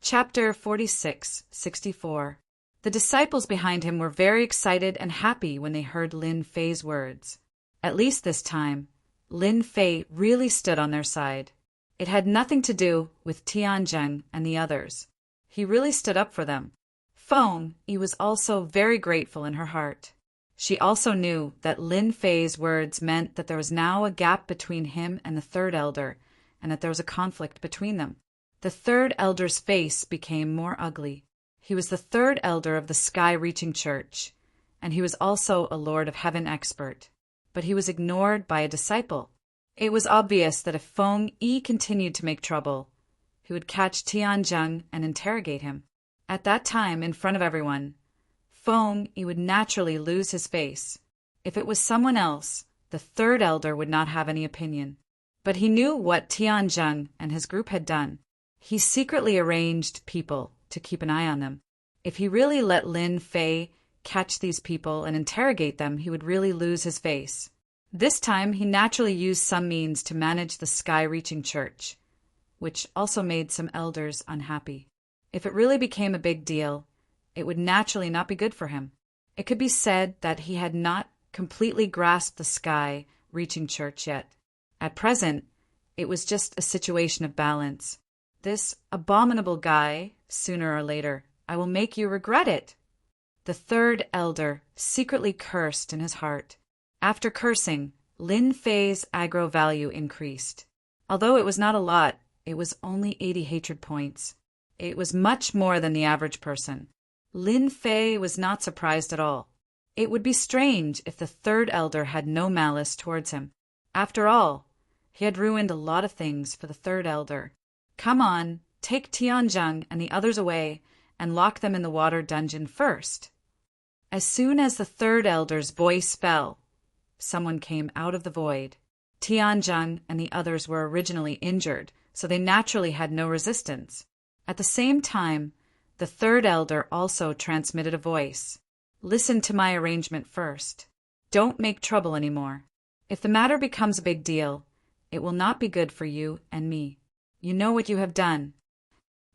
Chapter 46-64. The disciples behind him were very excited and happy when they heard Lin Fei's words. At least this time, Lin Fei really stood on their side. It had nothing to do with Tianzheng and the others. He really stood up for them. Feng Yi was also very grateful in her heart. She also knew that Lin Fei's words meant that there was now a gap between him and the third elder, and that there was a conflict between them. The third elder's face became more ugly. He was the third elder of the sky-reaching church, and he was also a Lord of Heaven expert. But he was ignored by a disciple. It was obvious that if Feng Yi continued to make trouble, he would catch Tianzheng and interrogate him. At that time, in front of everyone, Feng Yi would naturally lose his face. If it was someone else, the third elder would not have any opinion. But he knew what Tianzheng and his group had done. He secretly arranged people to keep an eye on them. If he really let Lin Fei catch these people and interrogate them, he would really lose his face. This time, he naturally used some means to manage the sky-reaching church, which also made some elders unhappy. If it really became a big deal, it would naturally not be good for him. It could be said that he had not completely grasped the sky-reaching church yet. At present, it was just a situation of balance. This abominable guy, sooner or later, I will make you regret it. The third elder secretly cursed in his heart. After cursing, Lin Fei's aggro value increased. Although it was not a lot, it was only 80 hatred points. It was much more than the average person. Lin Fei was not surprised at all. It would be strange if the third elder had no malice towards him. After all, he had ruined a lot of things for the third elder. Come on, take Tianzheng and the others away and lock them in the water dungeon first. As soon as the third elder's voice fell, someone came out of the void. Tianzheng and the others were originally injured, so they naturally had no resistance. At the same time, the third elder also transmitted a voice. Listen to my arrangement first. Don't make trouble anymore. If the matter becomes a big deal, it will not be good for you and me. You know what you have done.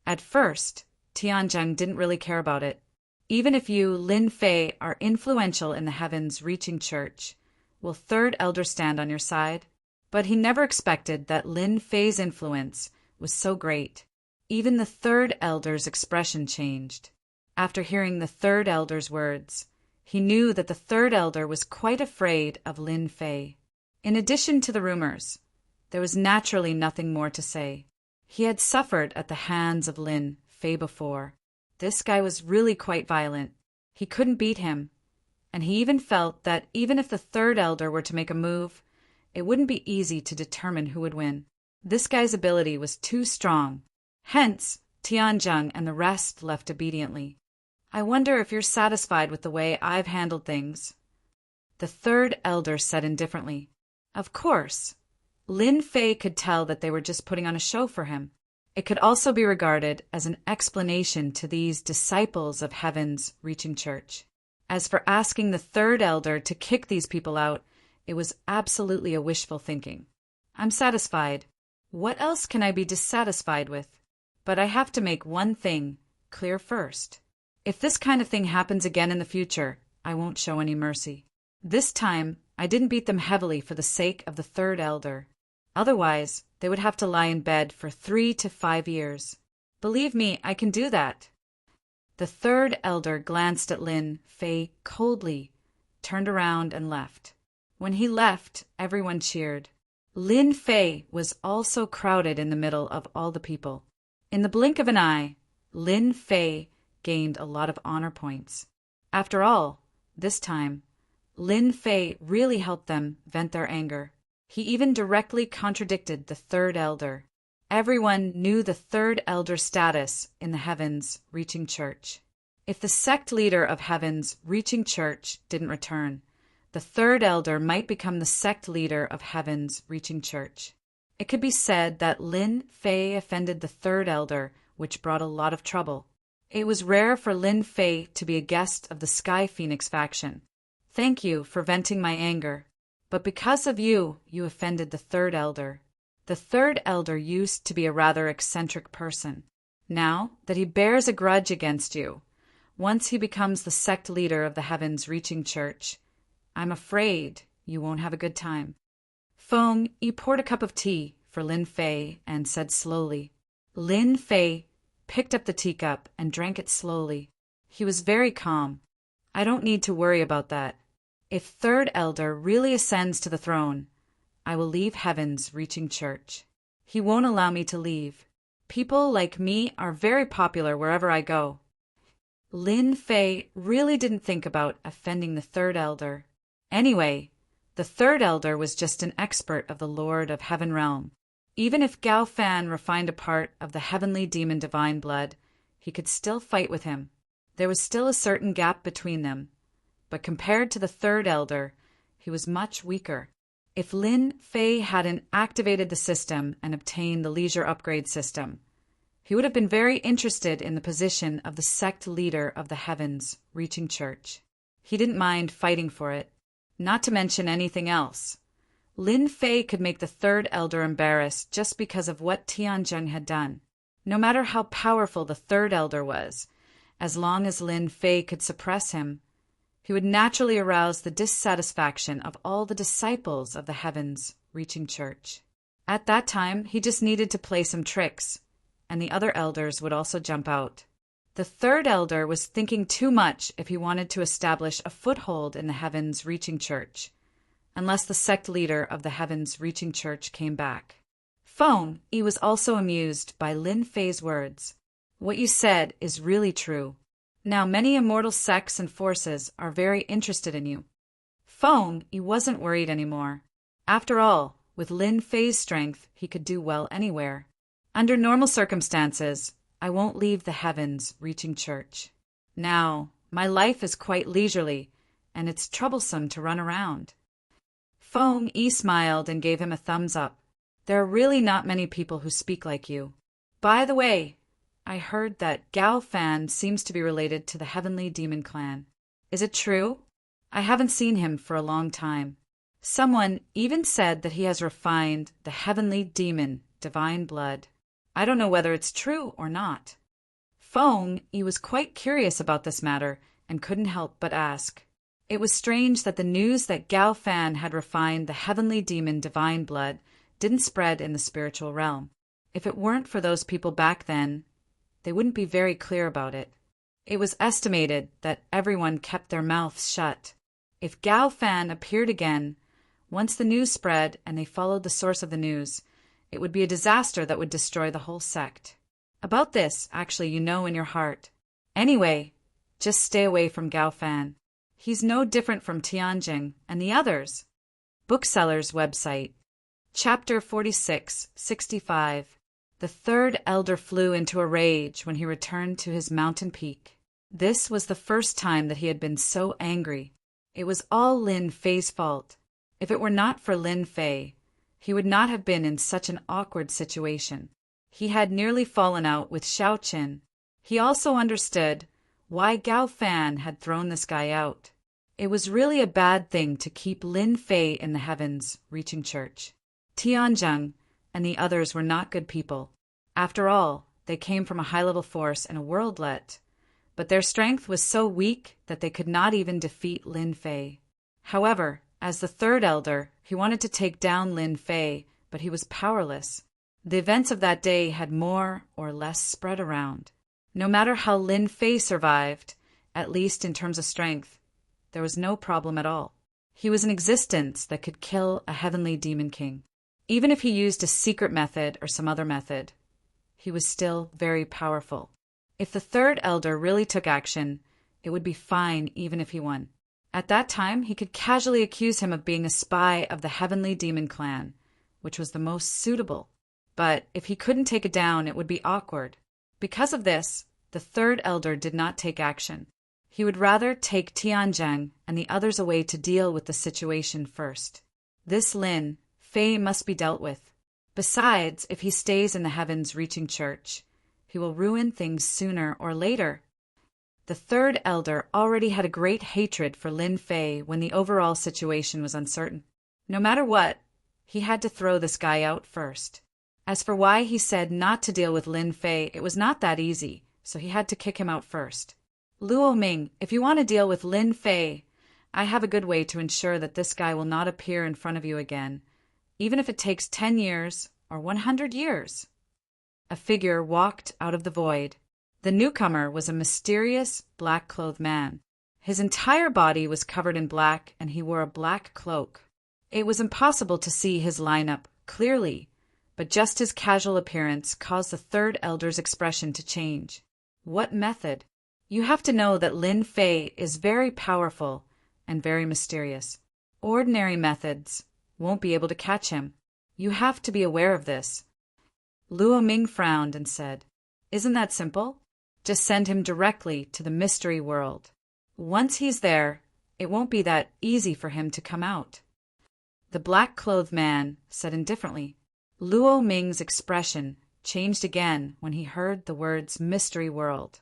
At first, Tianzheng didn't really care about it. Even if you, Lin Fei, are influential in the heavens-reaching church, will third elder stand on your side? But he never expected that Lin Fei's influence was so great. Even the third elder's expression changed. After hearing the third elder's words, he knew that the third elder was quite afraid of Lin Fei. In addition to the rumors, there was naturally nothing more to say. He had suffered at the hands of Lin Fei before. This guy was really quite violent. He couldn't beat him, and he even felt that even if the third elder were to make a move, it wouldn't be easy to determine who would win. This guy's ability was too strong. Hence, Tianzheng and the rest left obediently. I wonder if you're satisfied with the way I've handled things. The third elder said indifferently. Of course. Lin Fei could tell that they were just putting on a show for him. It could also be regarded as an explanation to these disciples of Heaven's reaching church. As for asking the third elder to kick these people out, it was absolutely a wishful thinking. I'm satisfied. What else can I be dissatisfied with? But I have to make one thing clear first. If this kind of thing happens again in the future, I won't show any mercy. This time, I didn't beat them heavily for the sake of the third elder. Otherwise, they would have to lie in bed for 3 to 5 years. Believe me, I can do that. The third elder glanced at Lin Fei coldly, turned around and left. When he left, everyone cheered. Lin Fei was also crowded in the middle of all the people. In the blink of an eye, Lin Fei gained a lot of honor points. After all, this time, Lin Fei really helped them vent their anger. He even directly contradicted the third elder. Everyone knew the third elder's status in the Heavens Reaching Church. If the sect leader of Heavens Reaching Church didn't return, the third elder might become the sect leader of Heavens Reaching Church. It could be said that Lin Fei offended the third elder, which brought a lot of trouble. It was rare for Lin Fei to be a guest of the Sky Phoenix faction. Thank you for venting my anger. But because of you, you offended the third elder. The third elder used to be a rather eccentric person. Now that he bears a grudge against you, once he becomes the sect leader of the Heavens Reaching Church, I'm afraid you won't have a good time. Feng, he poured a cup of tea for Lin Fei and said slowly. Lin Fei picked up the teacup and drank it slowly. He was very calm. I don't need to worry about that. If Third Elder really ascends to the throne, I will leave Heaven's Reaching Church. He won't allow me to leave. People like me are very popular wherever I go. Lin Fei really didn't think about offending the Third Elder. Anyway, the Third Elder was just an expert of the Lord of Heaven Realm. Even if Gao Fan refined a part of the heavenly demon divine blood, he could still fight with him. There was still a certain gap between them, but compared to the Third Elder, he was much weaker. If Lin Fei hadn't activated the system and obtained the leisure upgrade system, he would have been very interested in the position of the sect leader of the Heavens Reaching Church. He didn't mind fighting for it, not to mention anything else. Lin Fei could make the Third Elder embarrassed just because of what Tianzheng had done. No matter how powerful the Third Elder was, as long as Lin Fei could suppress him, he would naturally arouse the dissatisfaction of all the disciples of the Heavens Reaching Church. At that time, he just needed to play some tricks, and the other elders would also jump out. The Third Elder was thinking too much if he wanted to establish a foothold in the Heavens Reaching Church, unless the sect leader of the Heavens Reaching Church came back. Feng, he was also amused by Lin Fei's words. What you said is really true. Now many immortal sects and forces are very interested in you. Feng, he wasn't worried anymore. After all, with Lin Fei's strength, he could do well anywhere. Under normal circumstances, I won't leave the Heavens Reaching Church. Now, my life is quite leisurely, and it's troublesome to run around. Feng Yi smiled and gave him a thumbs up. There are really not many people who speak like you. By the way, I heard that Gao Fan seems to be related to the Heavenly Demon Clan. Is it true? I haven't seen him for a long time. Someone even said that he has refined the Heavenly Demon divine blood. I don't know whether it's true or not. Feng, he was quite curious about this matter and couldn't help but ask. It was strange that the news that Gao Fan had refined the Heavenly Demon divine blood didn't spread in the spiritual realm. If it weren't for those people back then, they wouldn't be very clear about it. It was estimated that everyone kept their mouths shut. If Gao Fan appeared again, once the news spread and they followed the source of the news, it would be a disaster that would destroy the whole sect. About this, actually, you know in your heart. Anyway, just stay away from Gao Fan. He's no different from Tianjing and the others. Bookseller's website. Chapter 46-65. The Third Elder flew into a rage when he returned to his mountain peak. This was the first time that he had been so angry. It was all Lin Fei's fault. If it were not for Lin Fei, he would not have been in such an awkward situation. He had nearly fallen out with Xiao Qin. He also understood why Gao Fan had thrown this guy out. It was really a bad thing to keep Lin Fei in the Heavens Reaching Church. Tianzheng and the others were not good people. After all, they came from a high-level force and a worldlet, but their strength was so weak that they could not even defeat Lin Fei. However, as the Third Elder, he wanted to take down Lin Fei, but he was powerless. The events of that day had more or less spread around. No matter how Lin Fei survived, at least in terms of strength, there was no problem at all. He was an existence that could kill a heavenly demon king. Even if he used a secret method or some other method, he was still very powerful. If the Third Elder really took action, it would be fine even if he won. At that time, he could casually accuse him of being a spy of the Heavenly Demon Clan, which was the most suitable. But if he couldn't take it down, it would be awkward. Because of this, the Third Elder did not take action. He would rather take Tianzheng and the others away to deal with the situation first. This Lin Fei must be dealt with. Besides, if he stays in the Heavens Reaching Church, he will ruin things sooner or later. The Third Elder already had a great hatred for Lin Fei when the overall situation was uncertain. No matter what, he had to throw this guy out first. As for why he said not to deal with Lin Fei, it was not that easy, so he had to kick him out first. Luo Ming, if you want to deal with Lin Fei, I have a good way to ensure that this guy will not appear in front of you again, even if it takes 10 years or 100 years. A figure walked out of the void. The newcomer was a mysterious, black-clothed man. His entire body was covered in black, and he wore a black cloak. It was impossible to see his lineup clearly, but just his casual appearance caused the third elder's expression to change. What method? You have to know that Lin Fei is very powerful and very mysterious. Ordinary methods won't be able to catch him. You have to be aware of this. Luo Ming frowned and said, "Isn't that simple? Just send him directly to the mystery world. Once he's there, it won't be that easy for him to come out." The black-clothed man said indifferently. Luo Ming's expression changed again when he heard the words mystery world.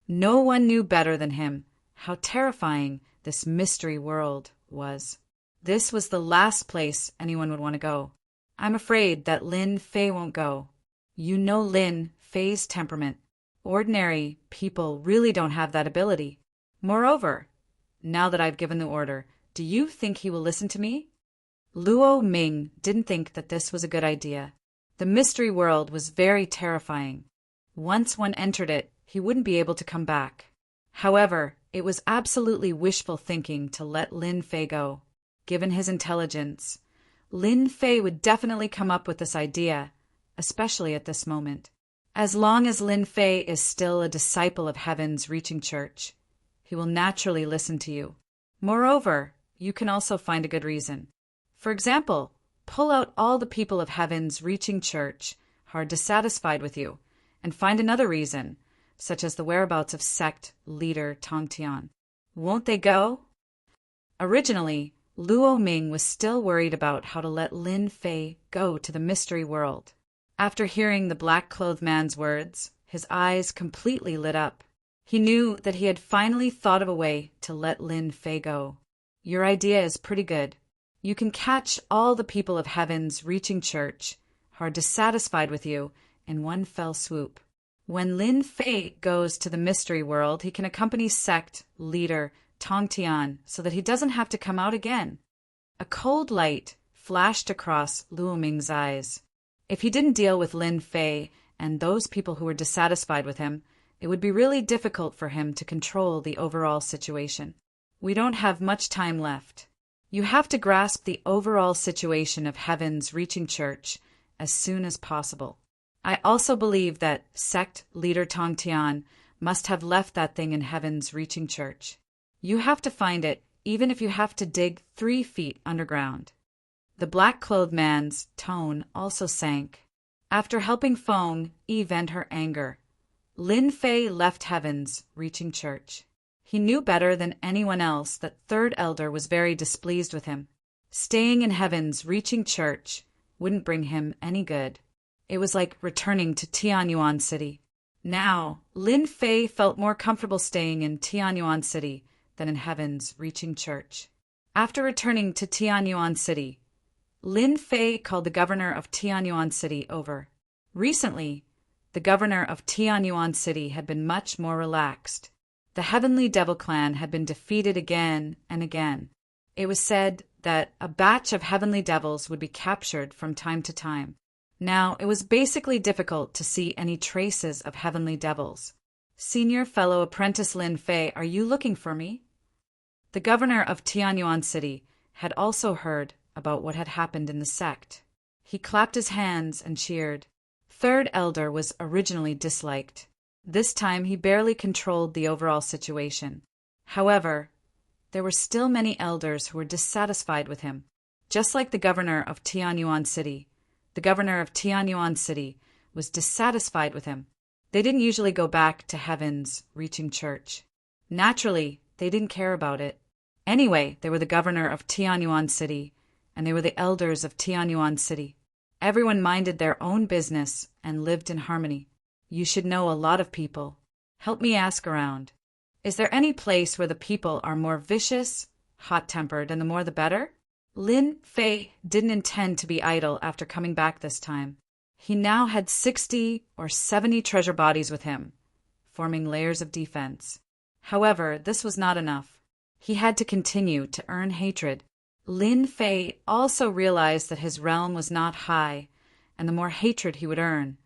No one knew better than him how terrifying this mystery world was. This was the last place anyone would want to go. I'm afraid that Lin Fei won't go. You know Lin Fei's temperament. Ordinary people really don't have that ability. Moreover, now that I've given the order, do you think he will listen to me? Luo Ming didn't think that this was a good idea. The mystery world was very terrifying. Once one entered it, he wouldn't be able to come back. However, it was absolutely wishful thinking to let Lin Fei go. Given his intelligence, Lin Fei would definitely come up with this idea, especially at this moment. As long as Lin Fei is still a disciple of Heaven's Reaching Church, he will naturally listen to you. Moreover, you can also find a good reason. For example, pull out all the people of Heaven's Reaching Church who are dissatisfied with you, and find another reason, such as the whereabouts of sect leader Tongtian. Won't they go? Originally, Luo Ming was still worried about how to let Lin Fei go to the mystery world. After hearing the black-clothed man's words, his eyes completely lit up. He knew that he had finally thought of a way to let Lin Fei go. Your idea is pretty good. You can catch all the people of Heaven's Reaching Church who are dissatisfied with you in one fell swoop. When Lin Fei goes to the mystery world, he can accompany sect leader Tongtian so that he doesn't have to come out again. A cold light flashed across Luo Ming's eyes. If he didn't deal with Lin Fei and those people who were dissatisfied with him, it would be really difficult for him to control the overall situation. We don't have much time left. You have to grasp the overall situation of Heaven's Reaching Church as soon as possible. I also believe that sect leader Tongtian must have left that thing in Heaven's Reaching Church. You have to find it, even if you have to dig 3 feet underground. The black-clothed man's tone also sank. After helping Feng Yi vent her anger, Lin Fei left Heaven's Reaching Church. He knew better than anyone else that Third Elder was very displeased with him. Staying in Heaven's Reaching Church wouldn't bring him any good. It was like returning to Tianyuan City. Now, Lin Fei felt more comfortable staying in Tianyuan City than in Heaven's Reaching Church. After returning to Tianyuan City, Lin Fei called the governor of Tianyuan City over. Recently, the governor of Tianyuan City had been much more relaxed. The Heavenly Devil Clan had been defeated again and again. It was said that a batch of Heavenly Devils would be captured from time to time. Now, it was basically difficult to see any traces of Heavenly Devils. Senior Fellow Apprentice Lin Fei, are you looking for me? The governor of Tianyuan City had also heard about what had happened in the sect. He clapped his hands and cheered. Third Elder was originally disliked. This time he barely controlled the overall situation. However, there were still many elders who were dissatisfied with him. Just like the governor of Tianyuan City, the governor of Tianyuan City was dissatisfied with him. They didn't usually go back to Heaven's Reaching Church. Naturally, they didn't care about it. Anyway, they were the governor of Tianyuan City, and they were the elders of Tianyuan City. Everyone minded their own business and lived in harmony. You should know a lot of people. Help me ask around. Is there any place where the people are more vicious, hot-tempered, and the more the better? Lin Fei didn't intend to be idle after coming back this time. He now had 60 or 70 treasure bodies with him, forming layers of defense. However, this was not enough. He had to continue to earn hatred. Lin Fei also realized that his realm was not high, and the more hatred he would earn,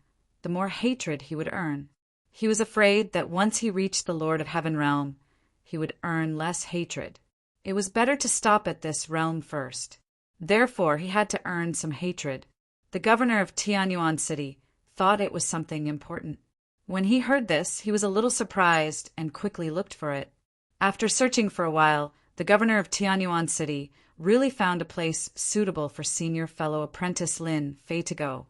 the more hatred he would earn. He was afraid that once he reached the Lord of Heaven realm, he would earn less hatred. It was better to stop at this realm first. Therefore, he had to earn some hatred. The governor of Tianyuan City thought it was something important. When he heard this, he was a little surprised and quickly looked for it. After searching for a while, the governor of Tianyuan City really found a place suitable for senior fellow apprentice Lin Fei to go.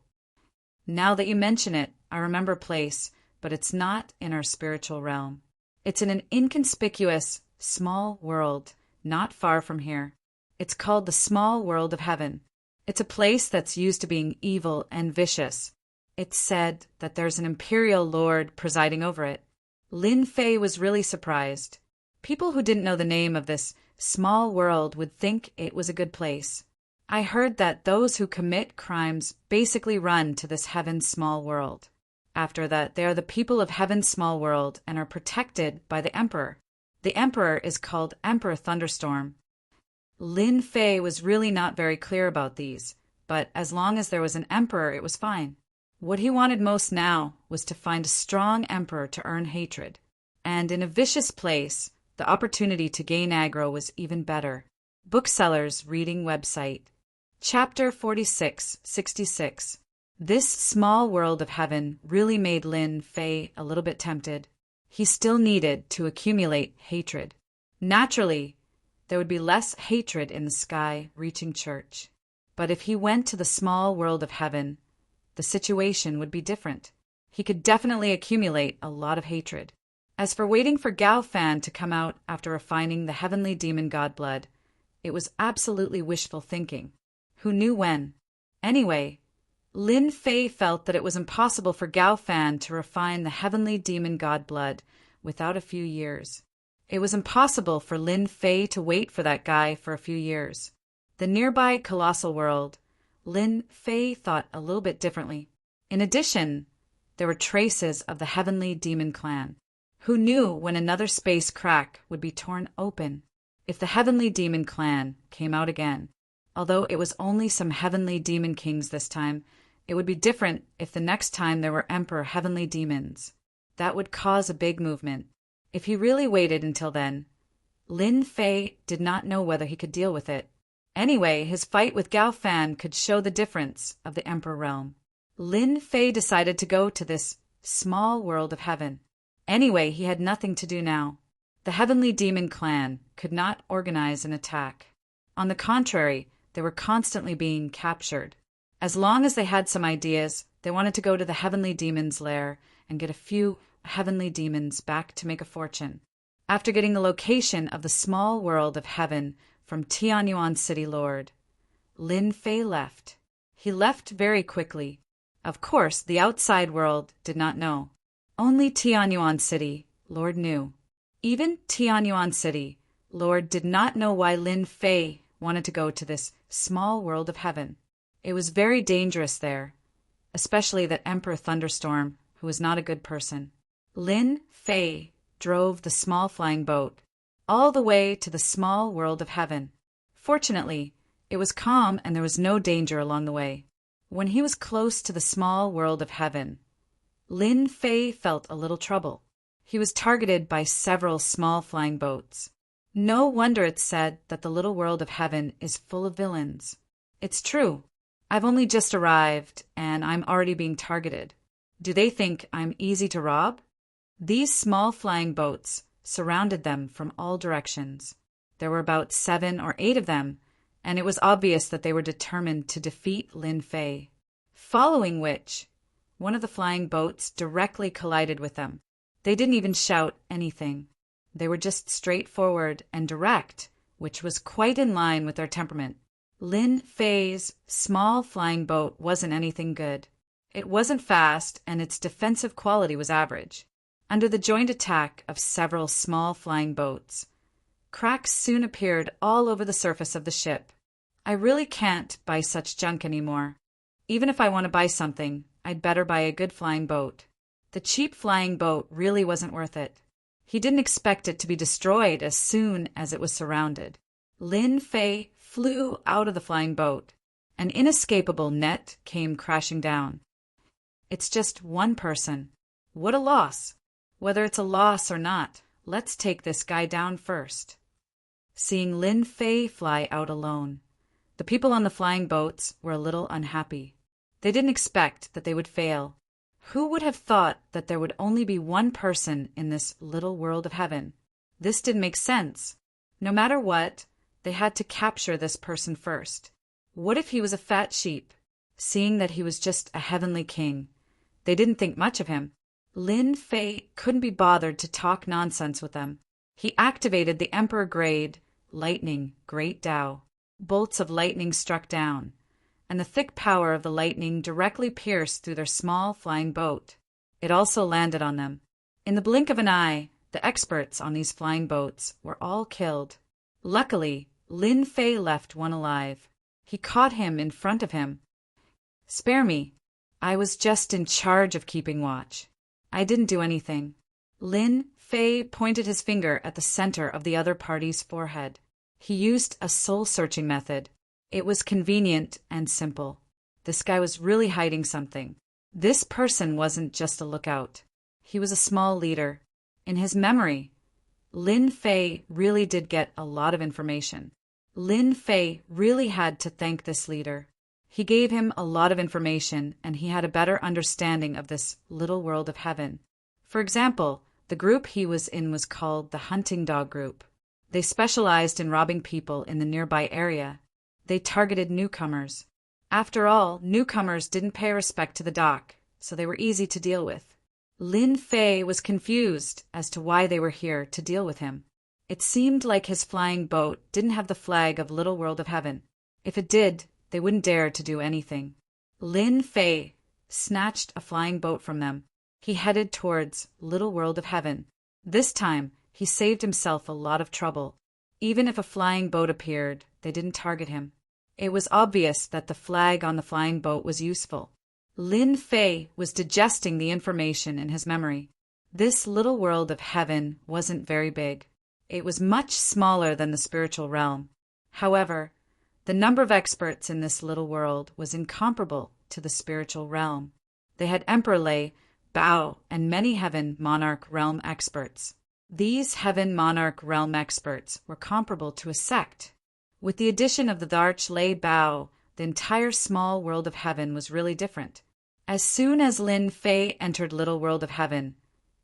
Now that you mention it, I remember a place, but it's not in our spiritual realm. It's in an inconspicuous, small world not far from here. It's called the small world of heaven. It's a place that's used to being evil and vicious. It's said that there's an imperial lord presiding over it. Lin Fei was really surprised. People who didn't know the name of this small world would think it was a good place. I heard that those who commit crimes basically run to this heaven's small world. After that, they are the people of heaven's small world and are protected by the emperor. The emperor is called Emperor Thunderstorm. Lin Fei was really not very clear about these, but as long as there was an emperor, it was fine. What he wanted most now was to find a strong emperor to earn hatred. And in a vicious place, the opportunity to gain aggro was even better. Booksellers Reading Website. Chapter 4666. This small world of heaven really made Lin Fei a little bit tempted. He still needed to accumulate hatred. Naturally, there would be less hatred in the sky-reaching church. But if he went to the small world of heaven, the situation would be different. He could definitely accumulate a lot of hatred. As for waiting for Gao Fan to come out after refining the heavenly demon god blood, it was absolutely wishful thinking. Who knew when? Anyway, Lin Fei felt that it was impossible for Gao Fan to refine the heavenly demon god blood without a few years. It was impossible for Lin Fei to wait for that guy for a few years. The nearby colossal world, Lin Fei thought a little bit differently. In addition, there were traces of the heavenly demon clan. Who knew when another space crack would be torn open if the heavenly demon clan came out again? Although it was only some heavenly demon kings this time, it would be different if the next time there were emperor heavenly demons. That would cause a big movement. If he really waited until then, Lin Fei did not know whether he could deal with it. Anyway, his fight with Gao Fan could show the difference of the emperor realm. Lin Fei decided to go to this small world of heaven. Anyway, he had nothing to do now. The heavenly demon clan could not organize an attack. On the contrary, they were constantly being captured. As long as they had some ideas, they wanted to go to the heavenly demon's lair and get a few heavenly demons back to make a fortune. After getting the location of the small world of heaven from Tianyuan City Lord, Lin Fei left. He left very quickly. Of course, the outside world did not know. Only Tianyuan City Lord knew. Even Tianyuan City Lord did not know why Lin Fei wanted to go to this small world of heaven. It was very dangerous there, especially that Emperor Thunderstorm, who was not a good person. Lin Fei drove the small flying boat all the way to the small world of heaven. Fortunately, it was calm and there was no danger along the way. When he was close to the small world of heaven, Lin Fei felt a little trouble. He was targeted by several small flying boats. No wonder it's said that the little world of heaven is full of villains. It's true. I've only just arrived, and I'm already being targeted. Do they think I'm easy to rob? These small flying boats surrounded them from all directions. There were about 7 or 8 of them, and it was obvious that they were determined to defeat Lin Fei. Following which, one of the flying boats directly collided with them. They didn't even shout anything. They were just straightforward and direct, which was quite in line with their temperament. Lin Fei's small flying boat wasn't anything good. It wasn't fast, and its defensive quality was average. Under the joint attack of several small flying boats, cracks soon appeared all over the surface of the ship. I really can't buy such junk anymore. Even if I want to buy something, I'd better buy a good flying boat. The cheap flying boat really wasn't worth it. He didn't expect it to be destroyed as soon as it was surrounded. Lin Fei flew out of the flying boat. An inescapable net came crashing down. It's just one person. What a loss! Whether it's a loss or not, let's take this guy down first. Seeing Lin Fei fly out alone, the people on the flying boats were a little unhappy. They didn't expect that they would fail. Who would have thought that there would only be one person in this little world of heaven? This didn't make sense. No matter what, they had to capture this person first. What if he was a fat sheep? Seeing that he was just a heavenly king, they didn't think much of him. Lin Fei couldn't be bothered to talk nonsense with them. He activated the Emperor Grade Lightning Great Tao. Bolts of lightning struck down, and the thick power of the lightning directly pierced through their small flying boat. It also landed on them. In the blink of an eye, the experts on these flying boats were all killed. Luckily, Lin Fei left one alive. He caught him in front of him. "Spare me. I was just in charge of keeping watch. I didn't do anything." Lin Fei pointed his finger at the center of the other party's forehead. He used a soul-searching method. It was convenient and simple. This guy was really hiding something. This person wasn't just a lookout. He was a small leader. In his memory, Lin Fei really did get a lot of information. Lin Fei really had to thank this leader. He gave him a lot of information, and he had a better understanding of this little world of heaven. For example, the group he was in was called the Hunting Dog Group. They specialized in robbing people in the nearby area. They targeted newcomers. After all, newcomers didn't pay respect to the doc, so they were easy to deal with. Lin Fei was confused as to why they were here to deal with him. It seemed like his flying boat didn't have the flag of Little World of Heaven. If it did, they wouldn't dare to do anything. Lin Fei snatched a flying boat from them. He headed towards Little World of Heaven. This time, he saved himself a lot of trouble. Even if a flying boat appeared, they didn't target him. It was obvious that the flag on the flying boat was useful. Lin Fei was digesting the information in his memory. This little world of heaven wasn't very big. It was much smaller than the spiritual realm. However, the number of experts in this little world was incomparable to the spiritual realm. They had Emperor Lei, Bao, and many Heaven Monarch Realm experts. These Heaven Monarch Realm experts were comparable to a sect. With the addition of the Arch Lei Bao, the entire small world of heaven was really different. As soon as Lin Fei entered Little World of Heaven,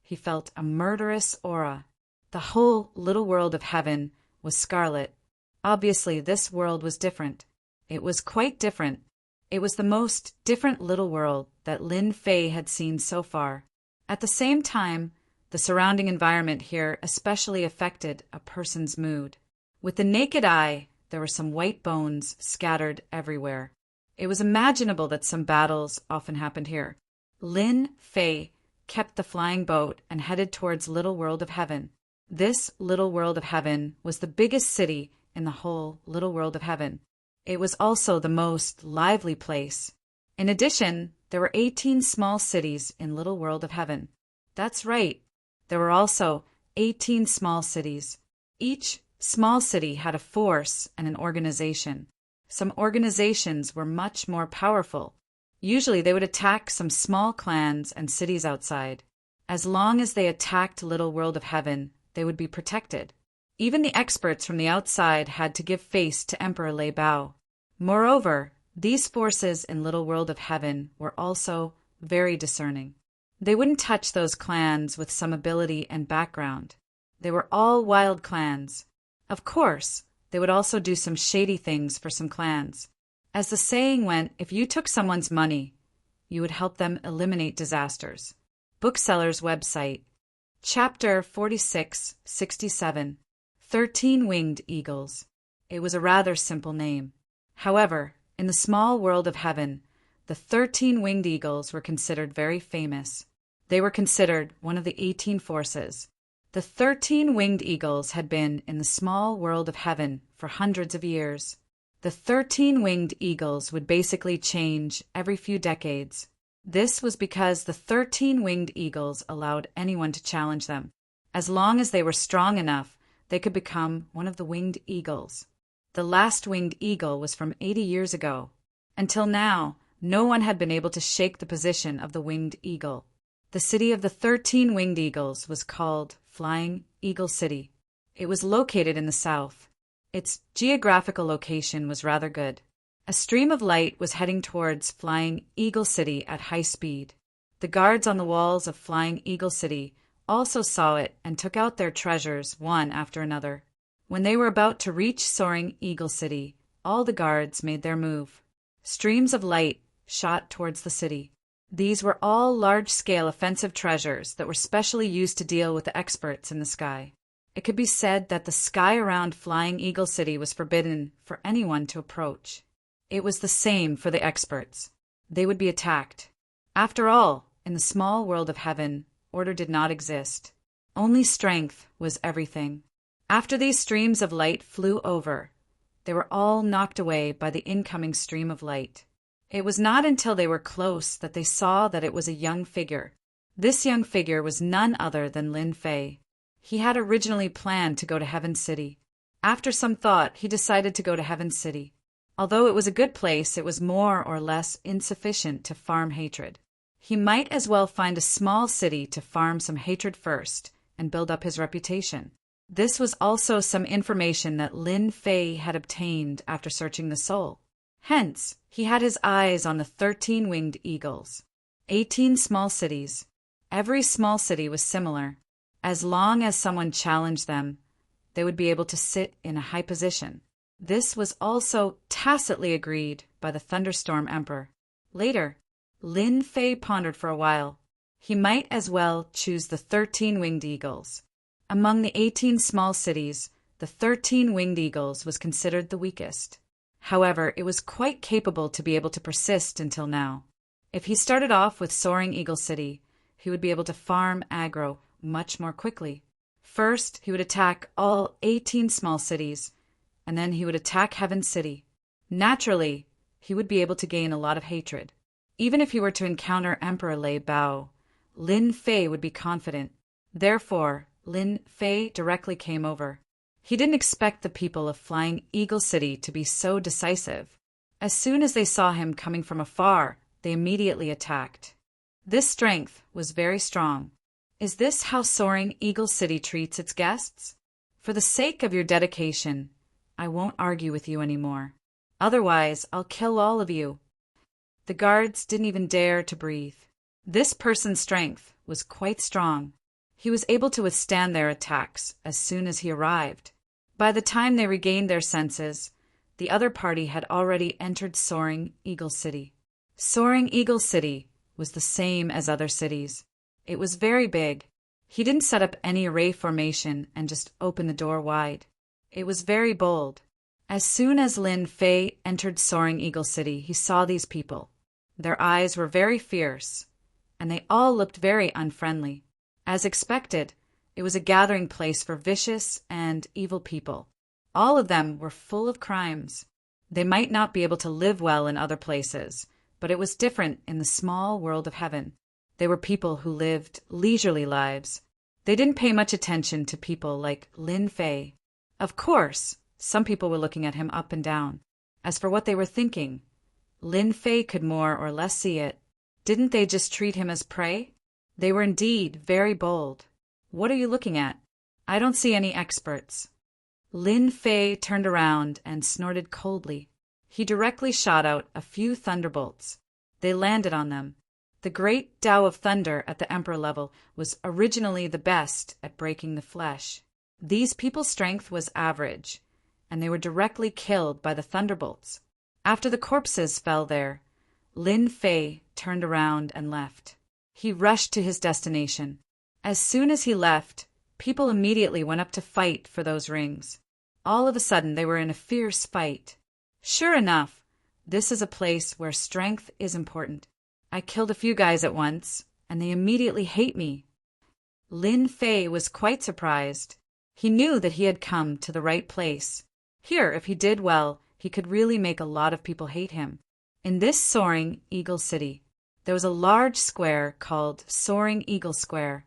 he felt a murderous aura. The whole little world of heaven was scarlet. Obviously, this world was different. It was quite different. It was the most different little world that Lin Fei had seen so far. At the same time, the surrounding environment here especially affected a person's mood. With the naked eye, there were some white bones scattered everywhere. It was imaginable that some battles often happened here. Lin Fei kept the flying boat and headed towards Little World of Heaven. This Little World of Heaven was the biggest city in the whole Little World of Heaven. It was also the most lively place. In addition, there were 18 small cities in Little World of Heaven. That's right. There were also 18 small cities. Each small city had a force and an organization. Some organizations were much more powerful. Usually they would attack some small clans and cities outside. As long as they attacked Little World of Heaven, they would be protected. Even the experts from the outside had to give face to Emperor Lei Bao. Moreover, these forces in Little World of Heaven were also very discerning. They wouldn't touch those clans with some ability and background. They were all wild clans. Of course, they would also do some shady things for some clans. As the saying went, if you took someone's money, you would help them eliminate disasters. Bookseller's website. Chapter 4667. 13-Winged Eagles. It was a rather simple name. However, in the small world of heaven, the 13-winged eagles were considered very famous. They were considered one of the 18 forces. The 13-winged eagles had been in the small world of heaven for hundreds of years. The 13-winged eagles would basically change every few decades. This was because the 13 winged eagles allowed anyone to challenge them. As long as they were strong enough, they could become one of the winged eagles. The last winged eagle was from 80 years ago. Until now, no one had been able to shake the position of the winged eagle. The city of the 13 winged eagles was called Flying Eagle City. It was located in the south. Its geographical location was rather good. A stream of light was heading towards Flying Eagle City at high speed. The guards on the walls of Flying Eagle City also saw it and took out their treasures one after another. When they were about to reach Soaring Eagle City, all the guards made their move. Streams of light shot towards the city. These were all large-scale offensive treasures that were specially used to deal with the experts in the sky. It could be said that the sky around Flying Eagle City was forbidden for anyone to approach. It was the same for the experts. They would be attacked. After all, in the small world of heaven, order did not exist. Only strength was everything. After these streams of light flew over, they were all knocked away by the incoming stream of light. It was not until they were close that they saw that it was a young figure. This young figure was none other than Lin Fei. He had originally planned to go to Heaven City. After some thought, he decided to go to Heaven City. Although it was a good place, it was more or less insufficient to farm hatred. He might as well find a small city to farm some hatred first and build up his reputation. This was also some information that Lin Fei had obtained after searching the soul. Hence, he had his eyes on the 13 winged eagles. 18 small cities. Every small city was similar. As long as someone challenged them, they would be able to sit in a high position. This was also tacitly agreed by the Thunderstorm Emperor. Later, Lin Fei pondered for a while. He might as well choose the 13 winged eagles. Among the 18 small cities, the 13 winged eagles was considered the weakest. However, it was quite capable to be able to persist until now. If he started off with Soaring Eagle City, he would be able to farm aggro much more quickly. First, he would attack all 18 small cities, and then he would attack Heaven City. Naturally, he would be able to gain a lot of hatred. Even if he were to encounter Emperor Lei Bao, Lin Fei would be confident. Therefore, Lin Fei directly came over. He didn't expect the people of Flying Eagle City to be so decisive. As soon as they saw him coming from afar, they immediately attacked. This strength was very strong. Is this how Soaring Eagle City treats its guests? For the sake of your dedication, I won't argue with you anymore. Otherwise, I'll kill all of you. The guards didn't even dare to breathe. This person's strength was quite strong. He was able to withstand their attacks as soon as he arrived. By the time they regained their senses, the other party had already entered Soaring Eagle City. Soaring Eagle City was the same as other cities. It was very big. He didn't set up any array formation and just open the door wide. It was very bold. As soon as Lin Fei entered Soaring Eagle City, he saw these people. Their eyes were very fierce, and they all looked very unfriendly. As expected, it was a gathering place for vicious and evil people. All of them were full of crimes. They might not be able to live well in other places, but it was different in the small world of heaven. They were people who lived leisurely lives. They didn't pay much attention to people like Lin Fei. Of course, some people were looking at him up and down. As for what they were thinking, Lin Fei could more or less see it. Didn't they just treat him as prey? They were indeed very bold. What are you looking at? I don't see any experts. Lin Fei turned around and snorted coldly. He directly shot out a few thunderbolts. They landed on them. The great Tao of Thunder at the Emperor level was originally the best at breaking the flesh. These people's strength was average, and they were directly killed by the thunderbolts. After the corpses fell there, Lin Fei turned around and left. He rushed to his destination. As soon as he left, people immediately went up to fight for those rings. All of a sudden, they were in a fierce fight. Sure enough, this is a place where strength is important. I killed a few guys at once, and they immediately hate me. Lin Fei was quite surprised. He knew that he had come to the right place. Here, if he did well, he could really make a lot of people hate him. In this Soaring Eagle City, There was a large square called Soaring Eagle Square,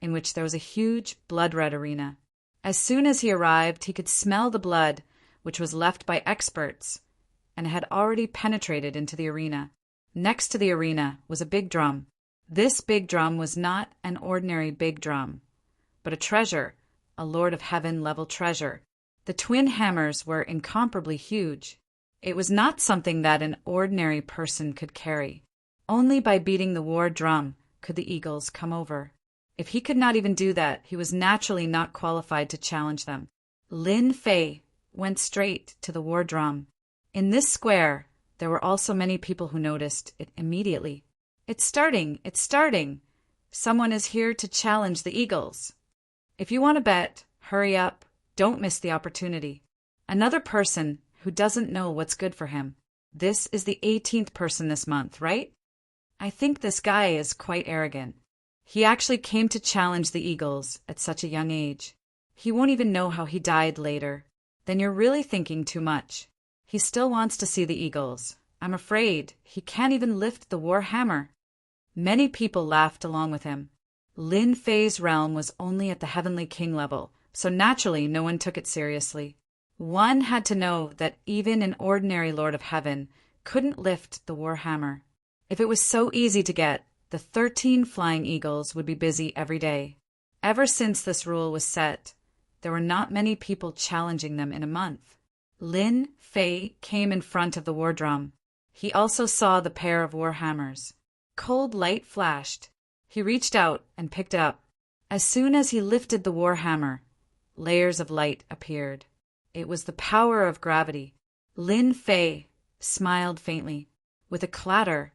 in which there was a huge blood-red arena. As soon as he arrived, he could smell the blood, which was left by experts, and had already penetrated into the arena. Next to the arena was a big drum. This big drum was not an ordinary big drum, but a treasure, a Lord of Heaven-level treasure. The twin hammers were incomparably huge. It was not something that an ordinary person could carry. Only by beating the war drum could the eagles come over. If he could not even do that, he was naturally not qualified to challenge them. Lin Fei went straight to the war drum. In this square, there were also many people who noticed it immediately. It's starting! It's starting! Someone is here to challenge the eagles. If you want to bet, hurry up. Don't miss the opportunity. Another person who doesn't know what's good for him. This is the 18th person this month, right? I think this guy is quite arrogant. He actually came to challenge the eagles at such a young age. He won't even know how he died later. Then you're really thinking too much. He still wants to see the eagles. I'm afraid he can't even lift the war hammer. Many people laughed along with him. Lin Fei's realm was only at the Heavenly King level, so naturally no one took it seriously. One had to know that even an ordinary Lord of Heaven couldn't lift the war hammer. If it was so easy to get, the 13 flying eagles would be busy every day. Ever since this rule was set, there were not many people challenging them in a month. Lin Fei came in front of the war drum. He also saw the pair of war hammers. Cold light flashed. He reached out and picked it up. As soon as he lifted the war hammer, layers of light appeared. It was the power of gravity. Lin Fei smiled faintly. With a clatter,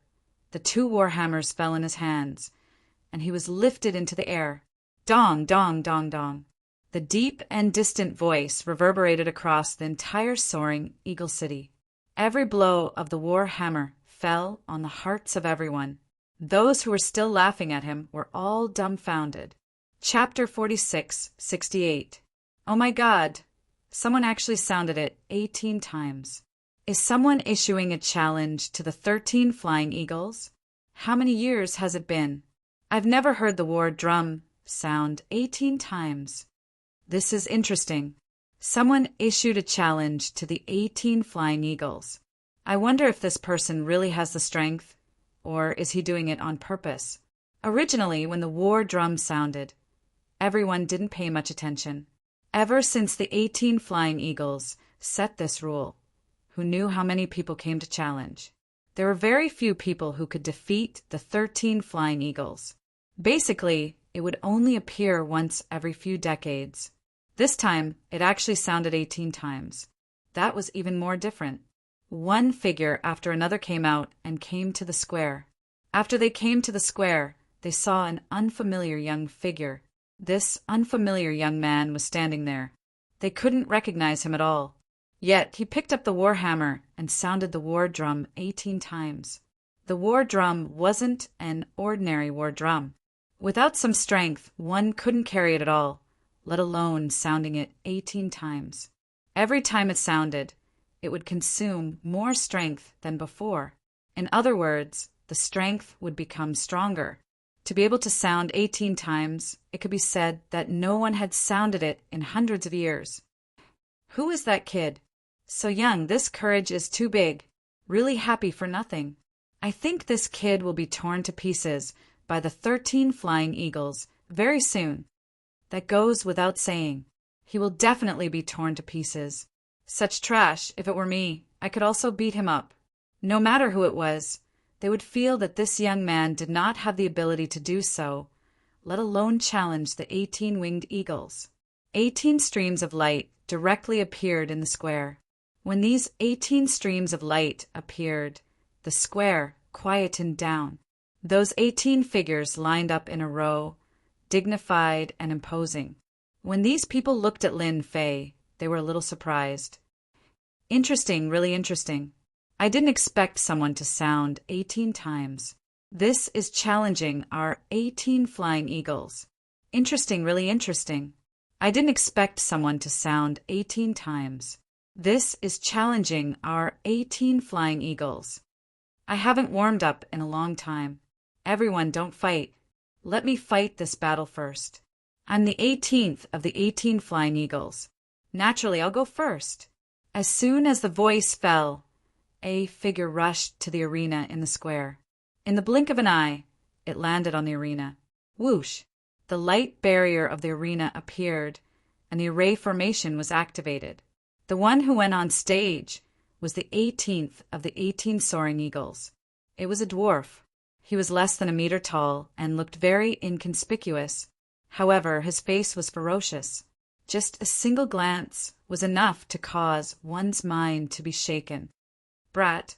the 2 war hammers fell in his hands, and he was lifted into the air. Dong, dong, dong, dong. The deep and distant voice reverberated across the entire soaring Eagle City. Every blow of the war hammer fell on the hearts of everyone. Those who were still laughing at him were all dumbfounded. Chapter 46:68. Oh my God! Someone actually sounded it 18 times. Is someone issuing a challenge to the 13 flying eagles? How many years has it been? I've never heard the war drum sound 18 times. This is interesting. Someone issued a challenge to the 18 flying eagles. I wonder if this person really has the strength, or is he doing it on purpose? Originally, when the war drum sounded, everyone didn't pay much attention. Ever since the 18 flying eagles set this rule, who knew how many people came to challenge, there were very few people who could defeat the 13 flying eagles. Basically, it would only appear once every few decades. This time, it actually sounded 18 times. That was even more different. One figure after another came out and came to the square. After they came to the square, they saw an unfamiliar young figure. This unfamiliar young man was standing there. They couldn't recognize him at all. Yet he picked up the war hammer and sounded the war drum 18 times. The war drum wasn't an ordinary war drum. Without some strength, one couldn't carry it at all, let alone sounding it 18 times. Every time it sounded, it would consume more strength than before. In other words, the strength would become stronger. To be able to sound 18 times, it could be said that no one had sounded it in hundreds of years. Who is that kid? So young, this courage is too big. Really happy for nothing. I think this kid will be torn to pieces by the 13 flying eagles very soon. That goes without saying. He will definitely be torn to pieces. Such trash, if it were me, I could also beat him up. No matter who it was, they would feel that this young man did not have the ability to do so, let alone challenge the 18 winged eagles. 18 streams of light directly appeared in the square. When these 18 streams of light appeared, the square quietened down. Those 18 figures lined up in a row, dignified and imposing. When these people looked at Lin Fei, they were a little surprised. Interesting, really interesting. I didn't expect someone to sound 18 times. This is challenging our 18 flying eagles. Interesting, really interesting. I didn't expect someone to sound 18 times. This is challenging our 18 flying eagles. I haven't warmed up in a long time. Everyone, don't fight. Let me fight this battle first. I'm the 18th of the 18 flying eagles. Naturally, I'll go first. As soon as the voice fell, a figure rushed to the arena in the square. In the blink of an eye, it landed on the arena. Whoosh! The light barrier of the arena appeared, and the array formation was activated. The one who went on stage was the 18th of the 18 soaring eagles. It was a dwarf. He was less than a meter tall and looked very inconspicuous. However, his face was ferocious. Just a single glance was enough to cause one's mind to be shaken. Brat,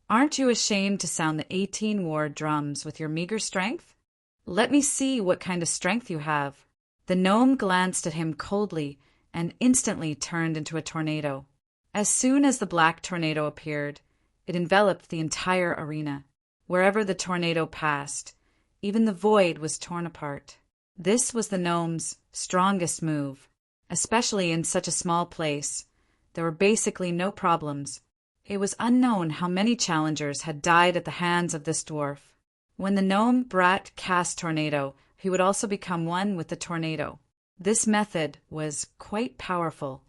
aren't you ashamed to sound the 18 war drums with your meager strength? Let me see what kind of strength you have. The gnome glanced at him coldly and instantly turned into a tornado. As soon as the black tornado appeared, it enveloped the entire arena. Wherever the tornado passed, even the void was torn apart. This was the gnome's strongest move, especially in such a small place. There were basically no problems. It was unknown how many challengers had died at the hands of this dwarf. When the gnome Brat cast tornado, he would also become one with the tornado. This method was quite powerful.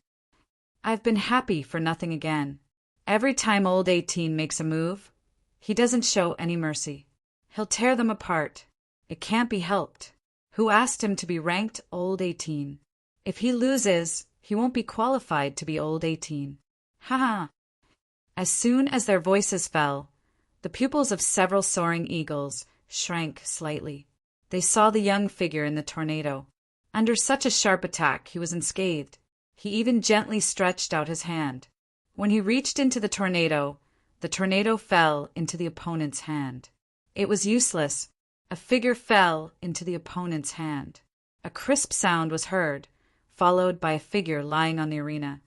I've been happy for nothing again. Every time old 18 makes a move, he doesn't show any mercy. He'll tear them apart. It can't be helped. Who asked him to be ranked old 18? If he loses, he won't be qualified to be old 18. Ha ha! As soon as their voices fell, the pupils of several soaring eagles shrank slightly. They saw the young figure in the tornado. Under such a sharp attack, he was unscathed. He even gently stretched out his hand. When he reached into the tornado fell into the opponent's hand. It was useless. A figure fell into the opponent's hand. A crisp sound was heard, followed by a figure lying on the arena.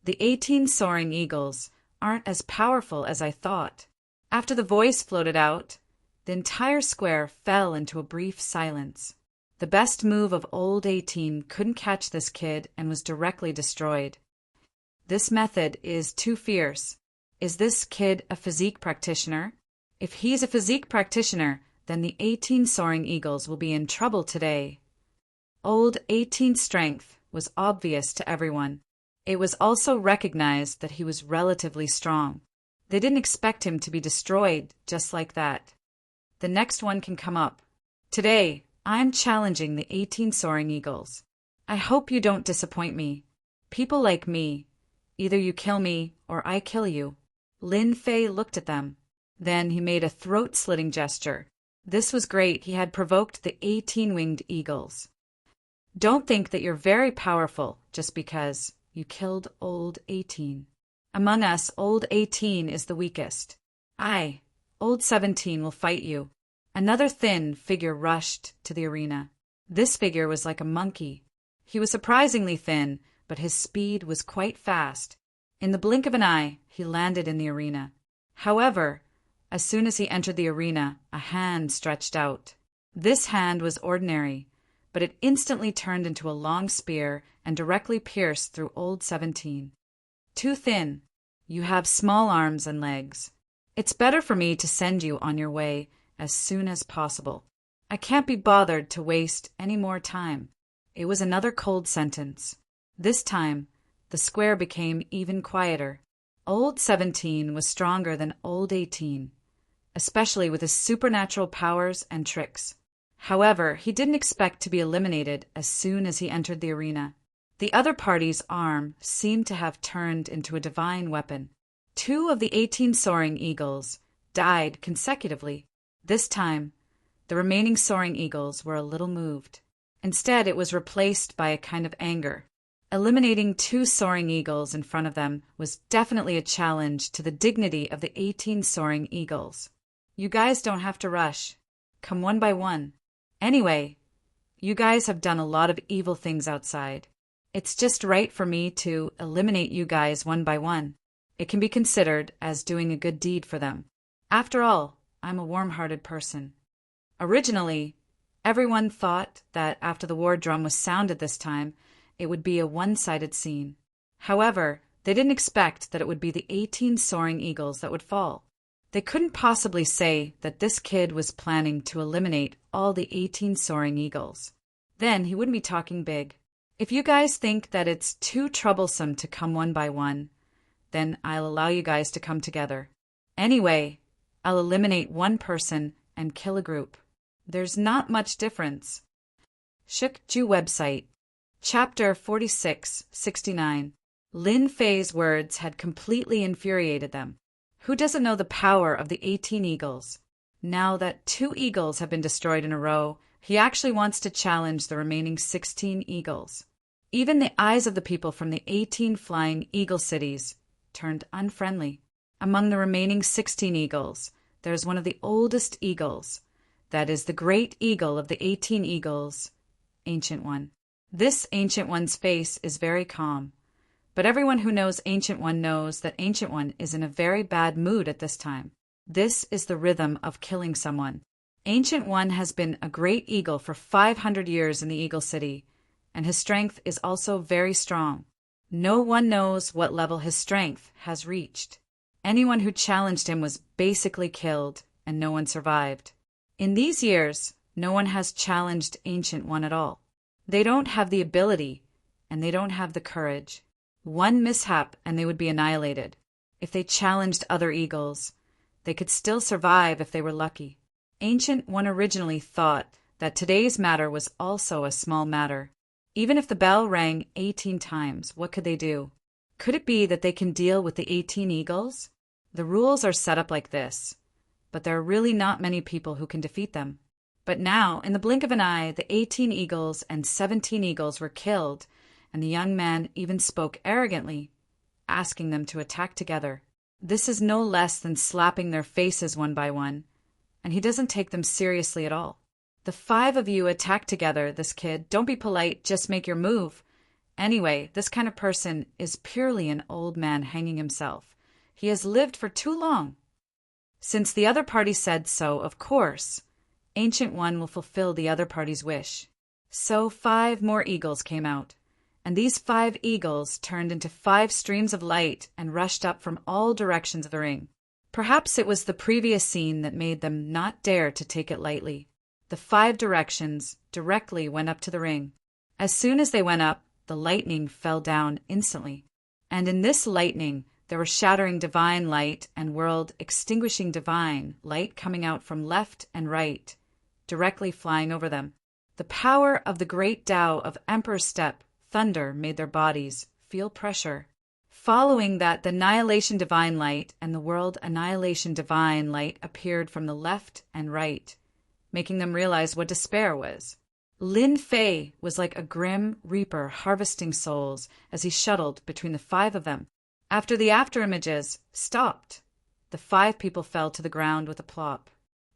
The 18 soaring eagles aren't as powerful as I thought. After the voice floated out, the entire square fell into a brief silence. The best move of old 18 couldn't catch this kid and was directly destroyed. This method is too fierce. Is this kid a physique practitioner? If he's a physique practitioner, then the 18 soaring eagles will be in trouble today. Old 18's strength was obvious to everyone. It was also recognized that he was relatively strong. They didn't expect him to be destroyed just like that. The next one can come up. Today, I'm challenging the 18 soaring eagles. I hope you don't disappoint me. People like me, either you kill me or I kill you. Lin Fei looked at them. Then he made a throat-slitting gesture. This was great. He had provoked the 18-winged eagles. Don't think that you're very powerful just because you killed old 18. Among us, old 18 is the weakest. I, old 17, will fight you. Another thin figure rushed to the arena. This figure was like a monkey. He was surprisingly thin, but his speed was quite fast. In the blink of an eye, he landed in the arena. However, as soon as he entered the arena, a hand stretched out. This hand was ordinary, but it instantly turned into a long spear and directly pierced through old 17. Too thin. You have small arms and legs. It's better for me to send you on your way as soon as possible. I can't be bothered to waste any more time. It was another cold sentence. This time, the square became even quieter. Old 17 was stronger than old 18, especially with his supernatural powers and tricks. However, he didn't expect to be eliminated as soon as he entered the arena. The other party's arm seemed to have turned into a divine weapon. 2 of the 18 soaring eagles died consecutively. This time, the remaining soaring eagles were a little moved. Instead, it was replaced by a kind of anger. Eliminating 2 soaring eagles in front of them was definitely a challenge to the dignity of the 18 soaring eagles. You guys don't have to rush. Come one by one. Anyway, you guys have done a lot of evil things outside. It's just right for me to eliminate you guys one by one. It can be considered as doing a good deed for them. After all, I'm a warm-hearted person. Originally, everyone thought that after the war drum was sounded this time, it would be a one-sided scene. However, they didn't expect that it would be the 18 soaring eagles that would fall. They couldn't possibly say that this kid was planning to eliminate all the 18 soaring eagles. Then he wouldn't be talking big. If you guys think that it's too troublesome to come one by one, then I'll allow you guys to come together. Anyway, I'll eliminate one person and kill a group. There's not much difference. Shukju website. Chapter 46-69. Lin Fei's words had completely infuriated them. Who doesn't know the power of the 18 eagles? Now that 2 eagles have been destroyed in a row, he actually wants to challenge the remaining 16 eagles. Even the eyes of the people from the 18 flying eagle cities turned unfriendly. Among the remaining 16 eagles, there's one of the oldest eagles. That is the great eagle of the 18 eagles, Ancient One. This Ancient One's face is very calm. But everyone who knows Ancient One knows that Ancient One is in a very bad mood at this time. This is the rhythm of killing someone. Ancient One has been a great eagle for 500 years in the Eagle City, and his strength is also very strong. No one knows what level his strength has reached. Anyone who challenged him was basically killed, and no one survived. In these years, no one has challenged Ancient One at all. They don't have the ability, and they don't have the courage. One mishap and they would be annihilated. If they challenged other eagles, they could still survive if they were lucky. Ancient One originally thought that today's matter was also a small matter. Even if the bell rang 18 times, what could they do? Could it be that they can deal with the 18 eagles? The rules are set up like this, but there are really not many people who can defeat them. But now, in the blink of an eye, the 18 eagles and 17 eagles were killed, and the young man even spoke arrogantly, asking them to attack together. This is no less than slapping their faces one by one, and he doesn't take them seriously at all. The 5 of you attack together, this kid. Don't be polite, just make your move. Anyway, this kind of person is purely an old man hanging himself. He has lived for too long. Since the other party said so, of course, Ancient One will fulfill the other party's wish. So 5 more eagles came out, and these 5 eagles turned into 5 streams of light and rushed up from all directions of the ring. Perhaps it was the previous scene that made them not dare to take it lightly. The 5 directions directly went up to the ring. As soon as they went up, the lightning fell down instantly. And in this lightning, there was shattering divine light and world-extinguishing divine light coming out from left and right, directly flying over them. The power of the great Tao of Emperor's Step, thunder, made their bodies feel pressure. Following that, the annihilation divine light and the world annihilation divine light appeared from the left and right, making them realize what despair was. Lin Fei was like a grim reaper harvesting souls as he shuttled between the 5 of them. After the afterimages stopped, the 5 people fell to the ground with a plop.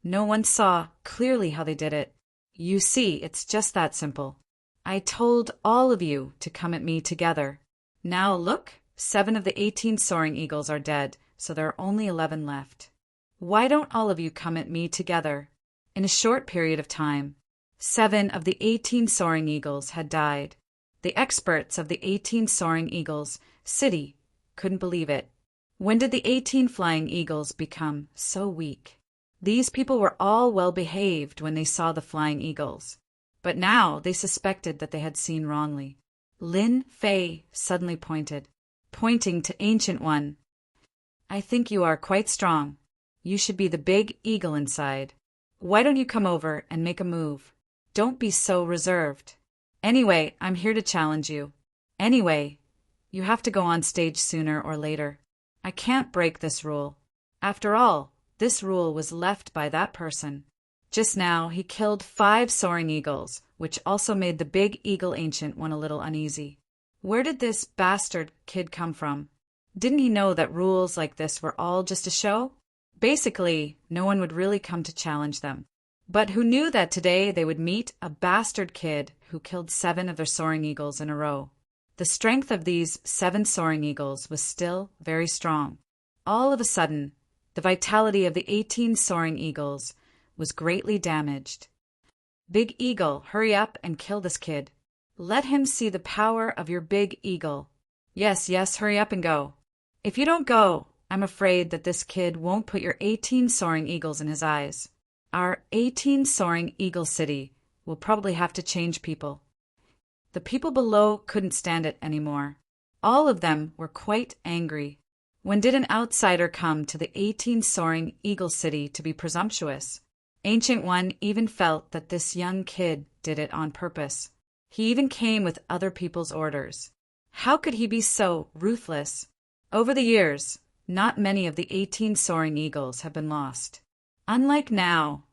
No one saw clearly how they did it. You see, it's just that simple. I told all of you to come at me together. Now look, 7 of the 18 soaring eagles are dead, so there are only 11 left. Why don't all of you come at me together? In a short period of time, 7 of the 18 soaring eagles had died. The experts of the 18 soaring eagles city couldn't believe it. When did the 18 flying eagles become so weak? These people were all well behaved when they saw the flying eagles, but now they suspected that they had seen wrongly. Lin Fei suddenly pointing to Ancient One. I think you are quite strong. You should be the big eagle inside. Why don't you come over and make a move? Don't be so reserved. Anyway, I'm here to challenge you. Anyway, you have to go on stage sooner or later. I can't break this rule. After all, this rule was left by that person. Just now, he killed 5 soaring eagles, which also made the big eagle Ancient One a little uneasy. Where did this bastard kid come from? Didn't he know that rules like this were all just a show? Basically, no one would really come to challenge them. But who knew that today they would meet a bastard kid who killed 7 of their soaring eagles in a row? The strength of these 7 soaring eagles was still very strong. All of a sudden, the vitality of the 18 soaring eagles was greatly damaged. Big Eagle, hurry up and kill this kid. Let him see the power of your big eagle. Yes, hurry up and go. If you don't go, I'm afraid that this kid won't put your 18 soaring eagles in his eyes. Our 18 soaring eagle city will probably have to change people." The people below couldn't stand it anymore. All of them were quite angry. When did an outsider come to the 18 soaring eagle city to be presumptuous? Ancient One even felt that this young kid did it on purpose. He even came with other people's orders. How could he be so ruthless? Over the years, not many of the 18 soaring eagles have been lost. Unlike now,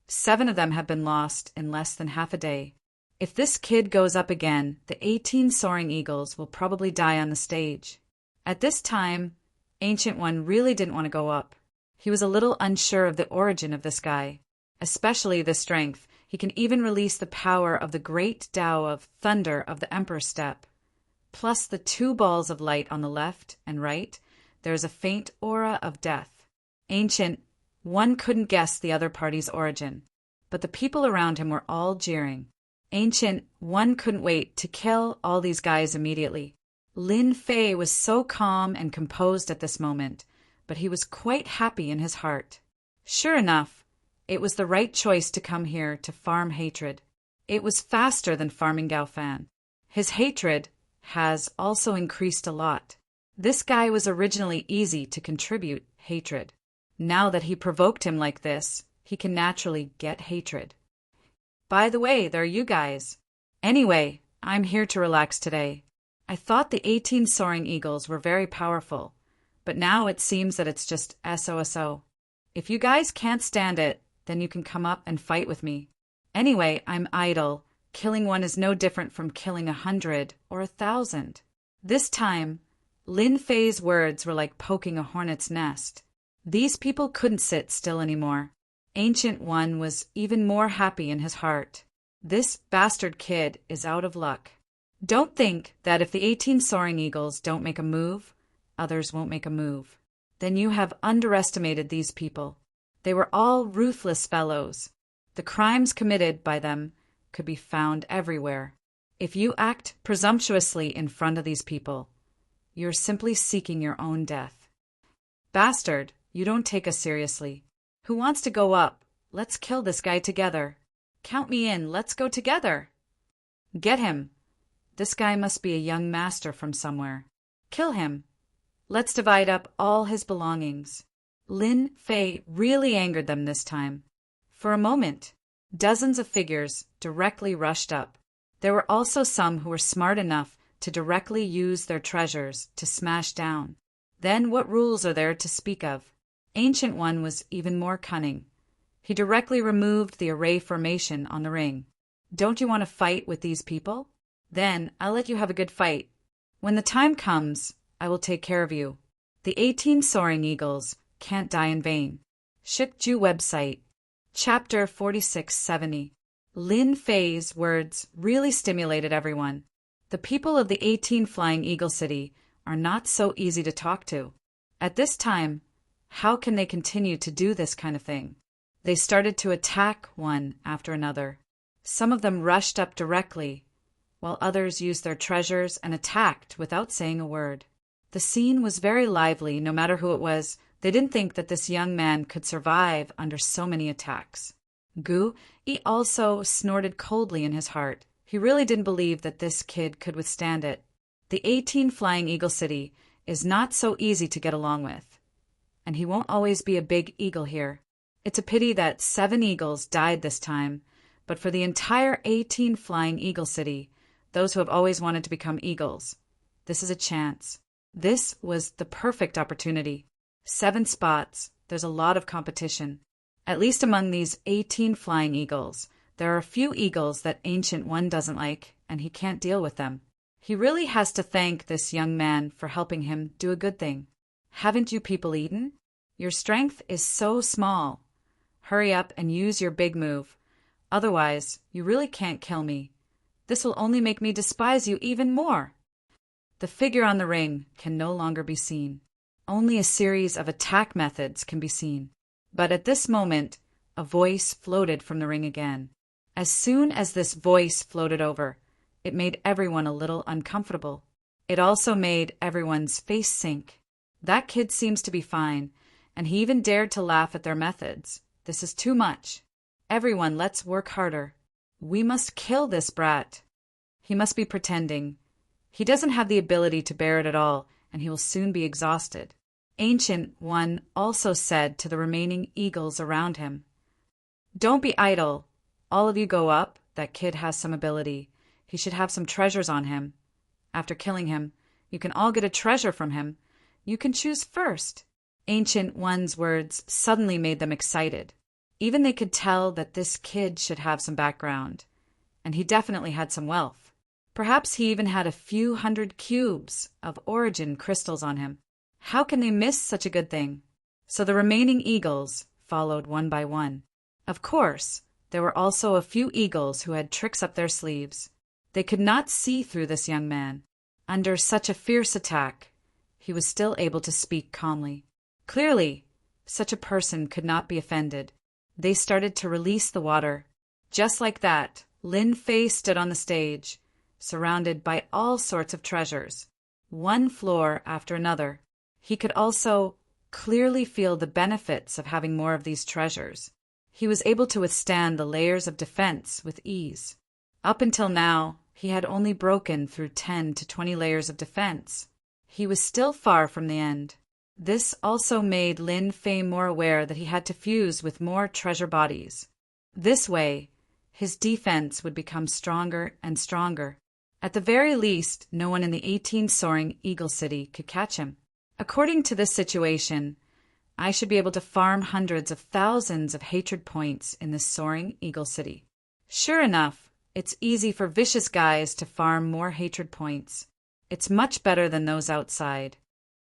7 of them have been lost in less than half a day. If this kid goes up again, the 18 soaring eagles will probably die on the stage. At this time, Ancient One really didn't want to go up. He was a little unsure of the origin of this guy, especially the strength. He can even release the power of the great Tao of thunder of the Emperor's Step. Plus the 2 balls of light on the left and right, there is a faint aura of death. Ancient One couldn't guess the other party's origin, but the people around him were all jeering. Ancient One couldn't wait to kill all these guys immediately. Lin Fei was so calm and composed at this moment, but he was quite happy in his heart. Sure enough, it was the right choice to come here to farm hatred. It was faster than farming Gaofan. His hatred has also increased a lot. This guy was originally easy to contribute hatred. Now that he provoked him like this, he can naturally get hatred. By the way, there are you guys. Anyway, I'm here to relax today. I thought the 18 soaring eagles were very powerful, but now it seems that it's just SOSO. If you guys can't stand it, then you can come up and fight with me. Anyway, I'm idle. Killing one is no different from killing 100 or 1,000. This time, Lin Fei's words were like poking a hornet's nest. These people couldn't sit still anymore. Ancient One was even more happy in his heart. This bastard kid is out of luck. Don't think that if the 18 soaring eagles don't make a move, others won't make a move. Then you have underestimated these people. They were all ruthless fellows. The crimes committed by them could be found everywhere. If you act presumptuously in front of these people, you're simply seeking your own death. Bastard, you don't take us seriously. Who wants to go up? Let's kill this guy together. Count me in, let's go together. Get him. This guy must be a young master from somewhere. Kill him. Let's divide up all his belongings. Lin Fei really angered them this time. For a moment, dozens of figures directly rushed up. There were also some who were smart enough to directly use their treasures to smash down. Then what rules are there to speak of? Ancient One was even more cunning. He directly removed the array formation on the ring. Don't you want to fight with these people? Then I'll let you have a good fight. When the time comes, I will take care of you. The 18 soaring eagles can't die in vain. Shikju website. Chapter 4670. Lin Fei's words really stimulated everyone. The people of the 18 Flying Eagle City are not so easy to talk to. At this time, how can they continue to do this kind of thing? They started to attack one after another. Some of them rushed up directly, while others used their treasures and attacked without saying a word. The scene was very lively, no matter who it was. They didn't think that this young man could survive under so many attacks. Gu, he also snorted coldly in his heart. He really didn't believe that this kid could withstand it. The 18 Flying Eagle City is not so easy to get along with. And he won't always be a big eagle here. It's a pity that 7 eagles died this time, but for the entire 18 Flying Eagle City, those who have always wanted to become eagles, this is a chance. This was the perfect opportunity. 7 spots, there's a lot of competition. At least among these 18 flying eagles, there are a few eagles that Ancient One doesn't like, and he can't deal with them. He really has to thank this young man for helping him do a good thing. Haven't you people eaten? Your strength is so small. Hurry up and use your big move. Otherwise, you really can't kill me. This will only make me despise you even more. The figure on the ring can no longer be seen. Only a series of attack methods can be seen. But at this moment, a voice floated from the ring again. As soon as this voice floated over, it made everyone a little uncomfortable. It also made everyone's face sink. That kid seems to be fine, and he even dared to laugh at their methods. This is too much. Everyone, let's work harder. We must kill this brat. He must be pretending. He doesn't have the ability to bear it at all, and he will soon be exhausted. Ancient One also said to the remaining eagles around him, "Don't be idle. All of you go up. That kid has some ability. He should have some treasures on him. After killing him, you can all get a treasure from him. You can choose first." Ancient One's words suddenly made them excited. Even they could tell that this kid should have some background, and he definitely had some wealth. Perhaps he even had a few hundred cubes of origin crystals on him. How can they miss such a good thing? So the remaining eagles followed one by one. Of course, there were also a few eagles who had tricks up their sleeves. They could not see through this young man. Under such a fierce attack, he was still able to speak calmly. Clearly, such a person could not be offended. They started to release the water. Just like that, Lin Fei stood on the stage, surrounded by all sorts of treasures, one floor after another. He could also clearly feel the benefits of having more of these treasures. He was able to withstand the layers of defense with ease. Up until now, he had only broken through 10 to 20 layers of defense. He was still far from the end. This also made Lin Fei more aware that he had to fuse with more treasure bodies. This way, his defense would become stronger and stronger. At the very least, no one in the 18 soaring Eagle City could catch him. According to this situation, I should be able to farm hundreds of thousands of hatred points in this soaring Eagle City. Sure enough, it's easy for vicious guys to farm more hatred points. It's much better than those outside.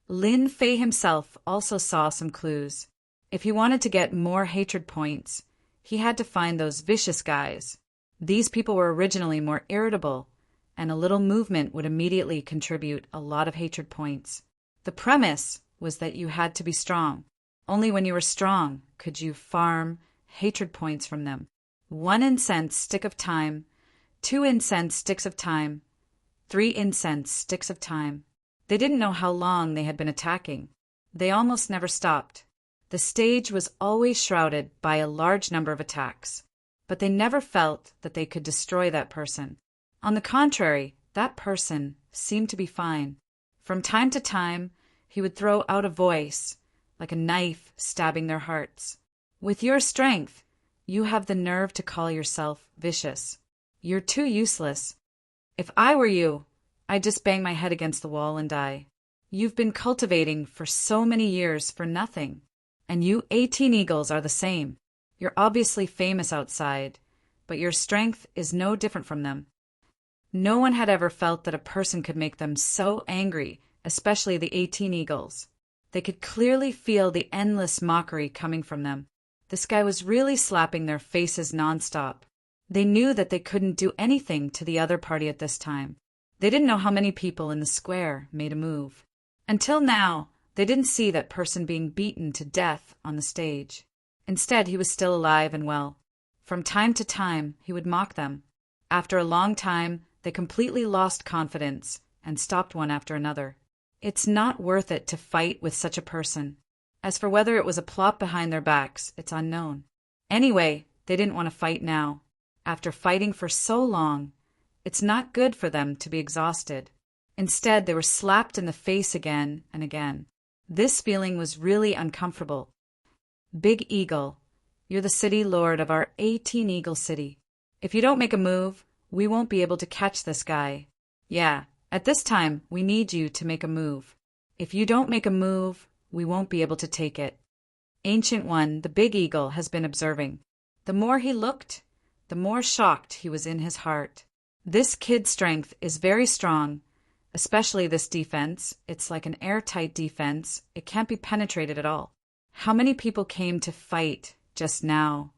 Lin Fei himself also saw some clues. If he wanted to get more hatred points, he had to find those vicious guys. These people were originally more irritable, and a little movement would immediately contribute a lot of hatred points. The premise was that you had to be strong. Only when you were strong could you farm hatred points from them. 1 incense stick of time, 2 incense sticks of time, 3 incense sticks of time. They didn't know how long they had been attacking. They almost never stopped. The stage was always shrouded by a large number of attacks, but they never felt that they could destroy that person. On the contrary, that person seemed to be fine. From time to time, he would throw out a voice, like a knife stabbing their hearts. With your strength, you have the nerve to call yourself vicious. You're too useless. If I were you, I'd just bang my head against the wall and die. You've been cultivating for so many years for nothing. And you 18 eagles are the same. You're obviously famous outside, but your strength is no different from them. No one had ever felt that a person could make them so angry, especially the 18 eagles. They could clearly feel the endless mockery coming from them. This guy was really slapping their faces nonstop. They knew that they couldn't do anything to the other party at this time. They didn't know how many people in the square made a move. Until now, they didn't see that person being beaten to death on the stage. Instead, he was still alive and well. From time to time, he would mock them. After a long time, they completely lost confidence and stopped one after another. It's not worth it to fight with such a person. As for whether it was a plot behind their backs, it's unknown. Anyway, they didn't want to fight now. After fighting for so long, it's not good for them to be exhausted. Instead, they were slapped in the face again and again. This feeling was really uncomfortable. Big Eagle, you're the city lord of our 18 Eagle City. If you don't make a move, we won't be able to catch this guy. Yeah, at this time, we need you to make a move. If you don't make a move, we won't be able to take it. Ancient One, the Big Eagle, has been observing. The more he looked, the more shocked he was in his heart. This kid's strength is very strong, especially this defense. It's like an airtight defense. It can't be penetrated at all. How many people came to fight just now?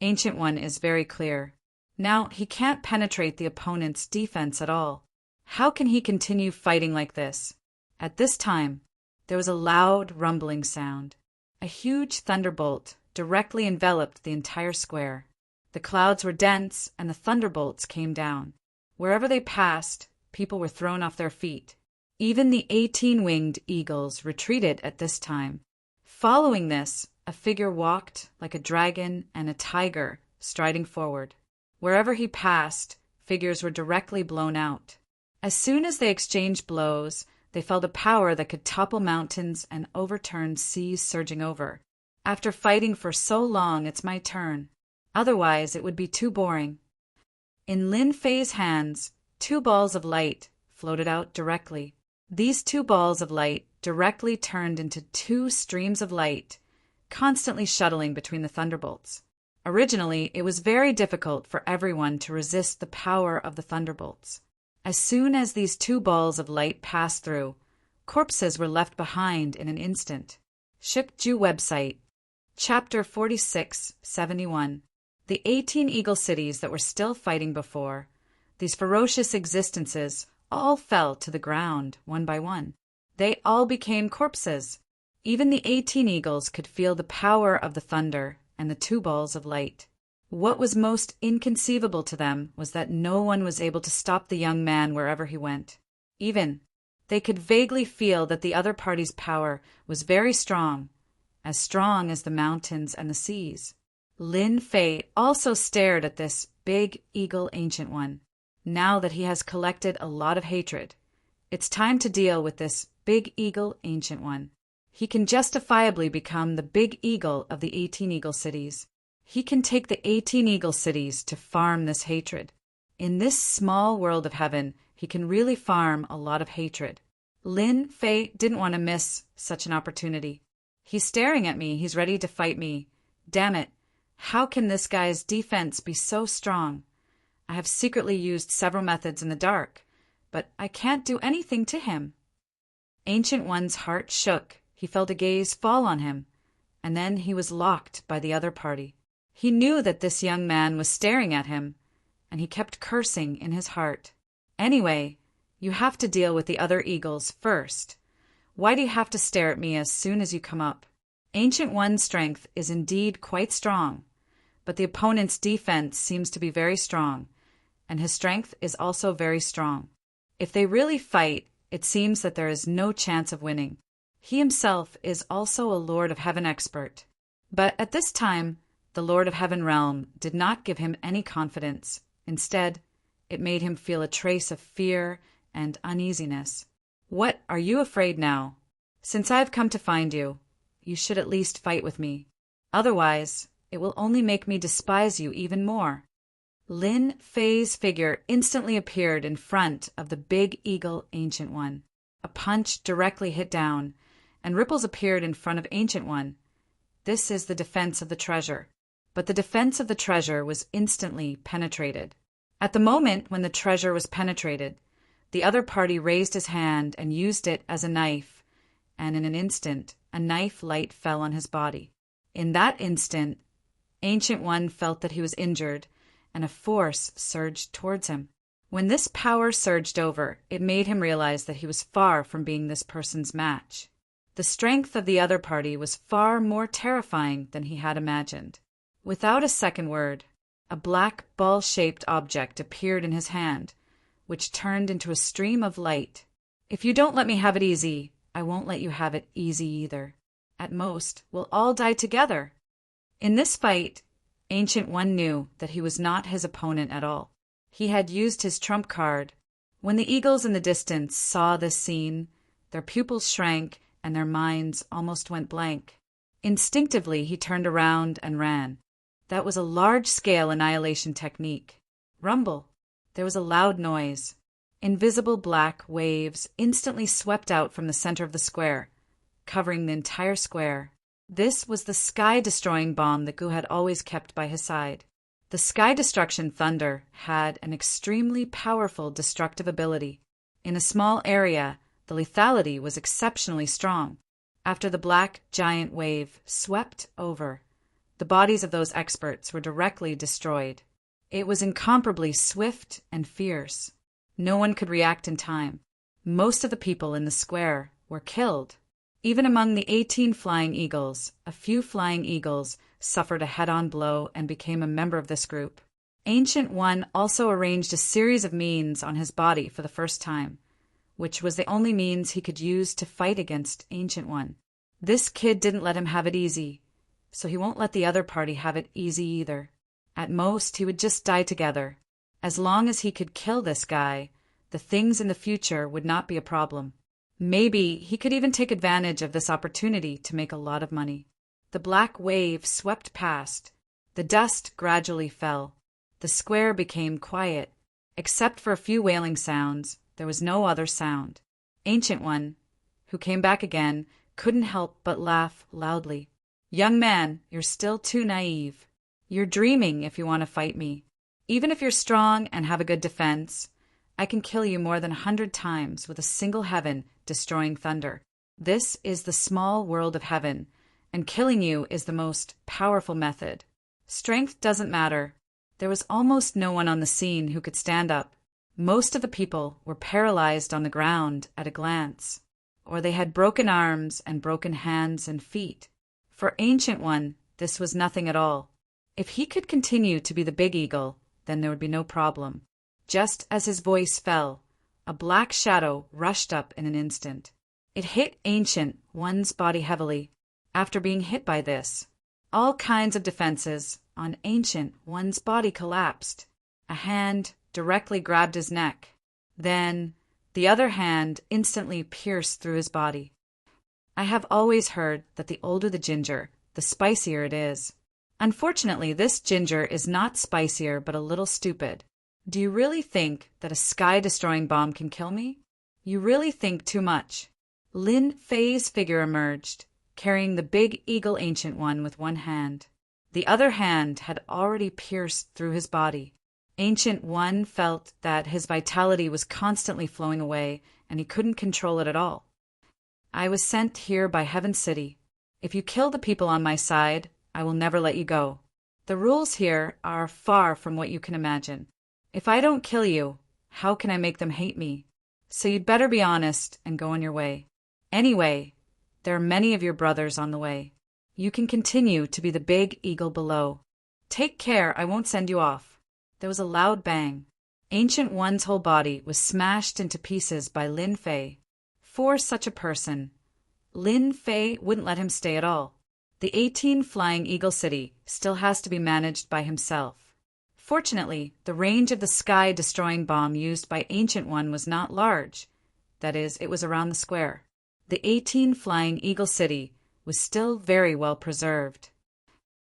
Ancient One is very clear. Now he can't penetrate the opponent's defense at all. How can he continue fighting like this? At this time, there was a loud rumbling sound. A huge thunderbolt directly enveloped the entire square. The clouds were dense and the thunderbolts came down. Wherever they passed, people were thrown off their feet. Even the 18-winged eagles retreated at this time. Following this, a figure walked like a dragon and a tiger, striding forward. Wherever he passed, figures were directly blown out. As soon as they exchanged blows, they felt a power that could topple mountains and overturn seas surging over. After fighting for so long, it's my turn. Otherwise, it would be too boring. In Lin Fei's hands, 2 balls of light floated out directly. These 2 balls of light directly turned into 2 streams of light, constantly shuttling between the thunderbolts. Originally, it was very difficult for everyone to resist the power of the thunderbolts. As soon as these 2 balls of light passed through, corpses were left behind in an instant. Shukju website, Chapter 4671. The 18 eagle cities that were still fighting before, these ferocious existences, all fell to the ground one by one. They all became corpses. Even the 18 eagles could feel the power of the thunder and the 2 balls of light. What was most inconceivable to them was that no one was able to stop the young man wherever he went. Even they could vaguely feel that the other party's power was very strong, as strong as the mountains and the seas. Lin Fei also stared at this big eagle ancient one. Now that he has collected a lot of hatred, it's time to deal with this big eagle ancient one. He can justifiably become the big eagle of the 18 eagle cities. He can take the 18 eagle cities to farm this hatred. In this small world of heaven, he can really farm a lot of hatred. Lin Fei didn't want to miss such an opportunity. He's staring at me. He's ready to fight me. Damn it. How can this guy's defense be so strong? I have secretly used several methods in the dark, but I can't do anything to him. Ancient One's heart shook. He felt a gaze fall on him, and then he was locked by the other party. He knew that this young man was staring at him, and he kept cursing in his heart. Anyway, you have to deal with the other eagles first. Why do you have to stare at me as soon as you come up? Ancient One's strength is indeed quite strong, but the opponent's defense seems to be very strong, and his strength is also very strong. If they really fight, it seems that there is no chance of winning. He himself is also a Lord of Heaven expert, but at this time, the Lord of Heaven realm did not give him any confidence. Instead, it made him feel a trace of fear and uneasiness. What are you afraid now? Since I have come to find you, you should at least fight with me. Otherwise, it will only make me despise you even more. Lin Fei's figure instantly appeared in front of the big eagle Ancient One. A punch directly hit down, and ripples appeared in front of Ancient One. This is the defense of the treasure. But the defense of the treasure was instantly penetrated. At the moment when the treasure was penetrated, the other party raised his hand and used it as a knife, and in an instant, a knife light fell on his body. In that instant, Ancient One felt that he was injured, and a force surged towards him. When this power surged over, it made him realize that he was far from being this person's match. The strength of the other party was far more terrifying than he had imagined. Without a second word, a black ball-shaped object appeared in his hand, which turned into a stream of light. If you don't let me have it easy, I won't let you have it easy either. At most, we'll all die together. In this fight, Ancient One knew that he was not his opponent at all. He had used his trump card. When the eagles in the distance saw this scene, their pupils shrank and their minds almost went blank. Instinctively, he turned around and ran. That was a large-scale annihilation technique. Rumble. There was a loud noise. Invisible black waves instantly swept out from the center of the square, covering the entire square. This was the sky-destroying bomb that Gu had always kept by his side. The sky destruction thunder had an extremely powerful destructive ability. In a small area, the lethality was exceptionally strong. After the black giant wave swept over, the bodies of those experts were directly destroyed. It was incomparably swift and fierce. No one could react in time. Most of the people in the square were killed. Even among the 18 flying eagles, a few flying eagles suffered a head-on blow and became a member of this group. Ancient One also arranged a series of means on his body for the first time, which was the only means he could use to fight against Ancient One. This kid didn't let him have it easy, so he won't let the other party have it easy either. At most, he would just die together. As long as he could kill this guy, the things in the future would not be a problem. Maybe he could even take advantage of this opportunity to make a lot of money. The black wave swept past. The dust gradually fell. The square became quiet. Except for a few wailing sounds, there was no other sound. Ancient One, who came back again, couldn't help but laugh loudly. "Young man, you're still too naive. You're dreaming if you want to fight me. Even if you're strong and have a good defense, I can kill you more than 100 times with a single heaven-destroying thunder. This is the small world of heaven, and killing you is the most powerful method. Strength doesn't matter." There was almost no one on the scene who could stand up. Most of the people were paralyzed on the ground at a glance, or they had broken arms and broken hands and feet. For Ancient One, this was nothing at all. If he could continue to be the Big Eagle, then there would be no problem. Just as his voice fell, a black shadow rushed up in an instant. It hit Ancient One's body heavily. After being hit by this, all kinds of defenses on Ancient One's body collapsed. A hand directly grabbed his neck. Then, the other hand instantly pierced through his body. I have always heard that the older the ginger, the spicier it is. Unfortunately, this ginger is not spicier but a little stupid. Do you really think that a sky-destroying bomb can kill me? You really think too much. Lin Fei's figure emerged, carrying the Big Eagle Ancient One with one hand. The other hand had already pierced through his body. Ancient One felt that his vitality was constantly flowing away, and he couldn't control it at all. "I was sent here by Heaven City. If you kill the people on my side, I will never let you go. The rules here are far from what you can imagine. If I don't kill you, how can I make them hate me? So you'd better be honest and go on your way. Anyway, there are many of your brothers on the way. You can continue to be the Big Eagle below. Take care, I won't send you off." There was a loud bang. Ancient One's whole body was smashed into pieces by Lin Fei. For such a person, Lin Fei wouldn't let him stay at all. The 18 Flying Eagle City still has to be managed by himself. Fortunately, the range of the sky-destroying bomb used by Ancient One was not large. That is, it was around the square. The 18 Flying Eagle City was still very well preserved.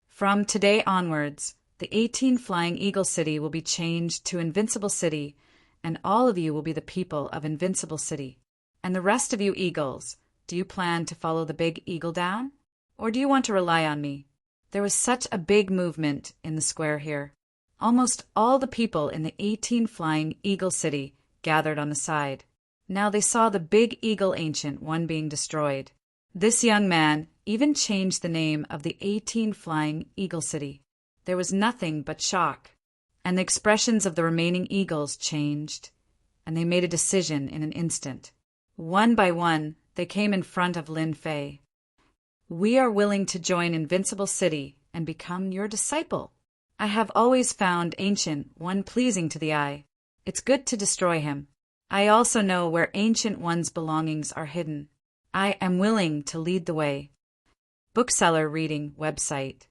From today onwards, the 18 Flying Eagle City will be changed to Invincible City, and all of you will be the people of Invincible City. And the rest of you eagles, do you plan to follow the Big Eagle down? Or do you want to rely on me? There was such a big movement in the square here. Almost all the people in the 18 Flying Eagle City gathered on the side. Now they saw the Big Eagle Ancient One being destroyed. This young man even changed the name of the 18 Flying Eagle City. There was nothing but shock, and the expressions of the remaining eagles changed, and they made a decision in an instant. One by one, they came in front of Lin Fei. "We are willing to join Invincible City and become your disciple. I have always found Ancient One pleasing to the eye. It's good to destroy him. I also know where Ancient One's belongings are hidden. I am willing to lead the way." Bookseller reading website.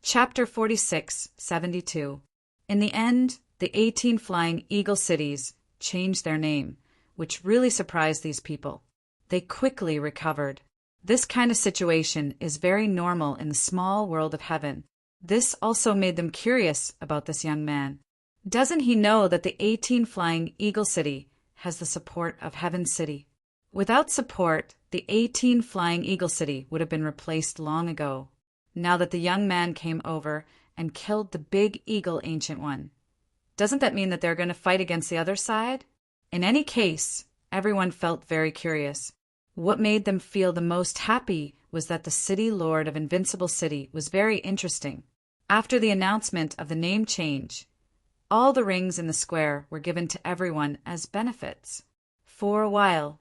Chapter 4672. In the end, the 18 Flying Eagle Cities changed their name, which really surprised these people. They quickly recovered. This kind of situation is very normal in the small world of heaven. This also made them curious about this young man. Doesn't he know that the 18 Flying Eagle City has the support of Heaven City? Without support, the 18 Flying Eagle City would have been replaced long ago. Now that the young man came over and killed the Big Eagle Ancient One, doesn't that mean that they're going to fight against the other side? In any case, everyone felt very curious. What made them feel the most happy was that the City Lord of Invincible City was very interesting. After the announcement of the name change, all the rings in the square were given to everyone as benefits. For a while,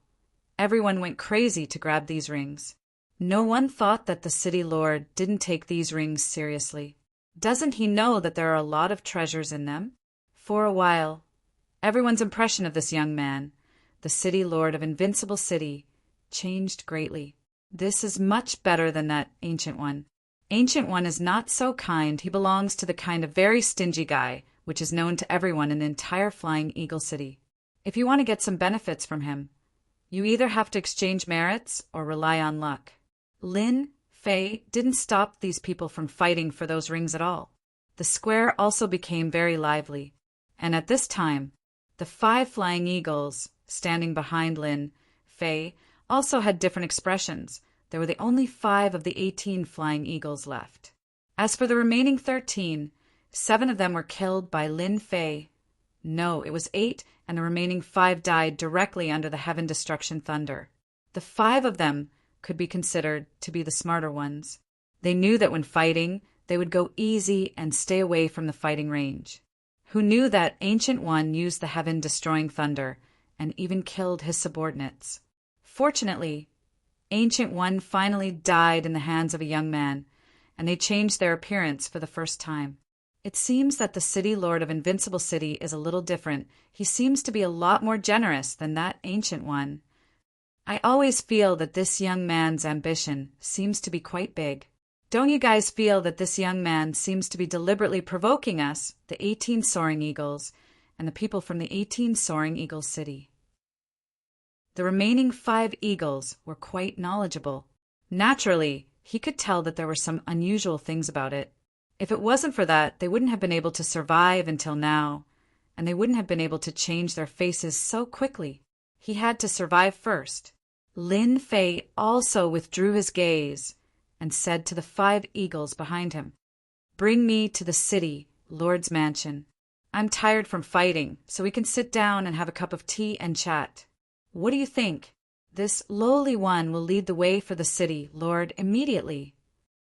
everyone went crazy to grab these rings. No one thought that the City Lord didn't take these rings seriously. Doesn't he know that there are a lot of treasures in them? For a while, everyone's impression of this young man the city lord of Invincible City, changed greatly. This is much better than that Ancient One. Ancient One is not so kind. He belongs to the kind of very stingy guy, which is known to everyone in the entire Flying Eagle City. If you want to get some benefits from him, you either have to exchange merits or rely on luck. Lin Fei didn't stop these people from fighting for those rings at all. The square also became very lively, and at this time, the 5 flying eagles standing behind Lin Fei also had different expressions. There were the only 5 of the 18 flying eagles left. As for the remaining 13, 7 of them were killed by Lin Fei. No, it was 8, and the remaining 5 died directly under the Heaven Destruction Thunder. The 5 of them could be considered to be the smarter ones. They knew that when fighting, they would go easy and stay away from the fighting range. Who knew that Ancient One used the heaven-destroying thunder and even killed his subordinates. Fortunately, Ancient One finally died in the hands of a young man, and they changed their appearance for the first time. It seems that the city lord of Invincible City is a little different. He seems to be a lot more generous than that Ancient One. I always feel that this young man's ambition seems to be quite big. Don't you guys feel that this young man seems to be deliberately provoking us, the 18 Soaring Eagles, and the people from the 18 Soaring Eagle City? The remaining 5 eagles were quite knowledgeable. Naturally, he could tell that there were some unusual things about it. If it wasn't for that, they wouldn't have been able to survive until now, and they wouldn't have been able to change their faces so quickly. He had to survive first. Lin Fei also withdrew his gaze and said to the 5 eagles behind him, "Bring me to the city, Lord's mansion. I'm tired from fighting, so we can sit down and have a cup of tea and chat. What do you think? This lowly one will lead the way for the city, Lord, immediately."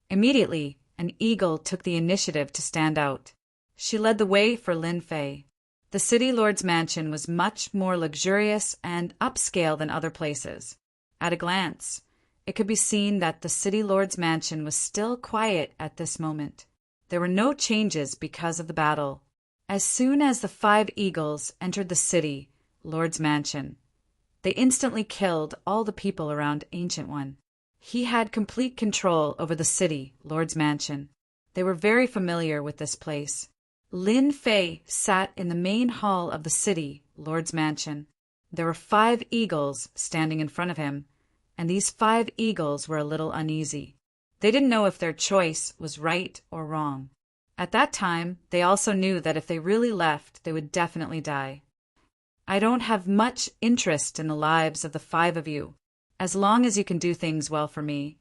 Immediately, an eagle took the initiative to stand out. She led the way for Lin Fei. The city lord's mansion was much more luxurious and upscale than other places. At a glance, it could be seen that the city lord's mansion was still quiet at this moment. There were no changes because of the battle. As soon as the 5 eagles entered the city lord's mansion, they instantly killed all the people around Ancient One. He had complete control over the city lord's mansion. They were very familiar with this place. Lin Fei sat in the main hall of the city lord's mansion. There were 5 eagles standing in front of him, and these 5 eagles were a little uneasy. They didn't know if their choice was right or wrong. At that time, they also knew that if they really left, they would definitely die. "I don't have much interest in the lives of the 5 of you. As long as you can do things well for me,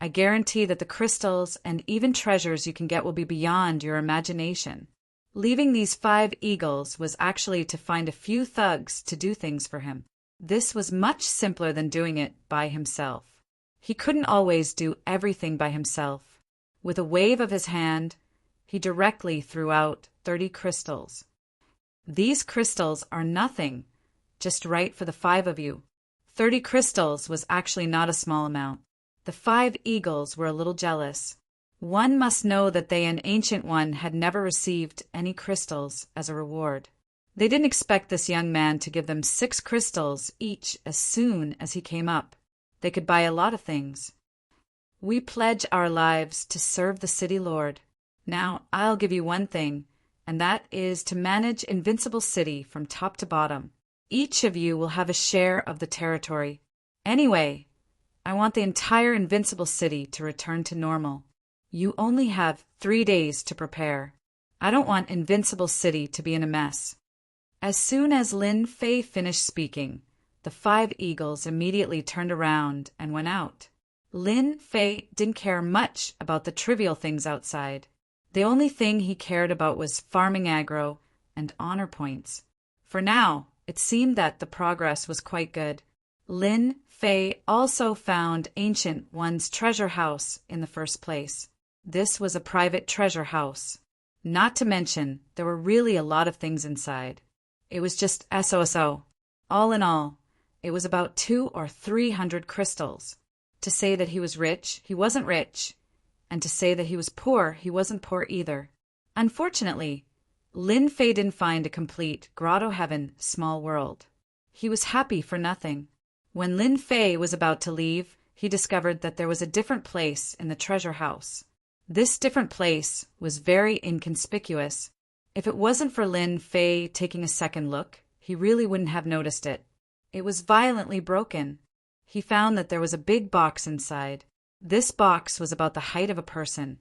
I guarantee that the crystals and even treasures you can get will be beyond your imagination." Leaving these 5 eagles was actually to find a few thugs to do things for him. This was much simpler than doing it by himself. He couldn't always do everything by himself. With a wave of his hand, he directly threw out 30 crystals. "These crystals are nothing, just right for the 5 of you." 30 crystals was actually not a small amount. The 5 eagles were a little jealous. One must know that they and Ancient One had never received any crystals as a reward. They didn't expect this young man to give them 6 crystals each as soon as he came up. They could buy a lot of things. "We pledge our lives to serve the city lord. Now, I'll give you one thing, and that is to manage Invincible City from top to bottom. Each of you will have a share of the territory. Anyway, I want the entire Invincible City to return to normal. You only have 3 days to prepare. I don't want Invincible City to be in a mess." As soon as Lin Fei finished speaking, the 5 eagles immediately turned around and went out. Lin Fei didn't care much about the trivial things outside. The only thing he cared about was farming aggro and honor points. For now, it seemed that the progress was quite good. Lin Fei also found Ancient One's treasure house in the first place. This was a private treasure house. Not to mention, there were really a lot of things inside. It was just SOSO. All in all, it was about 200 or 300 crystals. To say that he was rich, he wasn't rich. And to say that he was poor, he wasn't poor either. Unfortunately, Lin Fei didn't find a complete Grotto Heaven small world. He was happy for nothing. When Lin Fei was about to leave, he discovered that there was a different place in the treasure house. This different place was very inconspicuous. If it wasn't for Lin Fei taking a second look, he really wouldn't have noticed it. It was violently broken. He found that there was a big box inside. This box was about the height of a person,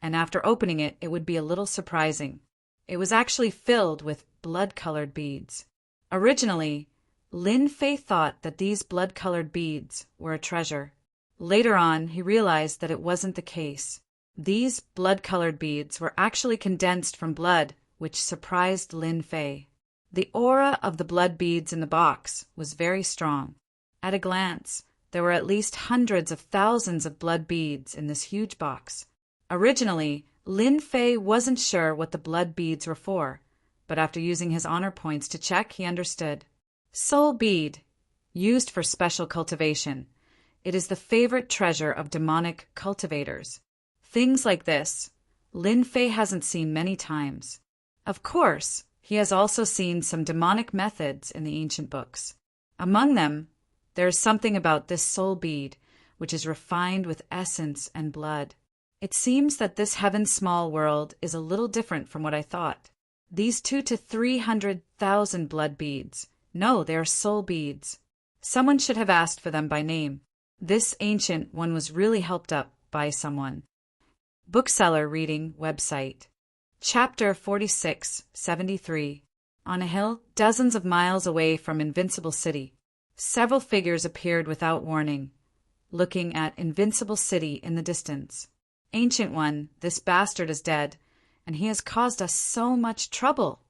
and after opening it, it would be a little surprising. It was actually filled with blood-colored beads. Originally, Lin Fei thought that these blood-colored beads were a treasure. Later on, he realized that it wasn't the case. These blood-colored beads were actually condensed from blood, which surprised Lin Fei. The aura of the blood beads in the box was very strong. At a glance, there were at least hundreds of thousands of blood beads in this huge box. Originally, Lin Fei wasn't sure what the blood beads were for, but after using his honor points to check, he understood. Soul bead, used for special cultivation. It is the favorite treasure of demonic cultivators. Things like this, Lin Fei hasn't seen many times. Of course, he has also seen some demonic methods in the ancient books. Among them, there is something about this soul bead, which is refined with essence and blood. It seems that this heaven's small world is a little different from what I thought. These 200,000 to 300,000 blood beads. No, they are soul beads. Someone should have asked for them by name. This ancient one was really helped up by someone. Bookseller reading website. Chapter 4673. On a hill, dozens of miles away from Invincible City, several figures appeared without warning, looking at Invincible City in the distance. Ancient One, this bastard is dead, and he has caused us so much trouble.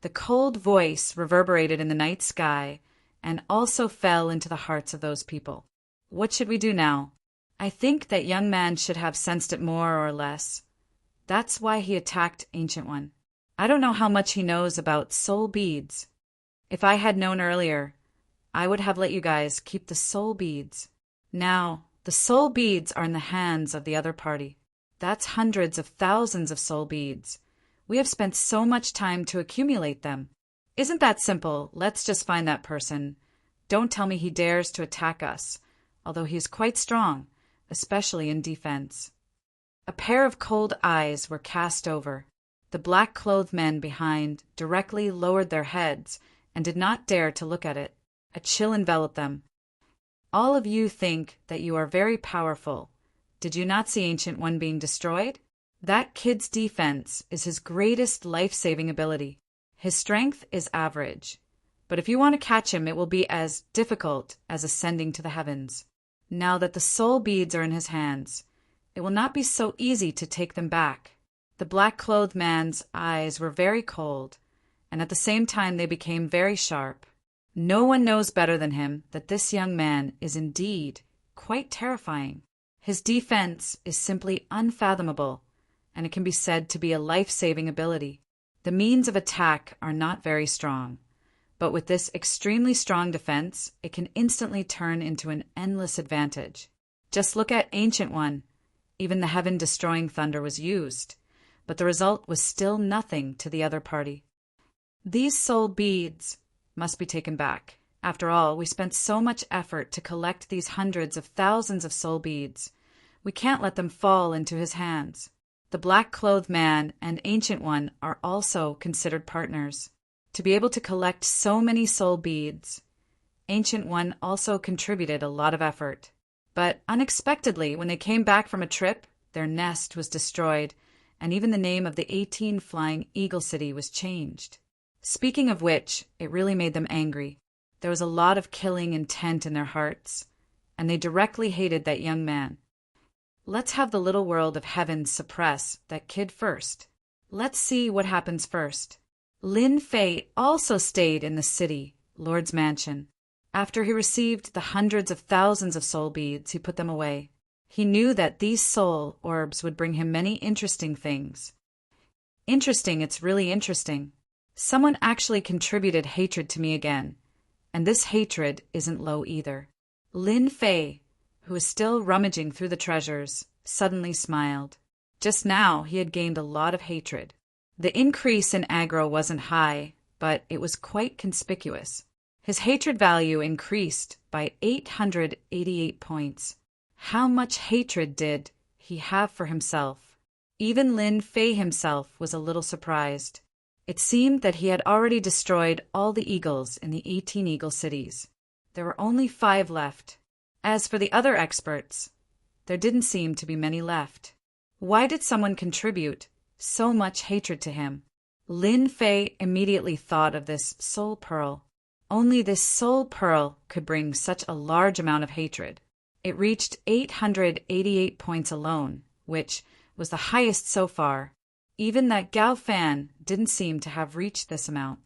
The cold voice reverberated in the night sky and also fell into the hearts of those people. What should we do now? I think that young man should have sensed it more or less. That's why he attacked Ancient One. I don't know how much he knows about soul beads. If I had known earlier, I would have let you guys keep the soul beads. Now, the soul beads are in the hands of the other party. That's hundreds of thousands of soul beads. We have spent so much time to accumulate them. Isn't that simple? Let's just find that person. Don't tell me he dares to attack us, although he is quite strong, especially in defense. A pair of cold eyes were cast over. The black-clothed men behind directly lowered their heads and did not dare to look at it. A chill enveloped them. All of you think that you are very powerful. Did you not see Ancient One being destroyed? That kid's defense is his greatest life-saving ability. His strength is average. But if you want to catch him, it will be as difficult as ascending to the heavens. Now that the soul beads are in his hands, it will not be so easy to take them back. The black-clothed man's eyes were very cold, and at the same time they became very sharp. No one knows better than him that this young man is indeed quite terrifying. His defense is simply unfathomable, and it can be said to be a life-saving ability. The means of attack are not very strong, but with this extremely strong defense, it can instantly turn into an endless advantage. Just look at Ancient One. Even the heaven-destroying thunder was used, but the result was still nothing to the other party. These soul beads must be taken back. After all, we spent so much effort to collect these hundreds of thousands of soul beads. We can't let them fall into his hands. The black-clothed man and Ancient One are also considered partners. To be able to collect so many soul beads, Ancient One also contributed a lot of effort. But unexpectedly, when they came back from a trip, their nest was destroyed, and even the name of the 18 Flying Eagle City was changed. Speaking of which, it really made them angry. There was a lot of killing intent in their hearts, and they directly hated that young man. Let's have the little world of heaven suppress that kid first. Let's see what happens first. Lin Fei also stayed in the city, Lord's mansion. After he received the hundreds of thousands of soul beads, he put them away. He knew that these soul orbs would bring him many interesting things. Interesting, it's really interesting. Someone actually contributed hatred to me again, and this hatred isn't low either. Lin Fei, who was still rummaging through the treasures, suddenly smiled. Just now, he had gained a lot of hatred. The increase in aggro wasn't high, but it was quite conspicuous. His hatred value increased by 888 points. How much hatred did he have for himself? Even Lin Fei himself was a little surprised. It seemed that he had already destroyed all the eagles in the 18 eagle cities. There were only 5 left. As for the other experts, there didn't seem to be many left. Why did someone contribute so much hatred to him? Lin Fei immediately thought of this soul pearl. Only this soul pearl could bring such a large amount of hatred. It reached 888 points alone, which was the highest so far. Even that Gao Fan didn't seem to have reached this amount.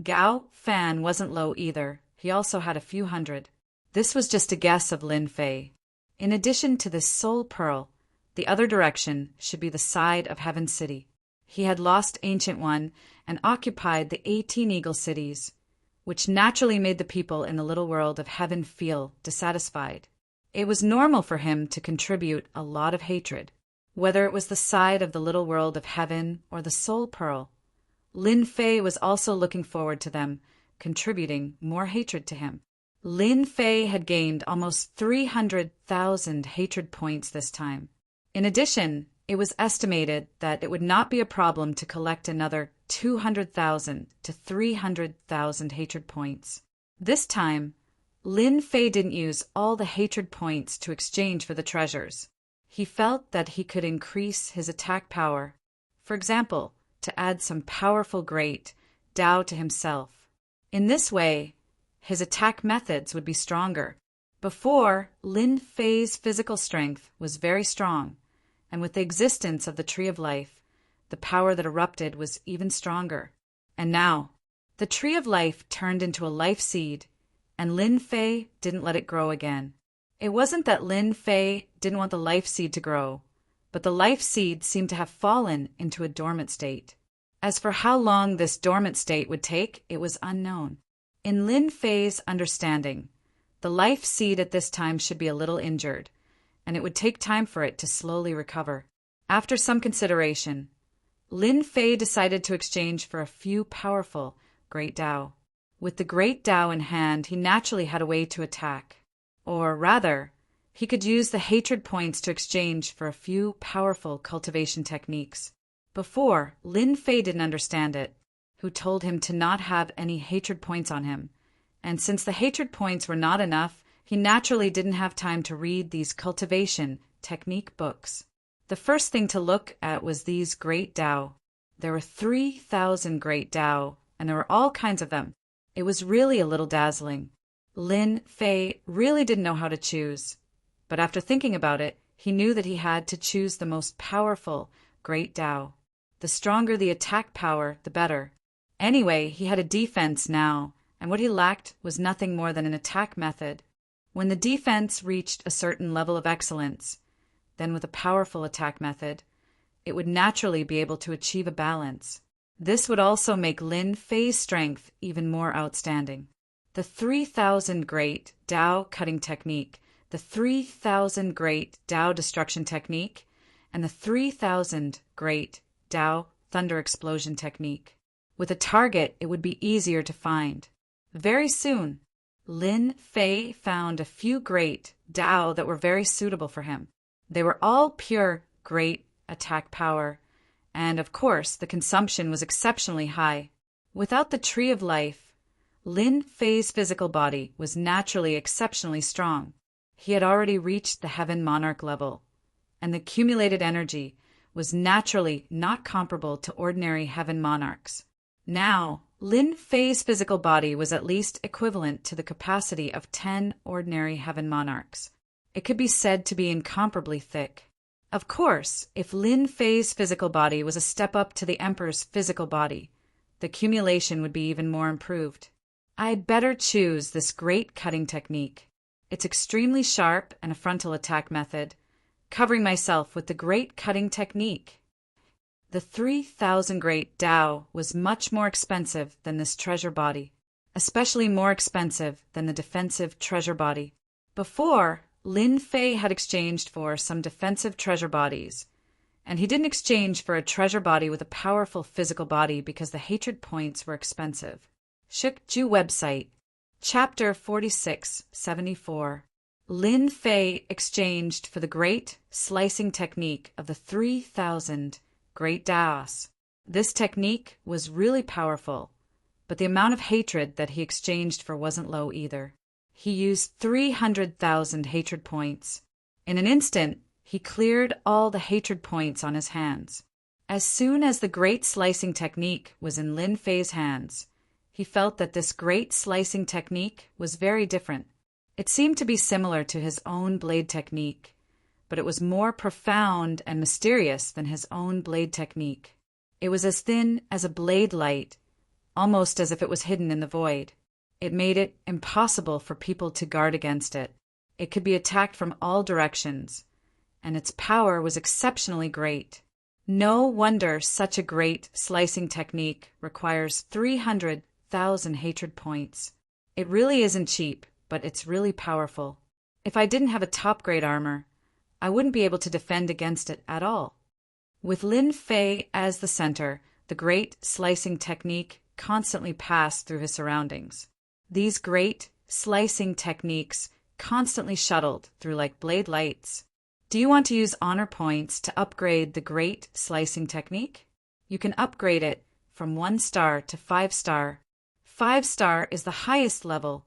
Gao Fan wasn't low either. He also had a few hundred. This was just a guess of Lin Fei. In addition to this soul pearl, the other direction should be the side of Heaven City. He had lost Ancient One and occupied the 18 eagle cities, which naturally made the people in the little world of heaven feel dissatisfied. It was normal for him to contribute a lot of hatred. Whether it was the side of the little world of heaven or the soul pearl, Lin Fei was also looking forward to them contributing more hatred to him. Lin Fei had gained almost 300,000 hatred points this time. In addition, it was estimated that it would not be a problem to collect another 200,000 to 300,000 hatred points. This time, Lin Fei didn't use all the hatred points to exchange for the treasures. He felt that he could increase his attack power, for example, to add some powerful great Tao to himself. In this way, his attack methods would be stronger. Before, Lin Fei's physical strength was very strong, and with the existence of the Tree of Life, the power that erupted was even stronger. And now, the Tree of Life turned into a life seed, and Lin Fei didn't let it grow again. It wasn't that Lin Fei didn't want the life seed to grow, but the life seed seemed to have fallen into a dormant state. As for how long this dormant state would take, it was unknown. In Lin Fei's understanding, the life seed at this time should be a little injured, and it would take time for it to slowly recover. After some consideration, Lin Fei decided to exchange for a few powerful Great Tao. With the Great Tao in hand, he naturally had a way to attack. Or rather, he could use the hatred points to exchange for a few powerful cultivation techniques. Before, Lin Fei didn't understand it, who told him to not have any hatred points on him. And since the hatred points were not enough, he naturally didn't have time to read these cultivation technique books. The first thing to look at was these Great Tao. There were 3,000 Great Tao, and there were all kinds of them. It was really a little dazzling. Lin Fei really didn't know how to choose, but after thinking about it, he knew that he had to choose the most powerful Great Tao. The stronger the attack power, the better. Anyway, he had a defense now, and what he lacked was nothing more than an attack method. When the defense reached a certain level of excellence, then with a powerful attack method, it would naturally be able to achieve a balance. This would also make Lin Fei's strength even more outstanding. The 3,000 Great Tao cutting technique, the 3,000 Great Tao destruction technique, and the 3,000 Great Tao thunder explosion technique. With a target, it would be easier to find. Very soon, Lin Fei found a few Great Tao that were very suitable for him. They were all pure great attack power, and of course, the consumption was exceptionally high. Without the Tree of Life, Lin Fei's physical body was naturally exceptionally strong. He had already reached the Heaven Monarch level, and the accumulated energy was naturally not comparable to ordinary Heaven Monarchs. Now, Lin Fei's physical body was at least equivalent to the capacity of 10 ordinary Heaven Monarchs. It could be said to be incomparably thick. Of course, if Lin Fei's physical body was a step up to the Emperor's physical body, the accumulation would be even more improved. I'd better choose this great cutting technique. It's extremely sharp and a frontal attack method, covering myself with the great cutting technique. The 3,000 Great Tao was much more expensive than this treasure body, especially more expensive than the defensive treasure body. Before, Lin Fei had exchanged for some defensive treasure bodies, and he didn't exchange for a treasure body with a powerful physical body because the hatred points were expensive. Shukju website. Chapter 4674. Lin Fei exchanged for the great slicing technique of the 3,000 great Daos. This technique was really powerful, but the amount of hatred that he exchanged for wasn't low either. He used 300,000 hatred points. In an instant, he cleared all the hatred points on his hands. As soon as the great slicing technique was in Lin Fei's hands, he felt that this great slicing technique was very different. It seemed to be similar to his own blade technique, but it was more profound and mysterious than his own blade technique. It was as thin as a blade light, almost as if it was hidden in the void. It made it impossible for people to guard against it. It could be attacked from all directions, and its power was exceptionally great. No wonder such a great slicing technique requires 300,000 hatred points. It really isn't cheap, but it's really powerful. If I didn't have a top-grade armor, I wouldn't be able to defend against it at all. With Lin Fei as the center, the great slicing technique constantly passed through his surroundings. These great slicing techniques constantly shuttled through like blade lights. Do you want to use honor points to upgrade the great slicing technique? You can upgrade it from 1 star to 5 star. 5 star is the highest level.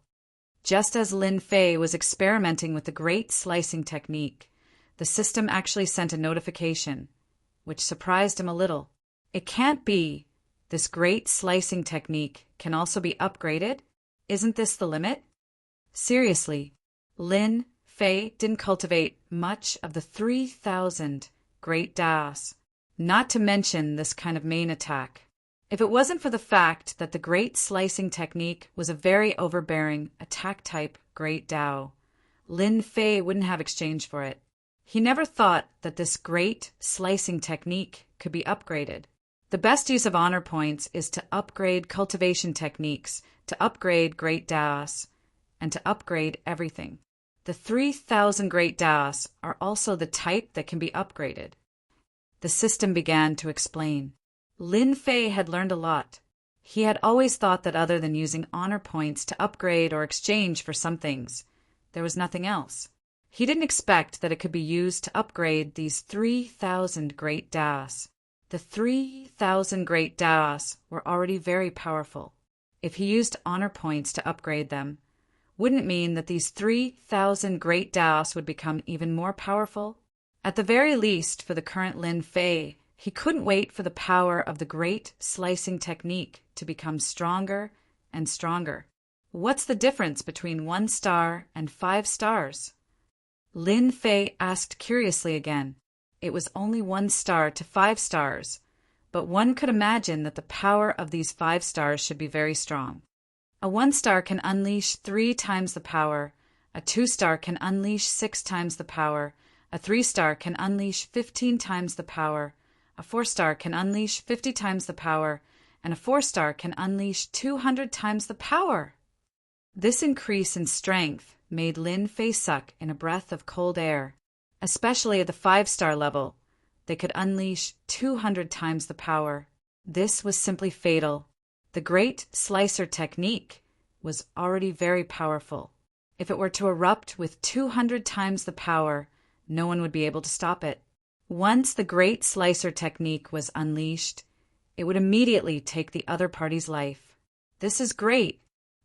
Just as Lin Fei was experimenting with the great slicing technique, the system actually sent a notification, which surprised him a little. It can't be. This great slicing technique can also be upgraded? Isn't this the limit? Seriously, Lin Fei didn't cultivate much of the 3,000 great Daos, not to mention this kind of main attack. If it wasn't for the fact that the great slicing technique was a very overbearing attack-type great Dao, Lin Fei wouldn't have exchanged for it. He never thought that this great slicing technique could be upgraded. The best use of honor points is to upgrade cultivation techniques, to upgrade great Daos, and to upgrade everything. The 3,000 great Daos are also the type that can be upgraded. The system began to explain. Lin Fei had learned a lot. He had always thought that other than using honor points to upgrade or exchange for some things, there was nothing else. He didn't expect that it could be used to upgrade these 3,000 great Daos. The 3,000 great Daos were already very powerful. If he used honor points to upgrade them, wouldn't it mean that these 3,000 great Daos would become even more powerful? At the very least, for the current Lin Fei, he couldn't wait for the power of the great slicing technique to become stronger and stronger. What's the difference between 1 star and 5 stars? Lin Fei asked curiously again. It was only 1 star to 5 stars, but one could imagine that the power of these 5 stars should be very strong. A 1 star can unleash 3 times the power, a 2 star can unleash 6 times the power, a 3 star can unleash 15 times the power, a 4 star can unleash 50 times the power, and a 4 star can unleash 200 times the power. This increase in strength made Lin Fei suck in a breath of cold air. Especially at the 5-star level, they could unleash 200 times the power. This was simply fatal. The great slicer technique was already very powerful. If it were to erupt with 200 times the power, no one would be able to stop it. Once the great slicer technique was unleashed, it would immediately take the other party's life. This is great.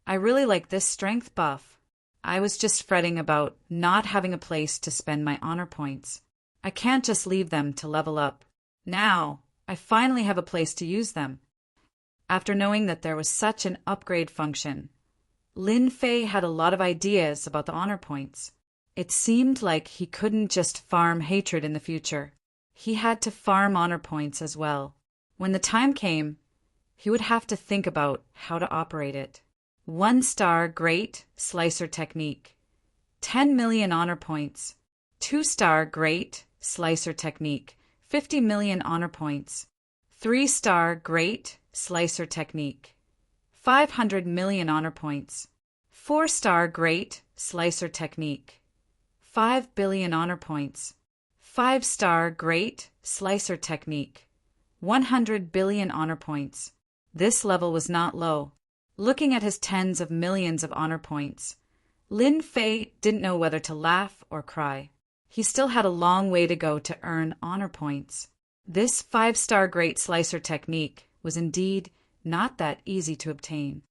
I really like this strength buff. I was just fretting about not having a place to spend my honor points. I can't just leave them to level up. Now, I finally have a place to use them. After knowing that there was such an upgrade function, Lin Fei had a lot of ideas about the honor points. It seemed like he couldn't just farm hatred in the future. He had to farm honor points as well. When the time came, he would have to think about how to operate it. 1-star great slicer technique, 10 million honor points. 2-star great slicer technique, 50 million honor points. 3-star great slicer technique, 500 million honor points. 4-star great slicer technique, 5 billion honor points. 5-star great slicer technique, 100 billion honor points. This level was not low. Looking at his tens of millions of honor points, Lin Fei didn't know whether to laugh or cry. He still had a long way to go to earn honor points. This 5-star Great Slicer technique was indeed not that easy to obtain.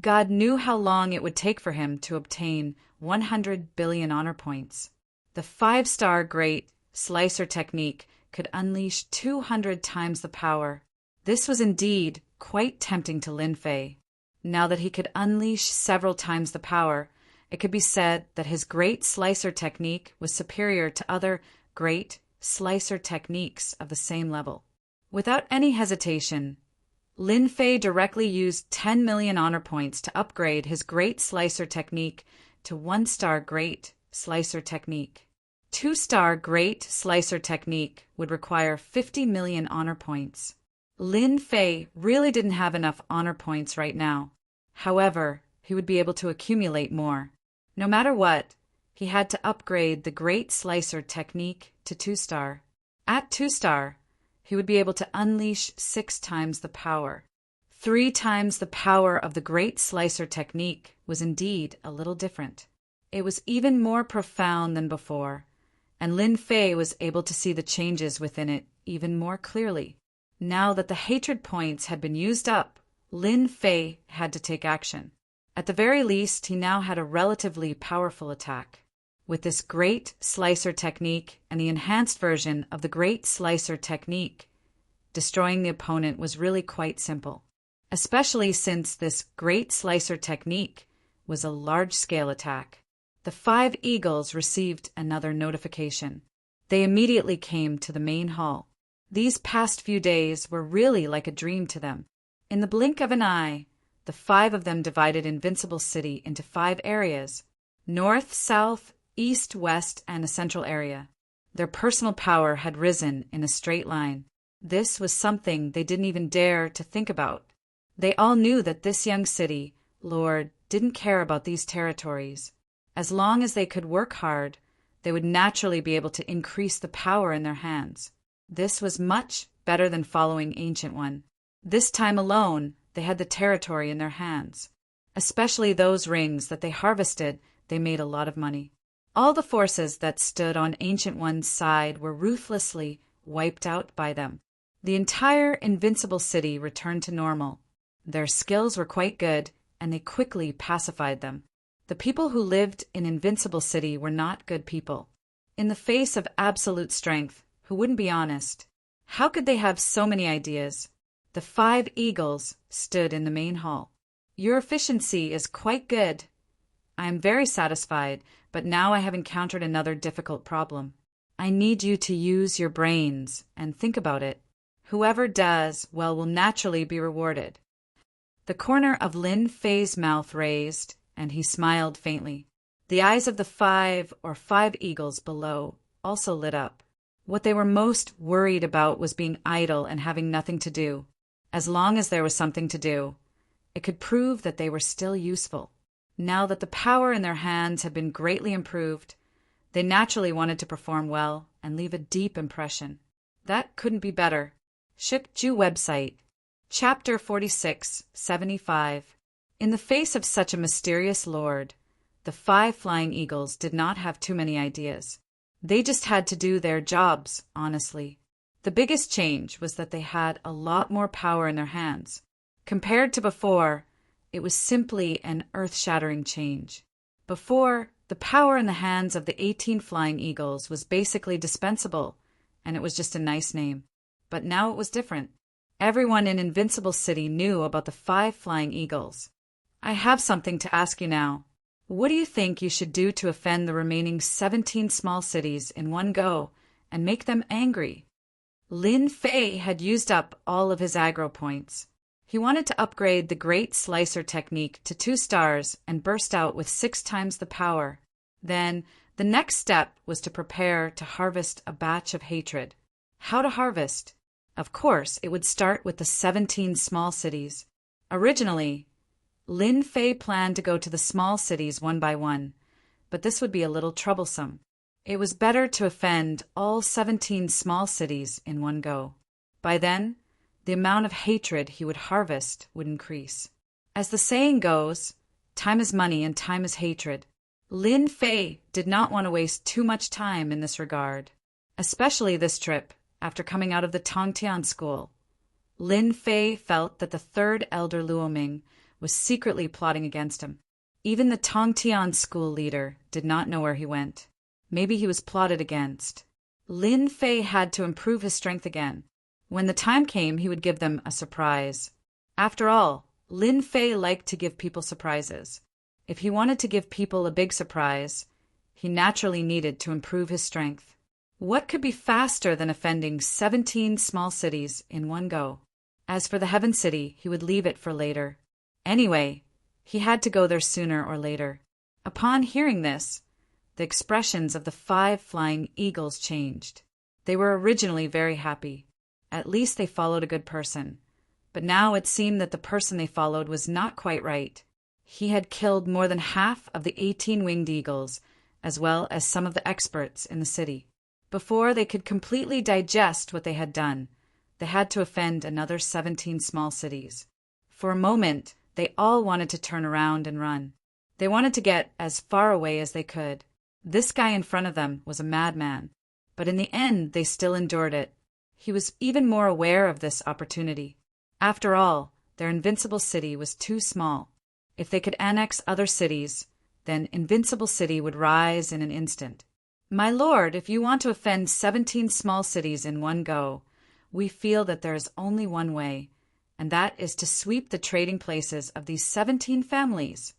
God knew how long it would take for him to obtain 100 billion honor points. The 5-star Great Slicer technique could unleash 200 times the power. This was indeed quite tempting to Lin Fei. Now that he could unleash several times the power, it could be said that his Great Slicer technique was superior to other Great Slicer techniques of the same level. Without any hesitation, Lin Fei directly used 10 million honor points to upgrade his Great Slicer technique to 1-star Great Slicer technique. 2-star Great Slicer technique would require 50 million honor points. Lin Fei really didn't have enough honor points right now. However, he would be able to accumulate more. No matter what, he had to upgrade the Great Slicer technique to 2-star. At 2-star, he would be able to unleash 6 times the power. 3 times the power of the Great Slicer technique was indeed a little different. It was even more profound than before, and Lin Fei was able to see the changes within it even more clearly. Now that the hatred points had been used up, Lin Fei had to take action. At the very least, he now had a relatively powerful attack. With this Great Slicer technique and the enhanced version of the Great Slicer technique, destroying the opponent was really quite simple, especially since this Great Slicer technique was a large-scale attack. The 5 eagles received another notification. They immediately came to the main hall. These past few days were really like a dream to them. In the blink of an eye, the 5 of them divided Invincible City into 5 areas: north, south, east, west, and a central area. Their personal power had risen in a straight line. This was something they didn't even dare to think about. They all knew that this young city, Lord, didn't care about these territories. As long as they could work hard, they would naturally be able to increase the power in their hands. This was much better than following Ancient One. This time alone, they had the territory in their hands. Especially those rings that they harvested, they made a lot of money. All the forces that stood on Ancient One's side were ruthlessly wiped out by them. The entire Invincible City returned to normal. Their skills were quite good, and they quickly pacified them. The people who lived in Invincible City were not good people. In the face of absolute strength, who wouldn't be honest? How could they have so many ideas? The 5 eagles stood in the main hall. Your efficiency is quite good. I am very satisfied, but now I have encountered another difficult problem. I need you to use your brains and think about it. Whoever does well will naturally be rewarded. The corner of Lin Fei's mouth raised, and he smiled faintly. The eyes of the 5 eagles below also lit up. What they were most worried about was being idle and having nothing to do. As long as there was something to do, it could prove that they were still useful. Now that the power in their hands had been greatly improved, they naturally wanted to perform well and leave a deep impression. That couldn't be better. Shikju website, Chapter 4675. In the face of such a mysterious lord, the 5 flying eagles did not have too many ideas. They just had to do their jobs, honestly. The biggest change was that they had a lot more power in their hands. Compared to before, it was simply an earth-shattering change. Before, the power in the hands of the 18 flying eagles was basically dispensable, and it was just a nice name. But now it was different. Everyone in Invincible City knew about the 5 flying eagles. I have something to ask you now. What do you think you should do to offend the remaining 17 small cities in one go and make them angry? Lin Fei had used up all of his aggro points. He wanted to upgrade the Great Slicer technique to 2 stars and burst out with 6 times the power. Then, the next step was to prepare to harvest a batch of hatred. How to harvest? Of course, it would start with the 17 small cities. Originally, Lin Fei planned to go to the small cities one by one, but this would be a little troublesome. It was better to offend all 17 small cities in one go. By then, the amount of hatred he would harvest would increase. As the saying goes, time is money and time is hatred. Lin Fei did not want to waste too much time in this regard, especially this trip after coming out of the Tongtian school. Lin Fei felt that the third elder Luoming was secretly plotting against him. Even the Tongtian school leader did not know where he went. Maybe he was plotted against. Lin Fei had to improve his strength again. When the time came, he would give them a surprise. After all, Lin Fei liked to give people surprises. If he wanted to give people a big surprise, he naturally needed to improve his strength. What could be faster than offending 17 small cities in one go? As for the Heaven City, he would leave it for later. Anyway, he had to go there sooner or later. Upon hearing this, the expressions of the 5 flying eagles changed. They were originally very happy. At least they followed a good person. But now it seemed that the person they followed was not quite right. He had killed more than half of the 18 winged eagles, as well as some of the experts in the city. Before they could completely digest what they had done, they had to offend another 17 small cities. For a moment, they all wanted to turn around and run. They wanted to get as far away as they could. This guy in front of them was a madman, but in the end they still endured it. He was even more aware of this opportunity. After all, their invincible city was too small. If they could annex other cities, then Invincible City would rise in an instant. My lord, if you want to offend 17 small cities in one go, we feel that there is only one way, and that is to sweep the trading places of these 17 families.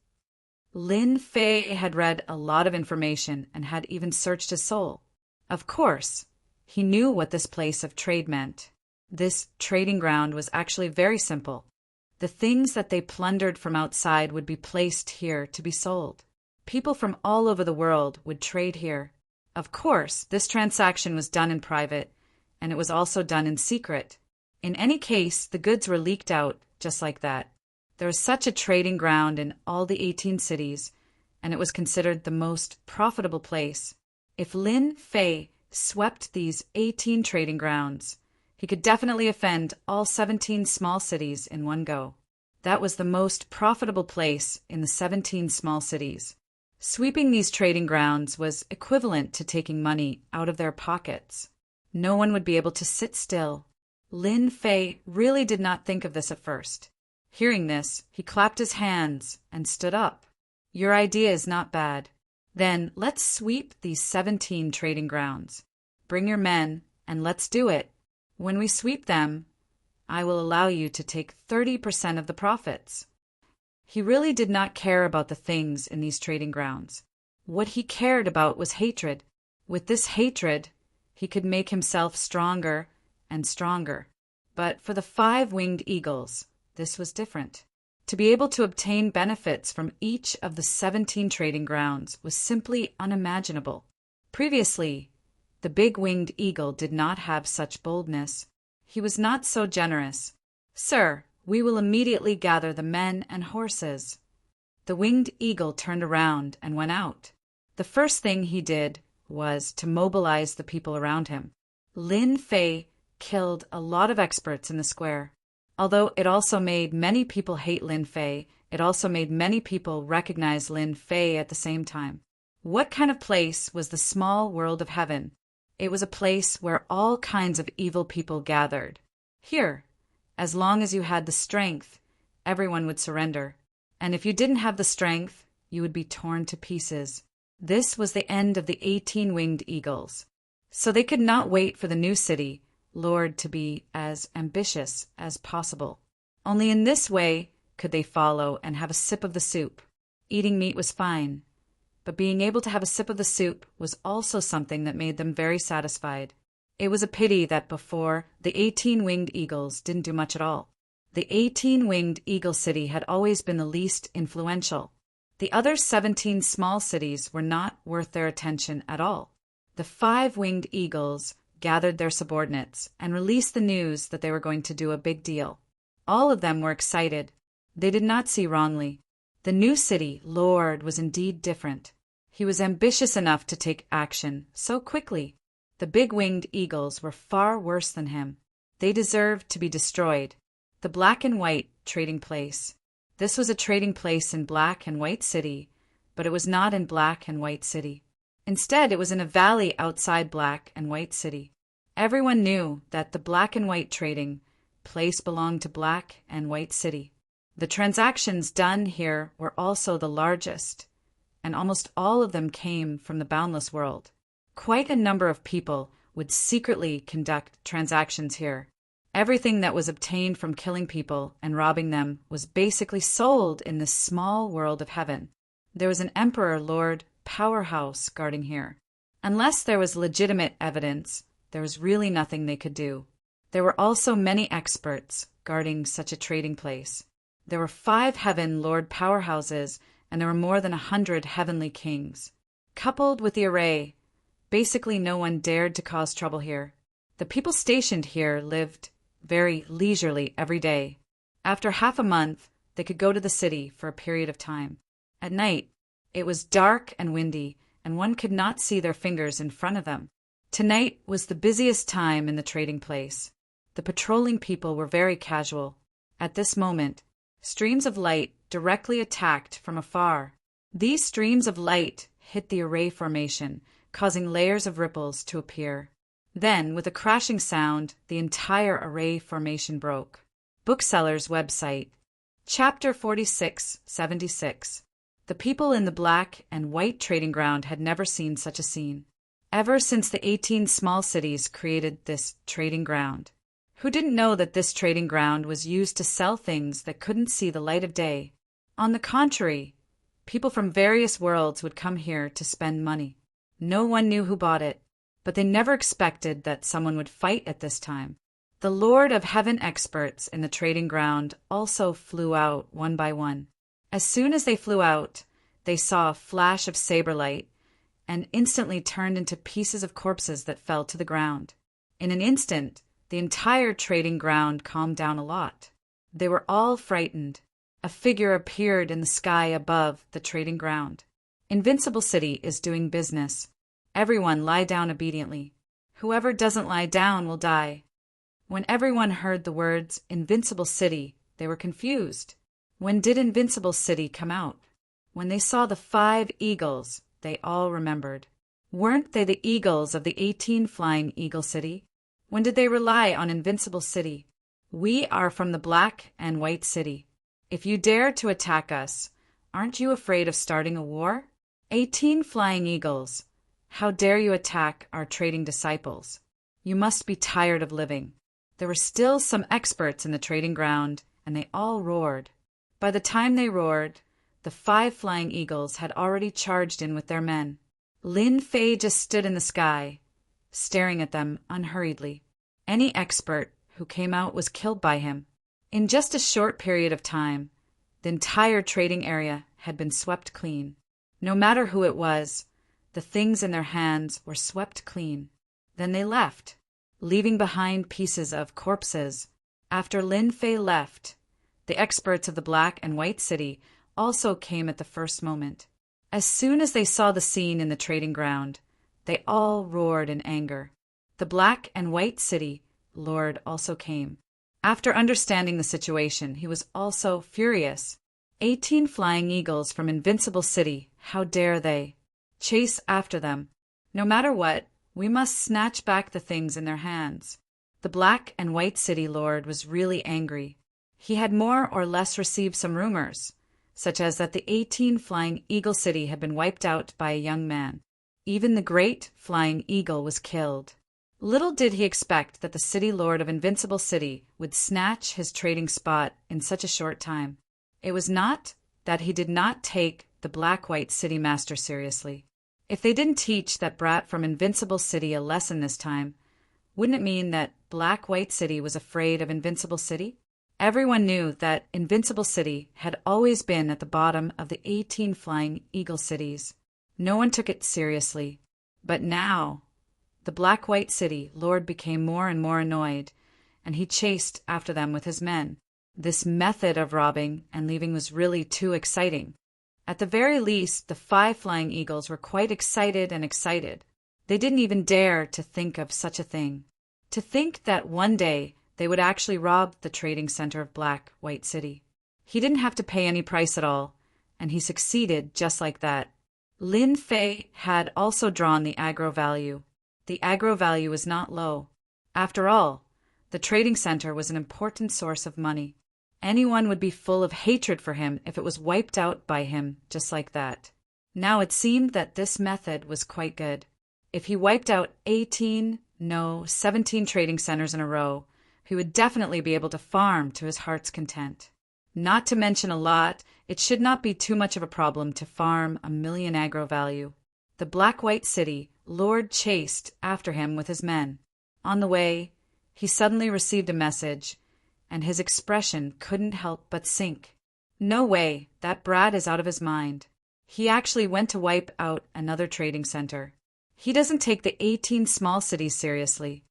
Lin Fei had read a lot of information and had even searched his soul. Of course, he knew what this place of trade meant. This trading ground was actually very simple. The things that they plundered from outside would be placed here to be sold. People from all over the world would trade here. Of course, this transaction was done in private, and it was also done in secret. In any case, the goods were leaked out just like that. There was such a trading ground in all the 18 cities, and it was considered the most profitable place. If Lin Fei swept these 18 trading grounds, he could definitely offend all 17 small cities in one go. That was the most profitable place in the 17 small cities. Sweeping these trading grounds was equivalent to taking money out of their pockets. No one would be able to sit still. Lin Fei really did not think of this at first. Hearing this, he clapped his hands and stood up. Your idea is not bad. Then let's sweep these 17 trading grounds. Bring your men and let's do it. When we sweep them, I will allow you to take 30% of the profits. He really did not care about the things in these trading grounds. What he cared about was hatred. With this hatred, he could make himself stronger and stronger. But for the 5 winged eagles, this was different. To be able to obtain benefits from each of the 17 trading grounds was simply unimaginable. Previously, the big winged eagle did not have such boldness. He was not so generous. Sir, we will immediately gather the men and horses. The winged eagle turned around and went out. The first thing he did was to mobilize the people around him. Lin Fei killed a lot of experts in the square. Although it also made many people hate Lin Fei, it also made many people recognize Lin Fei at the same time. What kind of place was the small world of heaven? It was a place where all kinds of evil people gathered. Here, as long as you had the strength, everyone would surrender. And if you didn't have the strength, you would be torn to pieces. This was the end of the 18 winged eagles. So they could not wait for the new city, Lord, to be as ambitious as possible. Only in this way could they follow and have a sip of the soup. Eating meat was fine, but being able to have a sip of the soup was also something that made them very satisfied. It was a pity that before, the 18 winged eagles didn't do much at all. The 18 winged eagle city had always been the least influential. The other 17 small cities were not worth their attention at all. The 5 winged eagles gathered their subordinates and released the news that they were going to do a big deal. All of them were excited. They did not see wrongly. The new city, Lord, was indeed different. He was ambitious enough to take action so quickly. The big winged eagles were far worse than him. They deserved to be destroyed. The black and white trading place. This was a trading place in Black and White City, but it was not in Black and White City. Instead, it was in a valley outside Black and White City. Everyone knew that the Black and White trading place belonged to Black and White City. The transactions done here were also the largest, and almost all of them came from the boundless world. Quite a number of people would secretly conduct transactions here. Everything that was obtained from killing people and robbing them was basically sold in this small world of heaven. There was an emperor lord powerhouse guarding here. Unless there was legitimate evidence, there was really nothing they could do. There were also many experts guarding such a trading place. There were 5 heaven lord powerhouses, and there were more than 100 heavenly kings. Coupled with the array, basically no one dared to cause trouble here. The people stationed here lived very leisurely every day. After half a month, they could go to the city for a period of time. At night, it was dark and windy, and one could not see their fingers in front of them. Tonight was the busiest time in the trading place. The patrolling people were very casual. At this moment, streams of light directly attacked from afar. These streams of light hit the array formation, causing layers of ripples to appear. Then, with a crashing sound, the entire array formation broke. Bookseller's website. Chapter 4676. The people in the Black and White trading ground had never seen such a scene. Ever since the 18 small cities created this trading ground. Who didn't know that this trading ground was used to sell things that couldn't see the light of day? On the contrary, people from various worlds would come here to spend money. No one knew who bought it, but they never expected that someone would fight at this time. The Lord of Heaven experts in the trading ground also flew out one by one. As soon as they flew out, they saw a flash of saber light and instantly turned into pieces of corpses that fell to the ground. In an instant, the entire trading ground calmed down a lot. They were all frightened. A figure appeared in the sky above the trading ground. Invincible City is doing business. Everyone lie down obediently. Whoever doesn't lie down will die. When everyone heard the words Invincible City, they were confused. When did Invincible City come out? When they saw the 5 eagles, they all remembered. Weren't they the eagles of the 18 Flying Eagle City? When did they rely on Invincible City? We are from the Black and White City. If you dare to attack us, aren't you afraid of starting a war? 18 Flying Eagles. How dare you attack our trading disciples? You must be tired of living. There were still some experts in the trading ground, and they all roared. By the time they roared, the 5 Flying Eagles had already charged in with their men. Lin Fei just stood in the sky, staring at them unhurriedly. Any expert who came out was killed by him. In just a short period of time, the entire trading area had been swept clean. No matter who it was, the things in their hands were swept clean. Then they left, leaving behind pieces of corpses. After Lin Fei left, the experts of the Black and White City also came at the first moment. As soon as they saw the scene in the trading ground, they all roared in anger. The Black and White City Lord also came. After understanding the situation, he was also furious. 18 Flying Eagles from Invincible City, how dare they? Chase after them. No matter what, we must snatch back the things in their hands. The Black and White City Lord was really angry. He had more or less received some rumors, such as that the 18 Flying Eagle City had been wiped out by a young man. Even the great Flying Eagle was killed. Little did he expect that the City Lord of Invincible City would snatch his trading spot in such a short time. It was not that he did not take the Black-White City Master seriously. If they didn't teach that brat from Invincible City a lesson this time, wouldn't it mean that Black-White City was afraid of Invincible City? Everyone knew that Invincible City had always been at the bottom of the 18 Flying Eagle Cities. No one took it seriously. But now, the Black-White City Lord became more and more annoyed, and he chased after them with his men. This method of robbing and leaving was really too exciting. At the very least, the 5 Flying Eagles were quite excited and excited. They didn't even dare to think of such a thing. To think that one day they would actually rob the trading center of Black-White City. He didn't have to pay any price at all, and he succeeded just like that. Lin Fei had also drawn the aggro value. The aggro value was not low. After all, the trading center was an important source of money. Anyone would be full of hatred for him if it was wiped out by him just like that. Now it seemed that this method was quite good. If he wiped out 17 trading centers in a row, he would definitely be able to farm to his heart's content. Not to mention a lot, it should not be too much of a problem to farm 1,000,000 aggro value. The Black-White City Lord chased after him with his men. On the way, he suddenly received a message, and his expression couldn't help but sink. No way, that brat is out of his mind. He actually went to wipe out another trading center. He doesn't take the 18 small cities seriously.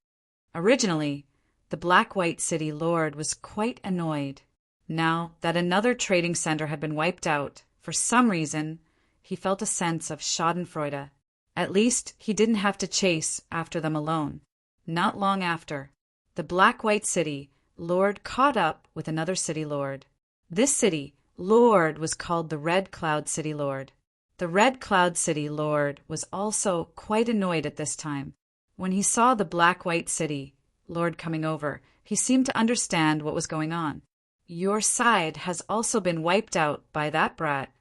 Originally, the Black-White City Lord was quite annoyed. Now that another trading center had been wiped out, for some reason, he felt a sense of schadenfreude. At least he didn't have to chase after them alone. Not long after, the Black-White City Lord caught up with another city lord. This city Lord was called the Red Cloud City Lord. The Red Cloud City Lord was also quite annoyed at this time. When he saw the Black-White City Lord coming over, he seemed to understand what was going on. Your side has also been wiped out by that brat.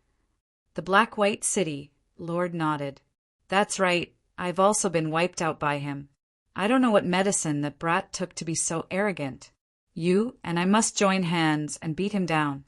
The Black-White City Lord nodded. That's right, I've also been wiped out by him. I don't know what medicine that brat took to be so arrogant. You and I must join hands and beat him down.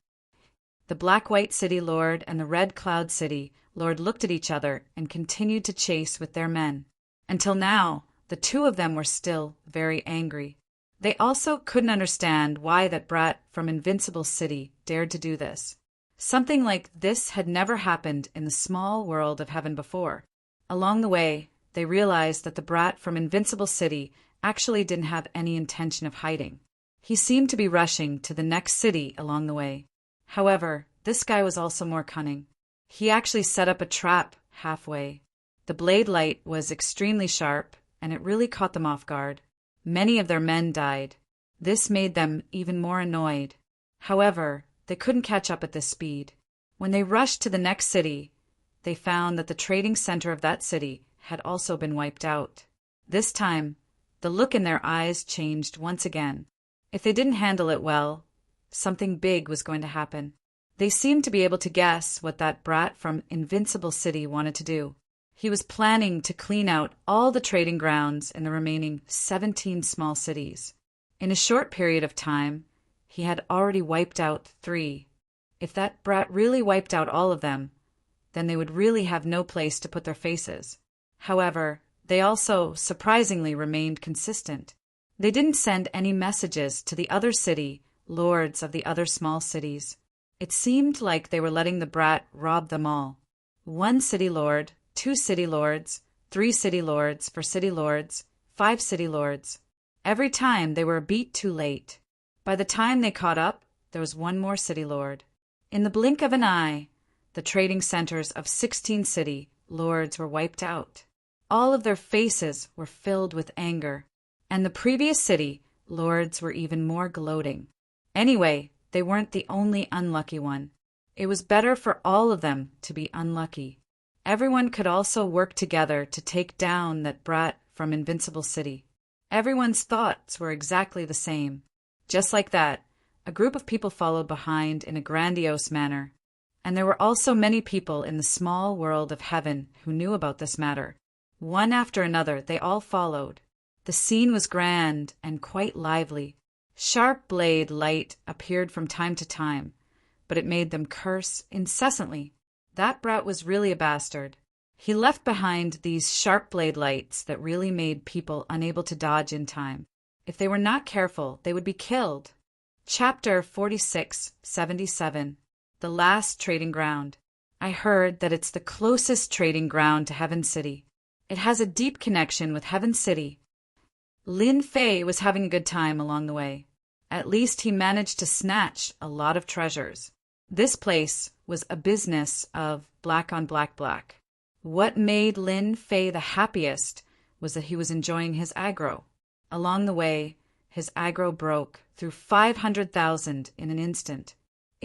The Black-White City Lord and the Red Cloud City Lord looked at each other and continued to chase with their men. Until now, the two of them were still very angry. They also couldn't understand why that brat from Invincible City dared to do this. Something like this had never happened in the small world of heaven before. Along the way, they realized that the brat from Invincible City actually didn't have any intention of hiding. He seemed to be rushing to the next city along the way. However, this guy was also more cunning. He actually set up a trap halfway. The blade light was extremely sharp, and it really caught them off guard. Many of their men died. This made them even more annoyed. However, they couldn't catch up at this speed. When they rushed to the next city, they found that the trading center of that city had also been wiped out. This time, the look in their eyes changed once again. If they didn't handle it well, something big was going to happen. They seemed to be able to guess what that brat from Invincible City wanted to do. He was planning to clean out all the trading grounds in the remaining 17 small cities. In a short period of time, he had already wiped out 3. If that brat really wiped out all of them, then they would really have no place to put their faces. However, they also surprisingly remained consistent. They didn't send any messages to the other city lords of the other small cities. It seemed like they were letting the brat rob them all. 1 city lord, 2 city lords, 3 city lords for city lords, 5 city lords. Every time they were a beat too late. By the time they caught up, there was 1 more city lord. In the blink of an eye, the trading centers of 16 city lords were wiped out. All of their faces were filled with anger, and the previous city lords were even more gloating. Anyway, they weren't the only unlucky one. It was better for all of them to be unlucky. Everyone could also work together to take down that brat from Invincible City. Everyone's thoughts were exactly the same. Just like that, a group of people followed behind in a grandiose manner. And there were also many people in the small world of heaven who knew about this matter. One after another, they all followed. The scene was grand and quite lively. Sharp blade light appeared from time to time, but it made them curse incessantly. That brat was really a bastard. He left behind these sharp blade lights that really made people unable to dodge in time. If they were not careful, they would be killed. Chapter 4677. The Last Trading Ground. I heard that it's the closest trading ground to Heaven City. It has a deep connection with Heaven City. Lin Fei was having a good time along the way. At least he managed to snatch a lot of treasures. This place was a business of black on black black. What made Lin Fei the happiest was that he was enjoying his aggro. Along the way, his aggro broke through 500,000 in an instant.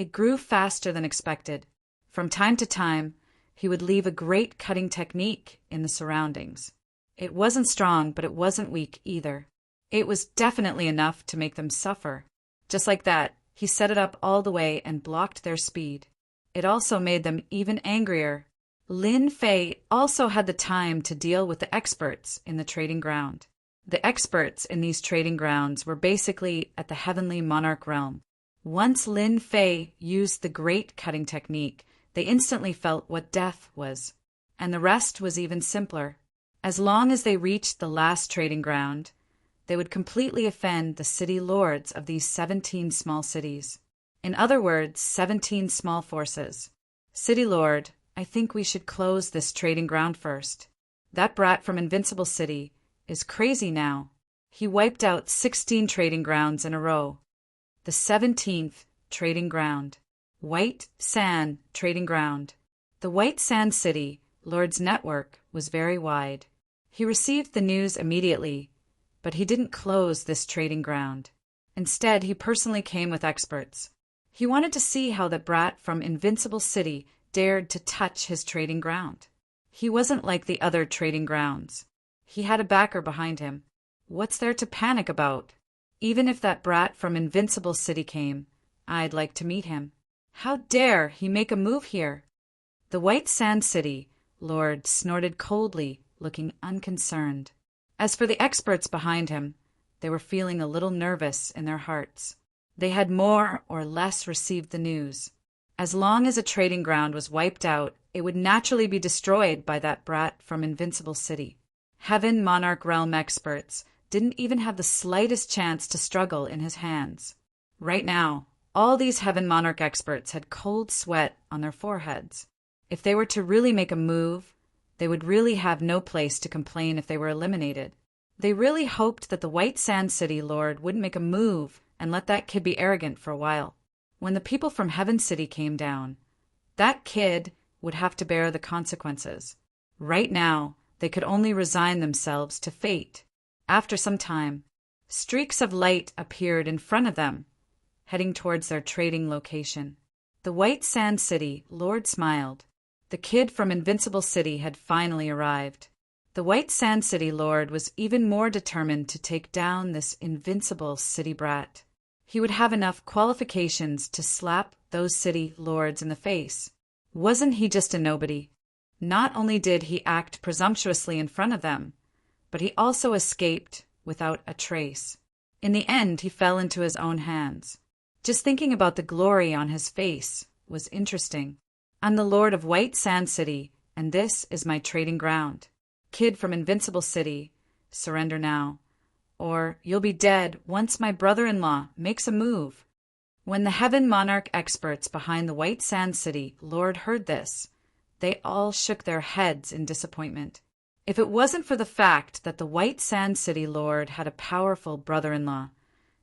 It grew faster than expected. From time to time, he would leave a great cutting technique in the surroundings. It wasn't strong, but it wasn't weak either. It was definitely enough to make them suffer. Just like that, he set it up all the way and blocked their speed. It also made them even angrier. Lin Fei also had the time to deal with the experts in the trading ground. The experts in these trading grounds were basically at the heavenly monarch realm. Once Lin Fei used the great cutting technique, they instantly felt what death was. And the rest was even simpler. As long as they reached the last trading ground, they would completely offend the city lords of these 17 small cities. In other words, 17 small forces. City Lord, I think we should close this trading ground first. That brat from Invincible City is crazy now. He wiped out 16 trading grounds in a row. The 17th trading ground. White Sand Trading Ground. The White Sand City Lord's network was very wide. He received the news immediately, but he didn't close this trading ground. Instead, he personally came with experts. He wanted to see how the brat from Invincible City dared to touch his trading ground. He wasn't like the other trading grounds. He had a backer behind him. What's there to panic about? Even if that brat from Invincible City came, I'd like to meet him. How dare he make a move here? The White Sand City Lord snorted coldly, looking unconcerned. As for the experts behind him, they were feeling a little nervous in their hearts. They had more or less received the news. As long as a trading ground was wiped out, it would naturally be destroyed by that brat from Invincible City. Heaven Monarch Realm experts didn't even have the slightest chance to struggle in his hands. Right now, all these Heaven Monarch experts had cold sweat on their foreheads. If they were to really make a move, they would really have no place to complain if they were eliminated. They really hoped that the White Sand City Lord wouldn't make a move and let that kid be arrogant for a while. When the people from Heaven City came down, that kid would have to bear the consequences. Right now, they could only resign themselves to fate. After some time, streaks of light appeared in front of them, heading towards their trading location. The White Sand City Lord smiled. The kid from Invincible City had finally arrived. The White Sand City Lord was even more determined to take down this Invincible City brat. He would have enough qualifications to slap those city lords in the face. Wasn't he just a nobody? Not only did he act presumptuously in front of them, but he also escaped without a trace. In the end, he fell into his own hands. Just thinking about the glory on his face was interesting. I'm the Lord of White Sand City, and this is my trading ground. Kid from Invincible City, surrender now, or you'll be dead once my brother-in-law makes a move. When the Heaven Monarch experts behind the White Sand City Lord heard this, they all shook their heads in disappointment. If it wasn't for the fact that the White Sand City Lord had a powerful brother-in-law,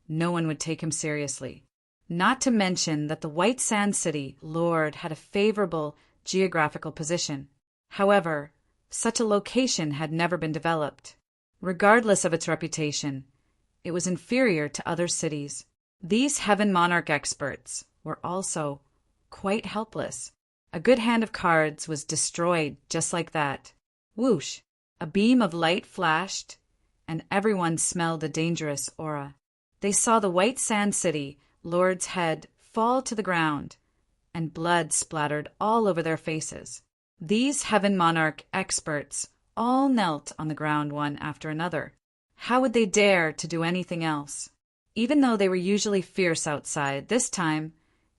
no one would take him seriously. Not to mention that the White Sand City Lord had a favorable geographical position. However, such a location had never been developed. Regardless of its reputation, it was inferior to other cities. These Heaven Monarch experts were also quite helpless. A good hand of cards was destroyed just like that. Whoosh! A beam of light flashed, and everyone smelled a dangerous aura. They saw the White Sand City Lord's head fall to the ground, and blood splattered all over their faces. These Heaven Monarch experts all knelt on the ground one after another. How would they dare to do anything else? Even though they were usually fierce outside, this time,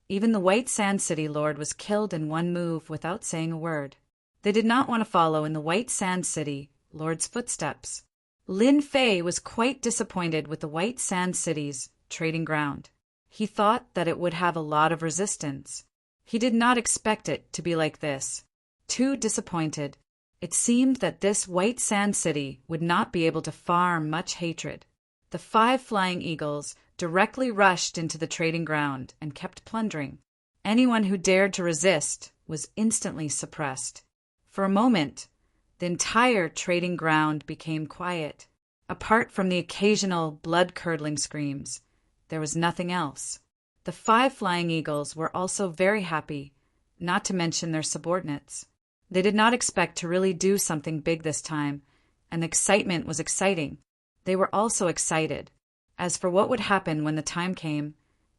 even the White Sand City Lord was killed in one move without saying a word. They did not want to follow in the White Sand City Lord's footsteps. Lin Fei was quite disappointed with the White Sand City's trading ground. He thought that it would have a lot of resistance. He did not expect it to be like this. Too disappointed, it seemed that this White Sand City would not be able to farm much hatred. The 5 flying eagles directly rushed into the trading ground and kept plundering. Anyone who dared to resist was instantly suppressed. For a moment, the entire trading ground became quiet. Apart from the occasional blood-curdling screams, there was nothing else. The 5 flying eagles were also very happy, not to mention their subordinates. They did not expect to really do something big this time, and the excitement was exciting. They were also excited. As for what would happen when the time came,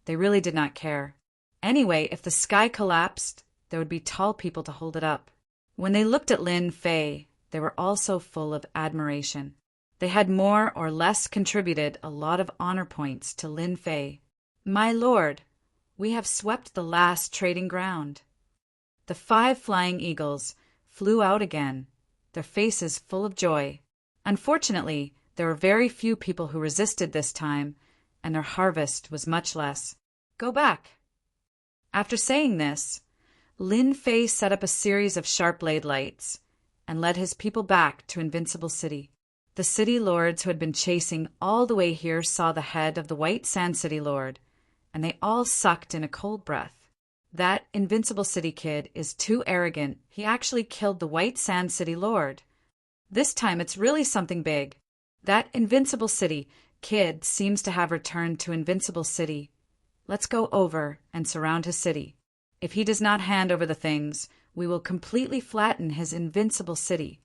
they really did not care. Anyway, if the sky collapsed, there would be tall people to hold it up. When they looked at Lin Fei, they were also full of admiration. They had more or less contributed a lot of honor points to Lin Fei. "My lord, we have swept the last trading ground." The 5 flying eagles flew out again, their faces full of joy. Unfortunately, there were very few people who resisted this time, and their harvest was much less. "Go back." After saying this, Lin Fei set up a series of sharp-blade lights and led his people back to Invincible City. The city lords who had been chasing all the way here saw the head of the White Sand City Lord, and they all sucked in a cold breath. That Invincible City kid is too arrogant. He actually killed the White Sand City Lord. This time it's really something big. That Invincible City kid seems to have returned to Invincible City. Let's go over and surround his city. If he does not hand over the things, we will completely flatten his Invincible City.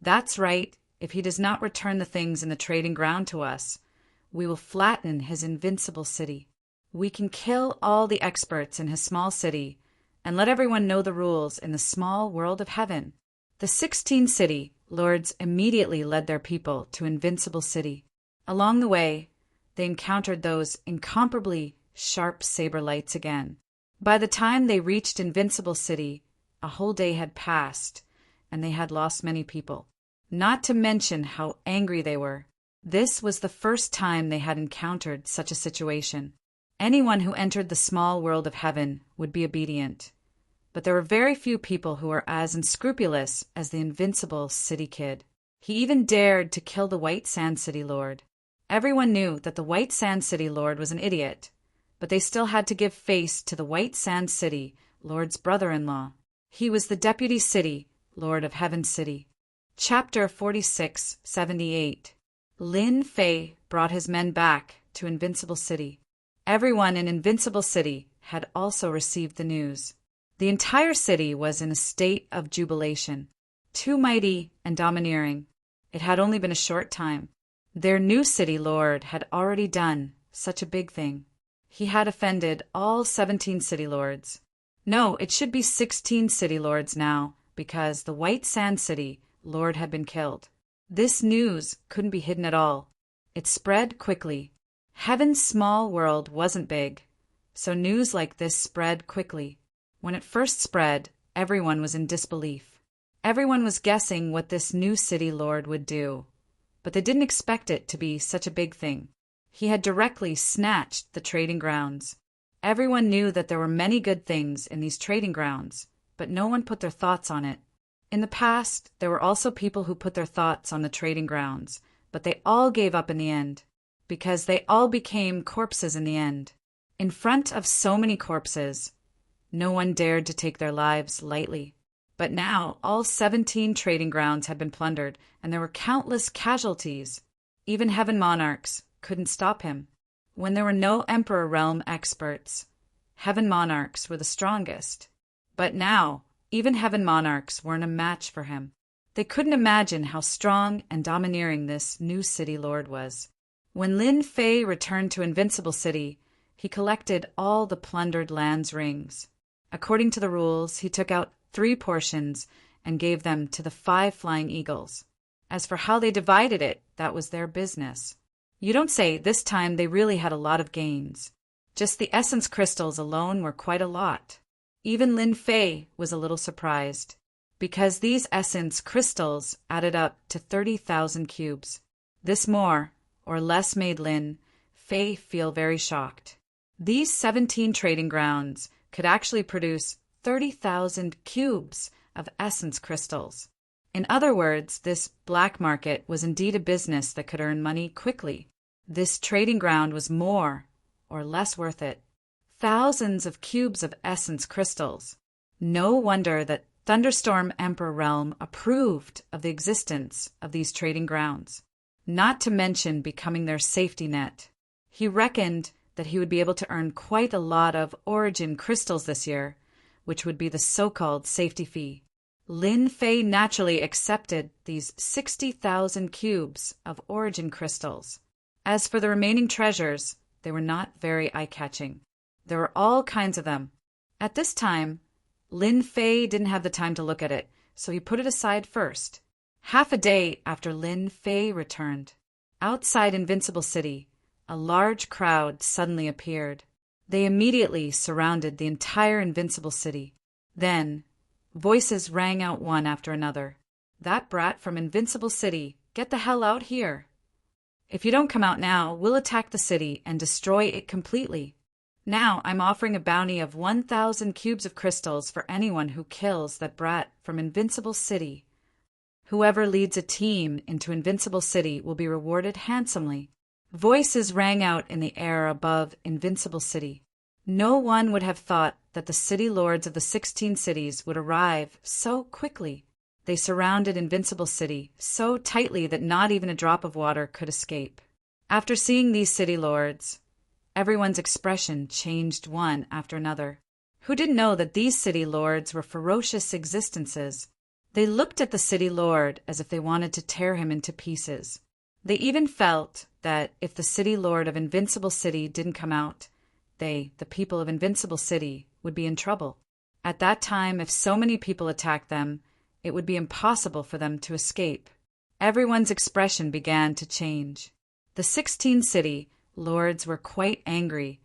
That's right, if he does not return the things in the trading ground to us, we will flatten his Invincible City. We can kill all the experts in his small city and let everyone know the rules in the small world of heaven. The 16 city lords immediately led their people to Invincible City. Along the way, they encountered those incomparably sharp saber lights again. By the time they reached Invincible City, a whole day had passed, and they had lost many people. Not to mention how angry they were. This was the first time they had encountered such a situation. Anyone who entered the small world of heaven would be obedient. But there were very few people who were as unscrupulous as the Invincible City Kid. He even dared to kill the White Sand City Lord. Everyone knew that the White Sand City Lord was an idiot, but they still had to give face to the White Sand City Lord's brother-in-law. He was the Deputy City Lord of Heaven City. Chapter 4678. Lin Fei brought his men back to Invincible City. Everyone in Invincible City had also received the news. The entire city was in a state of jubilation. Too mighty and domineering, it had only been a short time. Their new city lord had already done such a big thing. He had offended all 17 city lords. No, it should be 16 city lords now, because the White Sand City Lord had been killed. This news couldn't be hidden at all. It spread quickly. Heaven's small world wasn't big, so news like this spread quickly. When it first spread, everyone was in disbelief. Everyone was guessing what this new city lord would do, but they didn't expect it to be such a big thing. He had directly snatched the trading grounds. Everyone knew that there were many good things in these trading grounds, but no one put their thoughts on it. In the past, there were also people who put their thoughts on the trading grounds, but they all gave up in the end, because they all became corpses in the end. In front of so many corpses, no one dared to take their lives lightly. But now all 17 trading grounds had been plundered, and there were countless casualties. Even heaven monarchs couldn't stop him. When there were no Emperor Realm experts, heaven monarchs were the strongest. But now, even heaven monarchs weren't a match for him. They couldn't imagine how strong and domineering this new city lord was. When Lin Fei returned to Invincible City, he collected all the plundered land's rings. According to the rules, he took out 3 portions and gave them to the 5 flying eagles. As for how they divided it, that was their business. You don't say. This time they really had a lot of gains. Just the essence crystals alone were quite a lot. Even Lin Fei was a little surprised, because these essence crystals added up to 30,000 cubes. This more or less made Lin Fei feel very shocked. These 17 trading grounds could actually produce 30,000 cubes of essence crystals. In other words, this black market was indeed a business that could earn money quickly. This trading ground was more or less worth it. Thousands of cubes of essence crystals. No wonder that Thunderstorm Emperor Realm approved of the existence of these trading grounds, not to mention becoming their safety net. He reckoned that he would be able to earn quite a lot of origin crystals this year, which would be the so-called safety fee. Lin Fei naturally accepted these 60,000 cubes of origin crystals. As for the remaining treasures, they were not very eye-catching. There were all kinds of them. At this time, Lin Fei didn't have the time to look at it, so he put it aside first. Half a day after Lin Fei returned, outside Invincible City, a large crowd suddenly appeared. They immediately surrounded the entire Invincible City. Then, voices rang out one after another. "That brat from Invincible City, get the hell out here. If you don't come out now, we'll attack the city and destroy it completely. Now I'm offering a bounty of 1,000 cubes of crystals for anyone who kills that brat from Invincible City. Whoever leads a team into Invincible City will be rewarded handsomely." Voices rang out in the air above Invincible City. No one would have thought that the city lords of the 16 cities would arrive so quickly. They surrounded Invincible City so tightly that not even a drop of water could escape. After seeing these city lords, everyone's expression changed one after another. Who didn't know that these city lords were ferocious existences? They looked at the city lord as if they wanted to tear him into pieces. They even felt that if the city lord of Invincible City didn't come out, they, the people of Invincible City, would be in trouble. At that time, if so many people attacked them, it would be impossible for them to escape. Everyone's expression began to change. The 16 city lords were quite angry,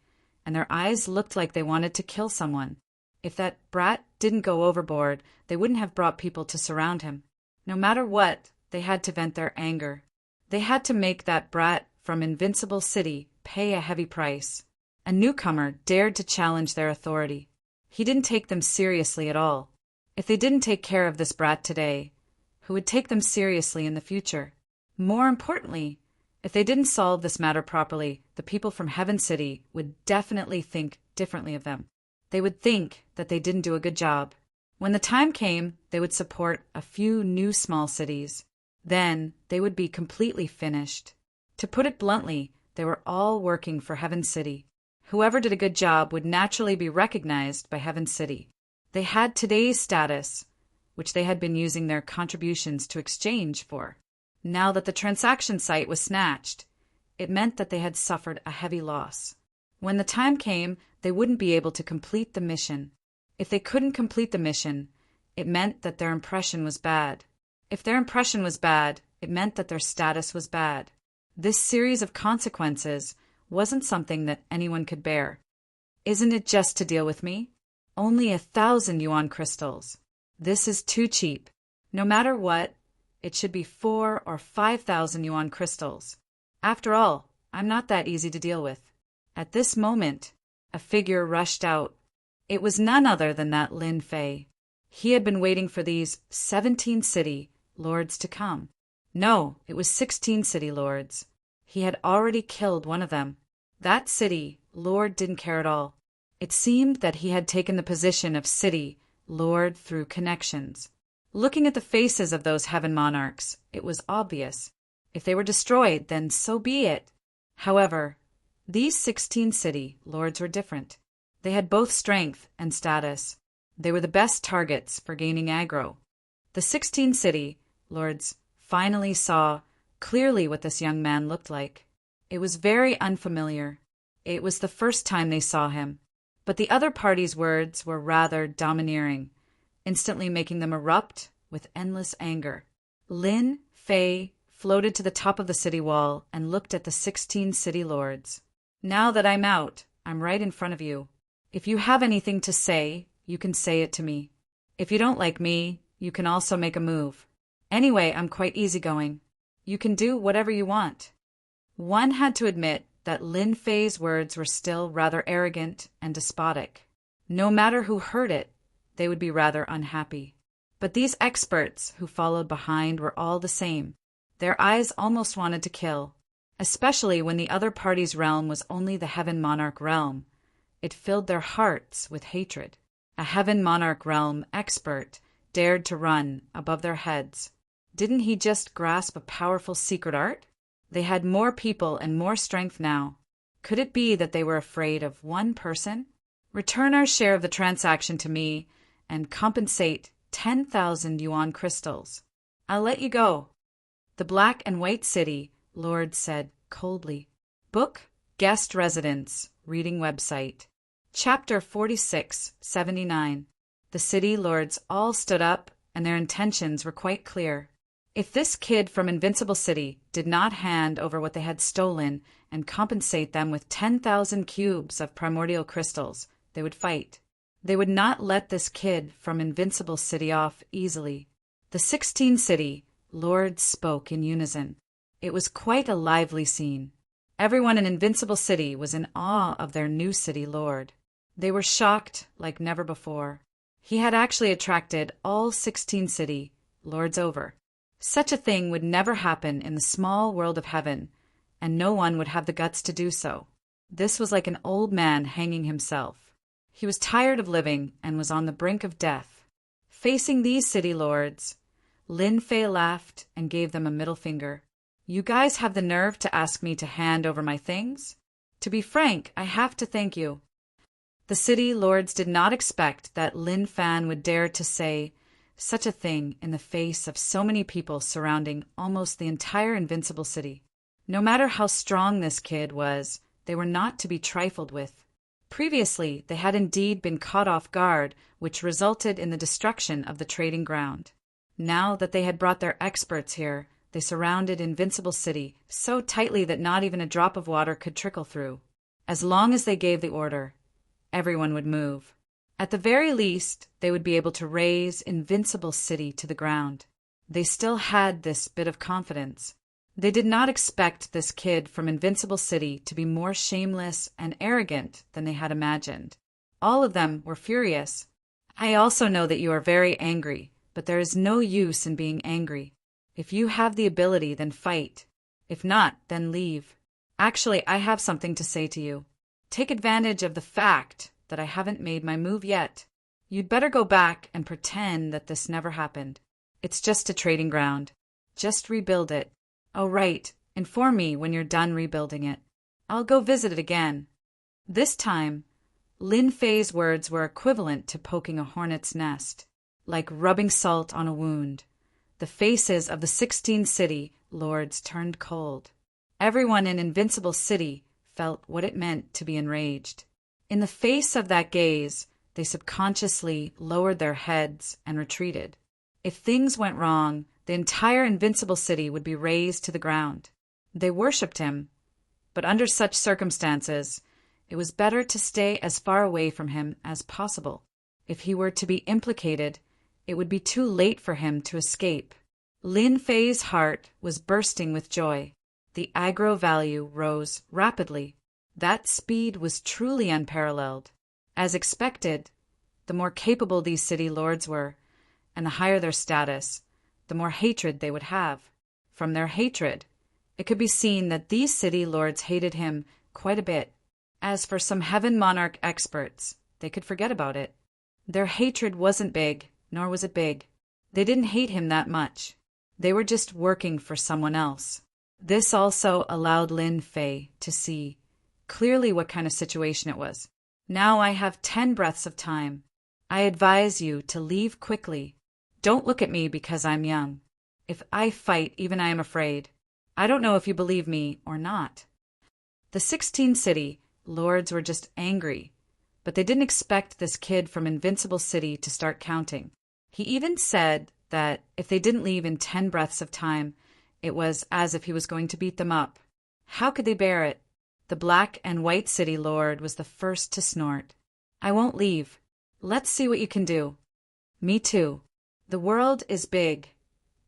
and their eyes looked like they wanted to kill someone. If that brat didn't go overboard, they wouldn't have brought people to surround him. No matter what, they had to vent their anger. They had to make that brat from Invincible City pay a heavy price. A newcomer dared to challenge their authority. He didn't take them seriously at all. If they didn't take care of this brat today, who would take them seriously in the future? More importantly, if they didn't solve this matter properly, the people from Heaven City would definitely think differently of them. They would think that they didn't do a good job. When the time came, they would support a few new small cities. Then they would be completely finished. To put it bluntly, they were all working for Heaven City. Whoever did a good job would naturally be recognized by Heaven City. They had today's status, which they had been using their contributions to exchange for. Now that the transaction site was snatched, it meant that they had suffered a heavy loss. When the time came, they wouldn't be able to complete the mission. If they couldn't complete the mission, it meant that their impression was bad. If their impression was bad, it meant that their status was bad. This series of consequences wasn't something that anyone could bear. "Isn't it just to deal with me? Only 1,000 yuan crystals. This is too cheap. No matter what, it should be 4,000 or 5,000 yuan crystals. After all, I'm not that easy to deal with." At this moment, a figure rushed out. It was none other than that Lin Fei. He had been waiting for these 17 city lords to come. No, it was 16 city lords. He had already killed one of them. That city lord didn't care at all. It seemed that he had taken the position of city lord through connections. Looking at the faces of those heaven monarchs, it was obvious. If they were destroyed, then so be it. However, these 16 city lords were different. They had both strength and status. They were the best targets for gaining aggro. The 16 city lords finally saw clearly what this young man looked like. It was very unfamiliar. It was the first time they saw him. But the other party's words were rather domineering, instantly making them erupt with endless anger. Lin Fei floated to the top of the city wall and looked at the 16 city lords. "Now that I'm out, I'm right in front of you. If you have anything to say, you can say it to me. If you don't like me, you can also make a move. Anyway, I'm quite easygoing. You can do whatever you want." One had to admit that Lin Fei's words were still rather arrogant and despotic. No matter who heard it, they would be rather unhappy. But these experts who followed behind were all the same. Their eyes almost wanted to kill, especially when the other party's realm was only the Heaven Monarch realm. It filled their hearts with hatred. A Heaven Monarch realm expert dared to run above their heads. Didn't he just grasp a powerful secret art? They had more people and more strength now. Could it be that they were afraid of one person? Return our share of the transaction to me and compensate 10,000 yuan crystals. I'll let you go. The black and white city lord said coldly. Book, guest residence, reading website. Chapter 4679. The city lords all stood up, and their intentions were quite clear. If this kid from Invincible City did not hand over what they had stolen and compensate them with 10,000 cubes of primordial crystals, they would fight. They would not let this kid from Invincible City off easily. The 16 city lords spoke in unison. It was quite a lively scene. Everyone in Invincible City was in awe of their new city lord. They were shocked like never before. He had actually attracted all 16 city lords over. Such a thing would never happen in the small world of heaven, and no one would have the guts to do so. This was like an old man hanging himself. He was tired of living and was on the brink of death. Facing these city lords, Lin Fei laughed and gave them a middle finger. You guys have the nerve to ask me to hand over my things? To be frank, I have to thank you. The city lords did not expect that Lin Fan would dare to say such a thing in the face of so many people surrounding almost the entire Invincible City. No matter how strong this kid was, they were not to be trifled with. Previously, they had indeed been caught off guard, which resulted in the destruction of the trading ground. Now that they had brought their experts here, they surrounded Invincible City so tightly that not even a drop of water could trickle through. As long as they gave the order, everyone would move. At the very least, they would be able to raze Invincible City to the ground. They still had this bit of confidence. They did not expect this kid from Invincible City to be more shameless and arrogant than they had imagined. All of them were furious. I also know that you are very angry, but there is no use in being angry. If you have the ability, then fight. If not, then leave. Actually, I have something to say to you. Take advantage of the fact that I haven't made my move yet. You'd better go back and pretend that this never happened. It's just a trading ground. Just rebuild it. Oh, right. Inform me when you're done rebuilding it. I'll go visit it again. This time, Lin Fei's words were equivalent to poking a hornet's nest, like rubbing salt on a wound. The faces of the 16 city lords turned cold. Everyone in Invincible City felt what it meant to be enraged. In the face of that gaze, they subconsciously lowered their heads and retreated. If things went wrong, the entire Invincible City would be razed to the ground. They worshipped him, but under such circumstances, it was better to stay as far away from him as possible. If he were to be implicated, it would be too late for him to escape. Lin Fei's heart was bursting with joy. The aggro value rose rapidly. That speed was truly unparalleled. As expected, the more capable these city lords were, and the higher their status, the more hatred they would have. From their hatred, it could be seen that these city lords hated him quite a bit. As for some Heaven Monarch experts, they could forget about it. Their hatred wasn't big, nor was it big. They didn't hate him that much. They were just working for someone else. This also allowed Lin Fei to see clearly what kind of situation it was. Now I have 10 breaths of time. I advise you to leave quickly. Don't look at me because I'm young. If I fight, even I am afraid. I don't know if you believe me or not. The 16 city lords were just angry, but they didn't expect this kid from Invincible City to start counting. He even said that if they didn't leave in 10 breaths of time, it was as if he was going to beat them up. How could they bear it? The black and white city lord was the first to snort. I won't leave. Let's see what you can do. Me too. The world is big,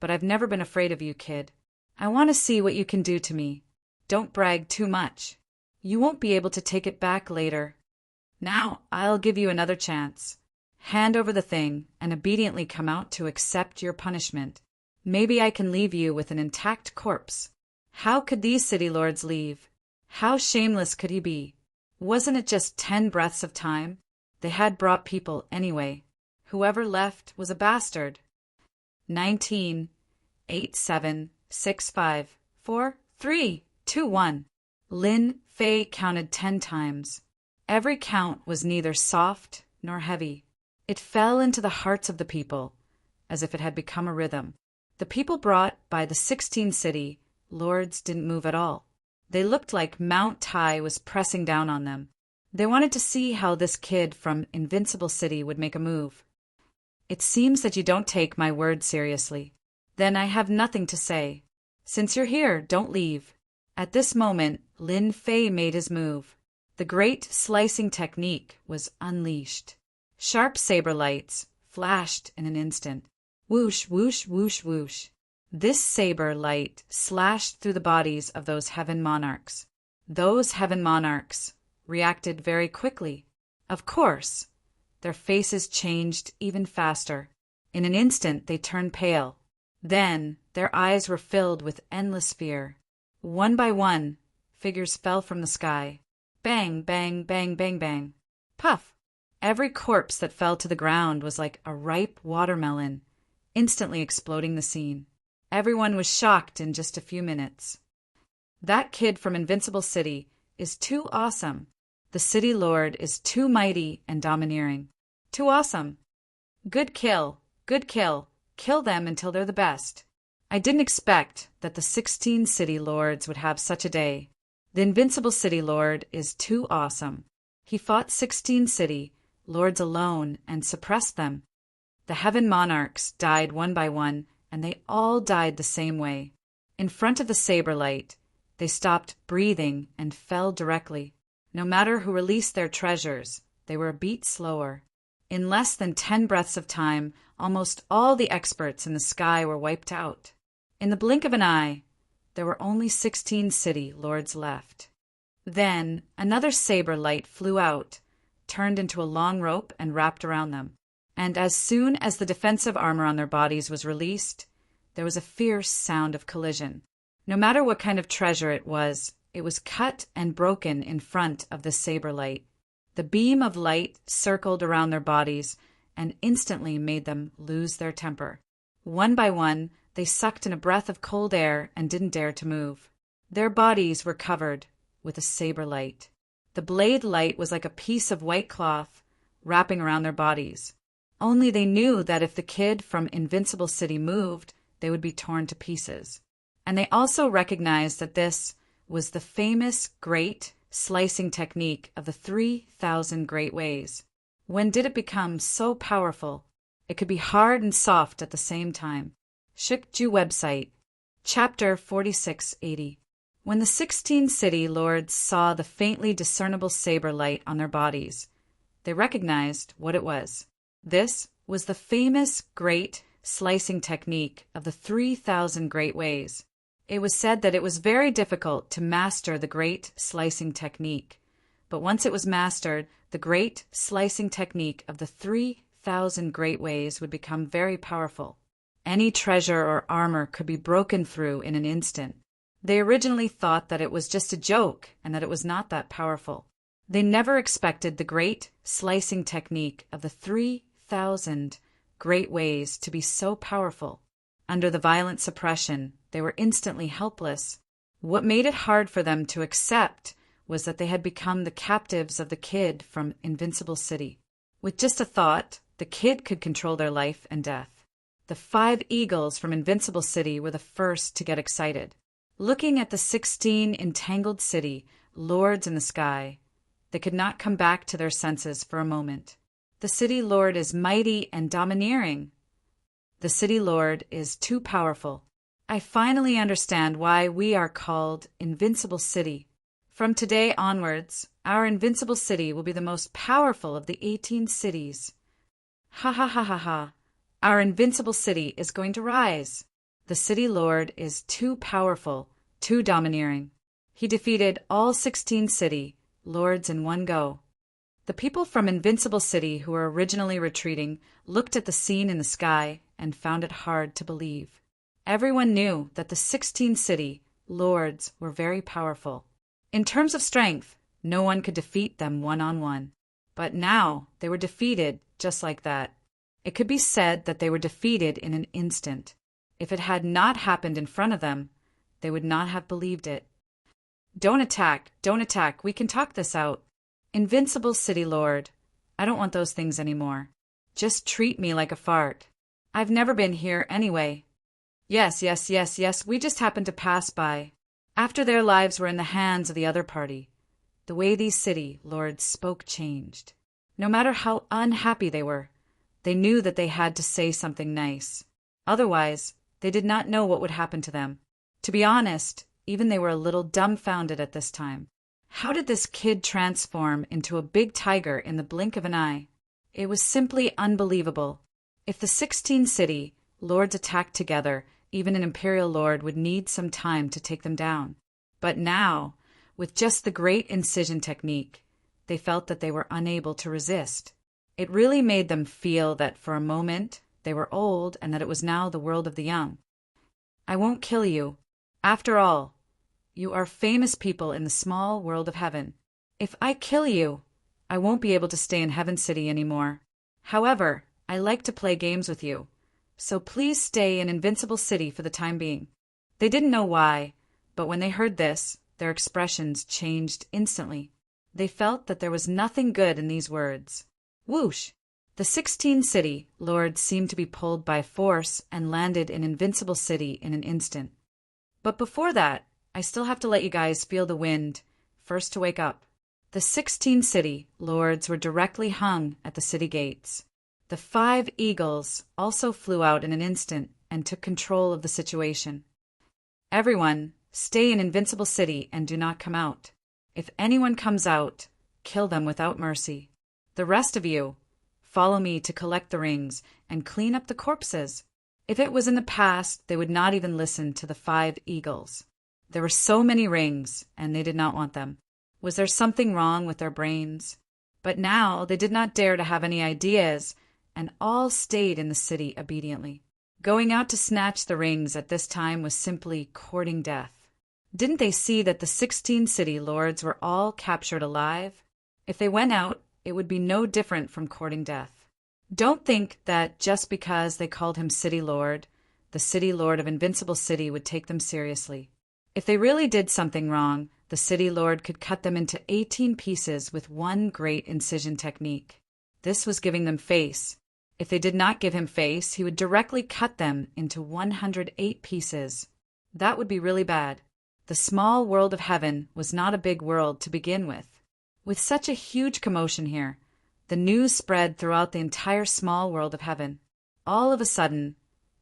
but I've never been afraid of you, kid. I want to see what you can do to me. Don't brag too much. You won't be able to take it back later. Now, I'll give you another chance. Hand over the thing and obediently come out to accept your punishment. Maybe I can leave you with an intact corpse. How could these city lords leave? How shameless could he be? Wasn't it just 10 breaths of time? They had brought people anyway. Whoever left was a bastard. 19, 8, 7, 6, 5, 4, 3, 2, 1. Lin Fei counted 10 times. Every count was neither soft nor heavy. It fell into the hearts of the people, as if it had become a rhythm. The people brought by the 16th city lords didn't move at all. They looked like Mount Tai was pressing down on them. They wanted to see how this kid from Invincible City would make a move. It seems that you don't take my word seriously. Then I have nothing to say. Since you're here, don't leave. At this moment, Lin Fei made his move. The great slicing technique was unleashed. Sharp saber lights flashed in an instant. Whoosh, whoosh, whoosh, whoosh. This saber light slashed through the bodies of those heaven monarchs. Those heaven monarchs reacted very quickly. Of course, their faces changed even faster. In an instant, they turned pale. Then, their eyes were filled with endless fear. One by one, figures fell from the sky. Bang, bang, bang, bang, bang. Puff! Every corpse that fell to the ground was like a ripe watermelon, instantly exploding the scene. Everyone was shocked in just a few minutes. That kid from Invincible City is too awesome. The city lord is too mighty and domineering. Too awesome. Good kill, good kill. Kill them until they're the best. I didn't expect that the 16 city lords would have such a day. The Invincible City Lord is too awesome. He fought 16 city lords alone and suppressed them. The heaven monarchs died one by one, and they all died the same way. In front of the saber light, they stopped breathing and fell directly. No matter who released their treasures, they were a beat slower. In less than 10 breaths of time, almost all the experts in the sky were wiped out. In the blink of an eye, there were only 16 city lords left. Then another saber light flew out, turned into a long rope and wrapped around them. And as soon as the defensive armor on their bodies was released, there was a fierce sound of collision. No matter what kind of treasure it was cut and broken in front of the saber light. The beam of light circled around their bodies and instantly made them lose their temper. One by one, they sucked in a breath of cold air and didn't dare to move. Their bodies were covered with a saber light. The blade light was like a piece of white cloth wrapping around their bodies. Only they knew that if the kid from Invincible City moved, they would be torn to pieces. And they also recognized that this was the famous great slicing technique of the 3,000 Great Ways. When did it become so powerful? It could be hard and soft at the same time. Shikju website, chapter 4680. When the 16 city lords saw the faintly discernible saber light on their bodies, they recognized what it was. This was the famous great slicing technique of the 3,000 Great Ways. It was said that it was very difficult to master the great slicing technique, but once it was mastered, the great slicing technique of the 3,000 Great Ways would become very powerful. Any treasure or armor could be broken through in an instant. They originally thought that it was just a joke and that it was not that powerful. They never expected the great slicing technique of the 3,000 Great Ways to be so powerful. Under the violent suppression, they were instantly helpless. What made it hard for them to accept was that they had become the captives of the kid from Invincible City. With just a thought, the kid could control their life and death. The 5 eagles from Invincible City were the first to get excited. Looking at the 16 entangled city lords in the sky, they could not come back to their senses for a moment. The city lord is mighty and domineering. The city lord is too powerful. I finally understand why we are called Invincible City. From today onwards, our Invincible City will be the most powerful of the 18 cities. Ha ha ha ha ha. Our Invincible City is going to rise. The city lord is too powerful, too domineering. He defeated all 16 city lords in one go. The people from Invincible City who were originally retreating looked at the scene in the sky and found it hard to believe. Everyone knew that the 16 city lords were very powerful. In terms of strength, no one could defeat them one-on-one. But now they were defeated just like that. It could be said that they were defeated in an instant. If it had not happened in front of them, they would not have believed it. Don't attack, we can talk this out. Invincible City Lord, I don't want those things anymore. Just treat me like a fart. I've never been here anyway. Yes, we just happened to pass by. After their lives were in the hands of the other party, the way these city lords spoke changed. No matter how unhappy they were, they knew that they had to say something nice. Otherwise, they did not know what would happen to them. To be honest, even they were a little dumbfounded at this time. How did this kid transform into a big tiger in the blink of an eye? It was simply unbelievable. If the 16 city lords attacked together, even an imperial lord would need some time to take them down. But now, with just the great incision technique, they felt that they were unable to resist. It really made them feel that for a moment they were old and that it was now the world of the young. I won't kill you. After all, you are famous people in the small world of heaven. If I kill you, I won't be able to stay in Heaven City anymore. However, I like to play games with you, so please stay in Invincible City for the time being. They didn't know why, but when they heard this, their expressions changed instantly. They felt that there was nothing good in these words. Whoosh! The 16 city lords seemed to be pulled by force and landed in Invincible City in an instant. But before that, I still have to let you guys feel the wind, first to wake up. The 16 city lords were directly hung at the city gates. The 5 eagles also flew out in an instant and took control of the situation. Everyone, stay in Invincible City and do not come out. If anyone comes out, kill them without mercy. The rest of you, follow me to collect the rings and clean up the corpses. If it was in the past, they would not even listen to the 5 eagles. There were so many rings, and they did not want them. Was there something wrong with their brains? But now they did not dare to have any ideas, and all stayed in the city obediently. Going out to snatch the rings at this time was simply courting death. Didn't they see that the 16 city lords were all captured alive? If they went out, it would be no different from courting death. Don't think that just because they called him City Lord, the City Lord of Invincible City would take them seriously. If they really did something wrong, the City Lord could cut them into 18 pieces with one great incision technique. This was giving them face. If they did not give him face, he would directly cut them into 108 pieces. That would be really bad. The small world of heaven was not a big world to begin with. With such a huge commotion here, the news spread throughout the entire small world of heaven. All of a sudden,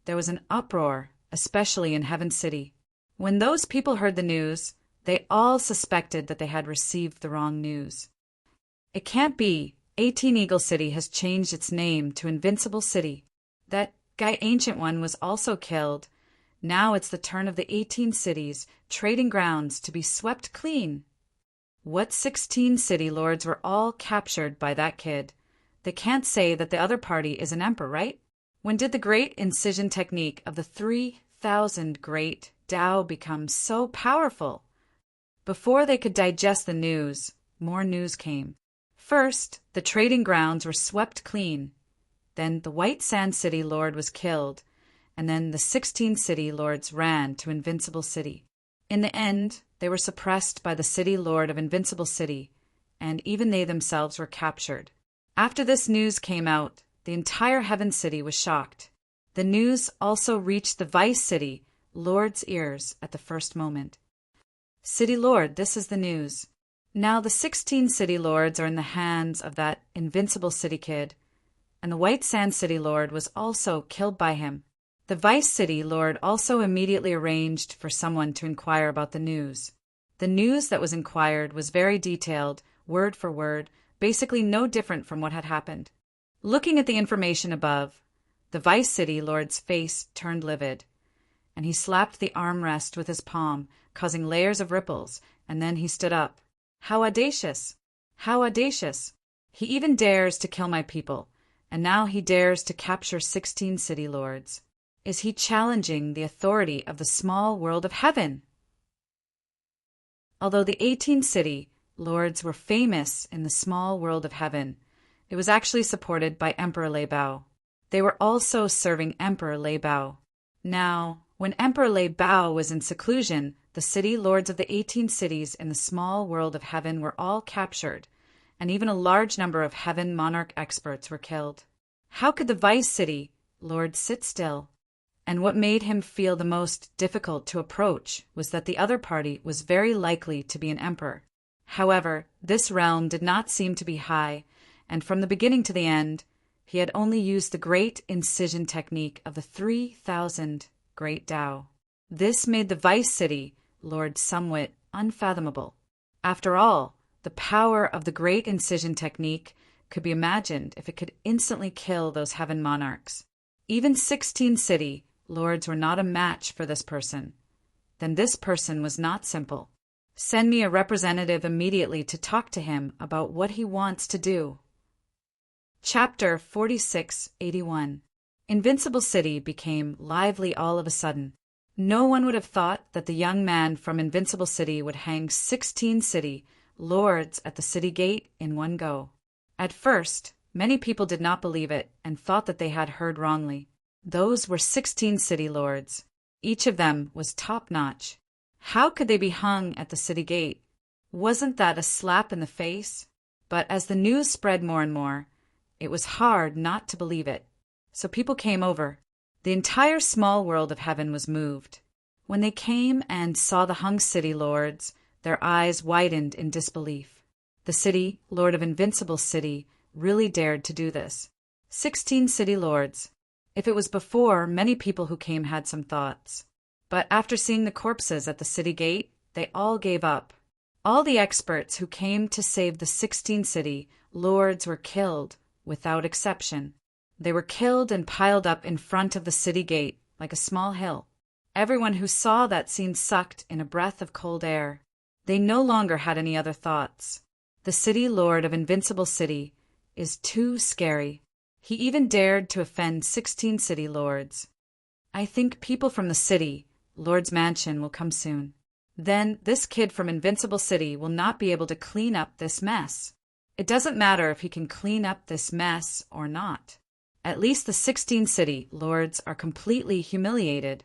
there was an uproar, especially in Heaven City. When those people heard the news, they all suspected that they had received the wrong news. It can't be. 18 Eagle City has changed its name to Invincible City. That guy Ancient One was also killed. Now it's the turn of the 18 cities, trading grounds, to be swept clean. What 16 city lords were all captured by that kid? They can't say that the other party is an emperor, right? When did the great incision technique of the 3,000 great Tao become so powerful? Before they could digest the news, more news came. First, the trading grounds were swept clean. Then the White Sand City Lord was killed, and then the 16 city lords ran to Invincible City. In the end, they were suppressed by the City Lord of Invincible City, and even they themselves were captured. After this news came out, the entire Heaven City was shocked. The news also reached the Vice City Lord's ears at the first moment. City Lord, this is the news. Now the 16 city lords are in the hands of that Invincible City kid, and the White Sand City Lord was also killed by him. The Vice City Lord also immediately arranged for someone to inquire about the news. The news that was inquired was very detailed, word for word, basically no different from what had happened. Looking at the information above, the Vice City Lord's face turned livid, and he slapped the armrest with his palm, causing layers of ripples, and then he stood up. How audacious! How audacious! He even dares to kill my people, and now he dares to capture 16 city lords. Is he challenging the authority of the small world of heaven? Although the 18 city lords were famous in the small world of heaven, it was actually supported by Emperor Lei Bao. They were also serving Emperor Lei Bao. Now, When Emperor Lei Bao was in seclusion, the city lords of the 18 cities in the small world of heaven were all captured, and even a large number of heaven monarch experts were killed. How could the vice city lord sit still? And what made him feel the most difficult to approach was that the other party was very likely to be an emperor. However, this realm did not seem to be high, and from the beginning to the end, he had only used the great incision technique of the 3,000 Great Tao. This made the vice city lord somewhat unfathomable. After all, the power of the great incision technique could be imagined if it could instantly kill those heaven monarchs. Even 16 city lords were not a match for this person. Then this person was not simple. Send me a representative immediately to talk to him about what he wants to do. Chapter 4681. Invincible City became lively all of a sudden. No one would have thought that the young man from Invincible City would hang 16 city lords at the city gate in one go. At first, many people did not believe it and thought that they had heard wrongly. Those were 16 city lords. Each of them was top-notch. How could they be hung at the city gate? Wasn't that a slap in the face? But as the news spread more and more, it was hard not to believe it. So people came over. The entire small world of heaven was moved. When they came and saw the hung city lords, their eyes widened in disbelief. The city lord of Invincible City really dared to do this. 16 city lords. If it was before, many people who came had some thoughts. But after seeing the corpses at the city gate, they all gave up. All the experts who came to save the 16 city lords were killed, without exception. They were killed and piled up in front of the city gate, like a small hill. Everyone who saw that scene sucked in a breath of cold air. They no longer had any other thoughts. The city lord of Invincible City is too scary. He even dared to offend 16 city lords. I think people from the city lord's mansion will come soon. Then this kid from Invincible City will not be able to clean up this mess. It doesn't matter if he can clean up this mess or not. At least the 16 city lords are completely humiliated.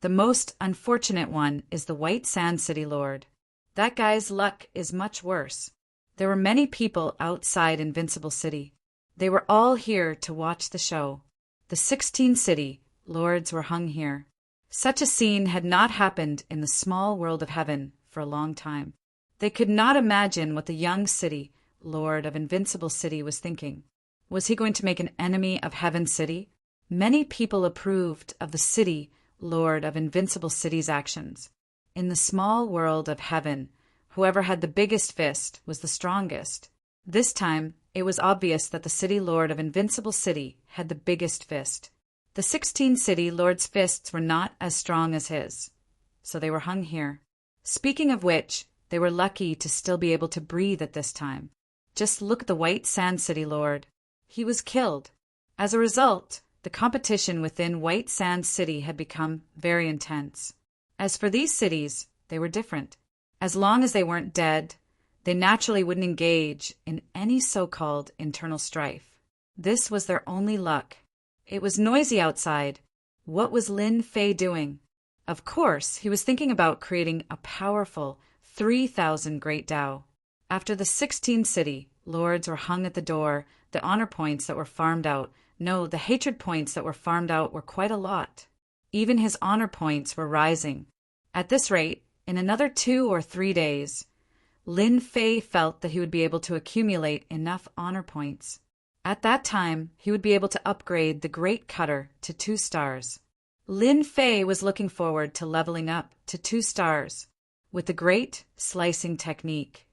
The most unfortunate one is the White Sand City Lord. That guy's luck is much worse. There were many people outside Invincible City. They were all here to watch the show. The 16 city lords were hung here. Such a scene had not happened in the small world of heaven for a long time. They could not imagine what the young city lord of Invincible City was thinking. Was he going to make an enemy of Heaven City? Many people approved of the city lord of Invincible City's actions. In the small world of heaven, whoever had the biggest fist was the strongest. This time, it was obvious that the city lord of Invincible City had the biggest fist. The 16 city lords' fists were not as strong as his, so they were hung here. Speaking of which, they were lucky to still be able to breathe at this time. Just look at the White Sand City Lord. He was killed. As a result, the competition within White Sand City had become very intense. As for these cities, they were different. As long as they weren't dead, they naturally wouldn't engage in any so-called internal strife. This was their only luck. It was noisy outside. What was Lin Fei doing? Of course, he was thinking about creating a powerful 3,000 Great Tao. After the 16 city lords were hung at the door, the honor points that were farmed out, no, the hatred points that were farmed out were quite a lot. Even his honor points were rising. At this rate, in another 2 or 3 days, Lin Fei felt that he would be able to accumulate enough honor points. At that time, he would be able to upgrade the Great Cutter to 2 stars. Lin Fei was looking forward to leveling up to 2 stars. With the Great Slicing Technique,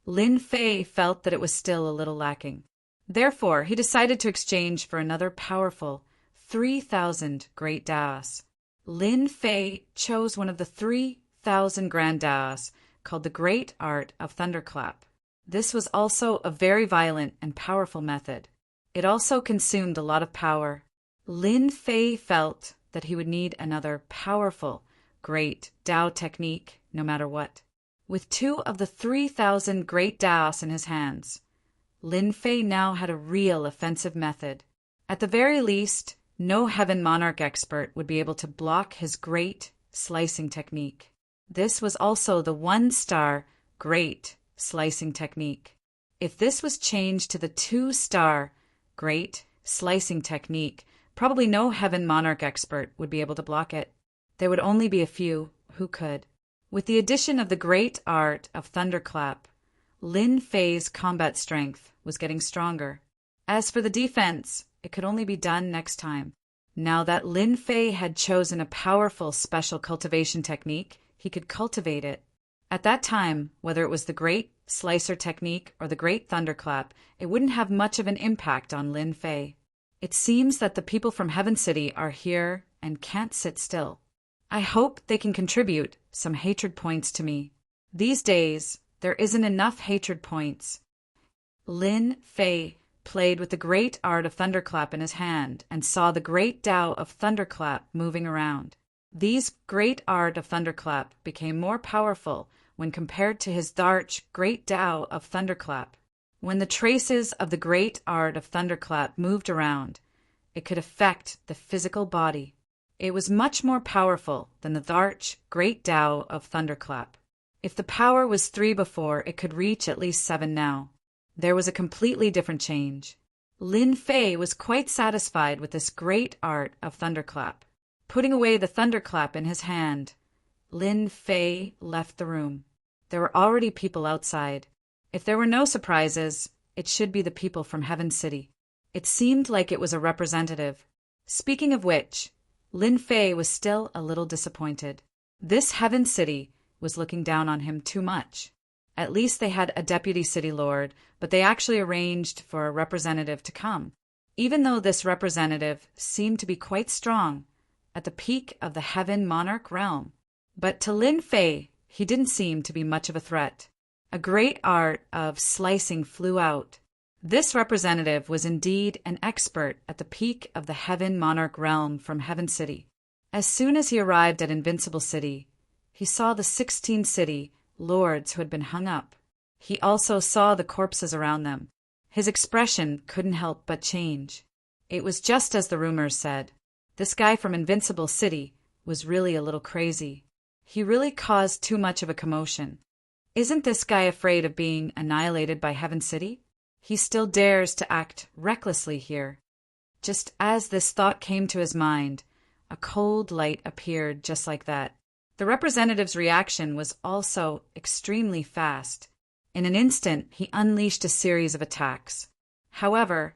Lin Fei felt that it was still a little lacking. Therefore, he decided to exchange for another powerful 3,000 Great Daos. Lin Fei chose one of the 3,000 Grand Daos called the Great Art of Thunderclap. This was also a very violent and powerful method. It also consumed a lot of power. Lin Fei felt that he would need another powerful Great Tao technique no matter what. With 2 of the 3,000 Great Daos in his hands, Lin Fei now had a real offensive method. At the very least, No heaven monarch expert would be able to block his great slicing technique. This was also the one-star great slicing technique. If this was changed to the two-star great slicing technique, probably no heaven monarch expert would be able to block it. There would only be a few who could. With the addition of the great art of thunderclap, Lin Fei's combat strength was getting stronger. As for the defense, it could only be done next time. Now that Lin Fei had chosen a powerful special cultivation technique, he could cultivate it. At that time, whether it was the great slicer technique or the great thunderclap, it wouldn't have much of an impact on Lin Fei. It seems that the people from Heaven City are here and can't sit still. I hope they can contribute some hatred points to me. These days, there isn't enough hatred points. Lin Fei played with the great art of thunderclap in his hand and saw the great Tao of thunderclap moving around. These great art of thunderclap became more powerful when compared to his dark great Tao of thunderclap. When the traces of the great art of thunderclap moved around, it could affect the physical body. It was much more powerful than the dark great Tao of thunderclap. If the power was 3 before, it could reach at least 7 now. There was a completely different change. Lin Fei was quite satisfied with this great art of thunderclap. Putting away the thunderclap in his hand, Lin Fei left the room. There were already people outside. If there were no surprises, it should be the people from Heaven City. It seemed like it was a representative. Speaking of which, Lin Fei was still a little disappointed. This Heaven City was looking down on him too much. At least they had a deputy city lord, but they actually arranged for a representative to come. Even though this representative seemed to be quite strong, at the peak of the Heaven Monarch realm. But to Lin Fei, he didn't seem to be much of a threat. A great art of slicing flew out. This representative was indeed an expert at the peak of the Heaven Monarch realm from Heaven City. As soon as he arrived at Invincible City, he saw the 16 city lords who had been hung up. He also saw the corpses around them. His expression couldn't help but change. It was just as the rumors said. This guy from Invincible City was really a little crazy. He really caused too much of a commotion. Isn't this guy afraid of being annihilated by Heaven City? He still dares to act recklessly here. Just as this thought came to his mind, a cold light appeared just like that. The representative's reaction was also extremely fast. In an instant, he unleashed a series of attacks. However,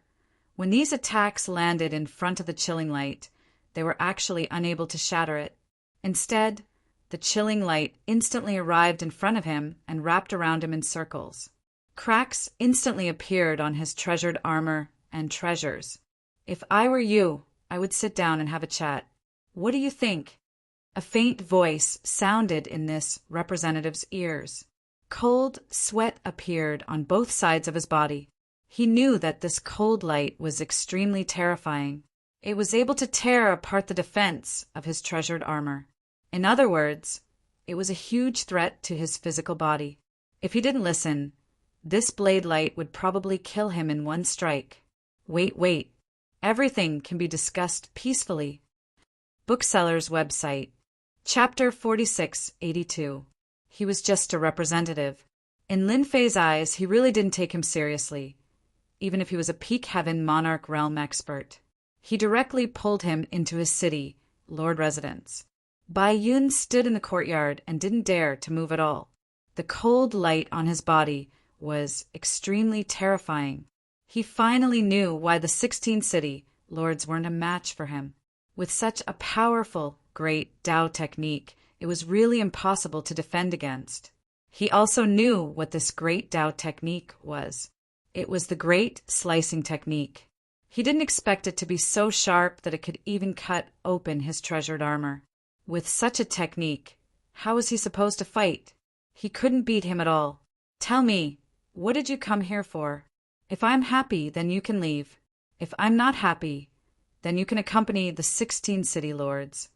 when these attacks landed in front of the chilling light, they were actually unable to shatter it. Instead, the chilling light instantly arrived in front of him and wrapped around him in circles. Cracks instantly appeared on his treasured armor and treasures. If I were you, I would sit down and have a chat. What do you think? A faint voice sounded in this representative's ears. Cold sweat appeared on both sides of his body. He knew that this cold light was extremely terrifying. It was able to tear apart the defense of his treasured armor. In other words, it was a huge threat to his physical body. If he didn't listen, this blade light would probably kill him in one strike. Wait. Everything can be discussed peacefully. Bookseller's website. Chapter 4682. He was just a representative. In Lin Fei's eyes, he really didn't take him seriously, even if he was a peak Heaven Monarch realm expert. He directly pulled him into his city, lord residence. Bai Yun stood in the courtyard and didn't dare to move at all. The cold light on his body was extremely terrifying. He finally knew why the 16 city lords weren't a match for him. With such a powerful, great Tao technique, it was really impossible to defend against. He also knew what this great Tao technique was. It was the great slicing technique. He didn't expect it to be so sharp that it could even cut open his treasured armor. With such a technique, how was he supposed to fight? He couldn't beat him at all. Tell me, what did you come here for? If I'm happy, then you can leave. If I'm not happy, then you can accompany the 16 city lords.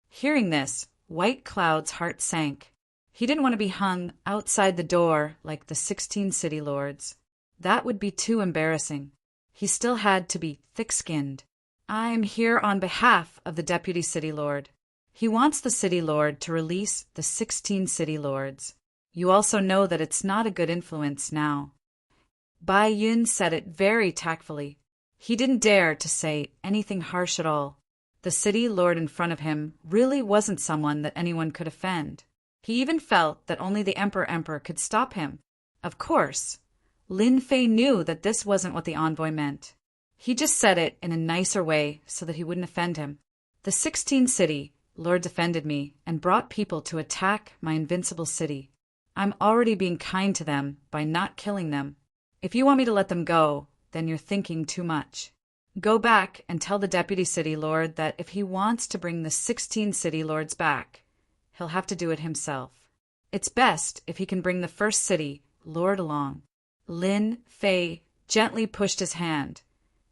Hearing this, White Cloud's heart sank. He didn't want to be hung outside the door like the 16 city lords. That would be too embarrassing. He still had to be thick-skinned. I'm here on behalf of the Deputy City Lord. He wants the City Lord to release the 16 City Lords. You also know that it's not a good influence now. Bai Yun said it very tactfully. He didn't dare to say anything harsh at all. The City Lord in front of him really wasn't someone that anyone could offend. He even felt that only the Emperor could stop him. Of course, Lin Fei knew that this wasn't what the envoy meant. He just said it in a nicer way so that he wouldn't offend him. The 16 City Lord defended me and brought people to attack my invincible city. I'm already being kind to them by not killing them. If you want me to let them go, then you're thinking too much. Go back and tell the Deputy City Lord that if he wants to bring the 16 City Lords back, he'll have to do it himself. It's best if he can bring the first City Lord along. Lin Fei gently pushed his hand,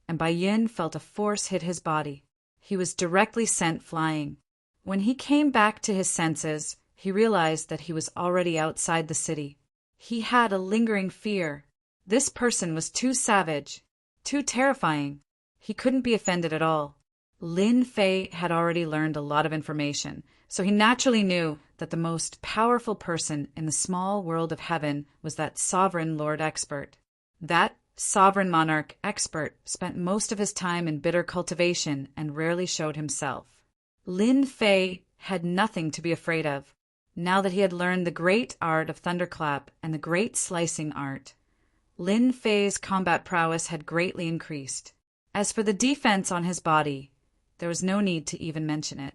and Bai Yin felt a force hit his body. He was directly sent flying. When he came back to his senses, he realized that he was already outside the city. He had a lingering fear. This person was too savage, too terrifying. He couldn't be offended at all. Lin Fei had already learned a lot of information, so he naturally knew that the most powerful person in the small world of heaven was that sovereign lord expert. That sovereign monarch expert spent most of his time in bitter cultivation and rarely showed himself. Lin Fei had nothing to be afraid of. Now that he had learned the great art of thunderclap and the great slicing art, Lin Fei's combat prowess had greatly increased. As for the defense on his body, there was no need to even mention it.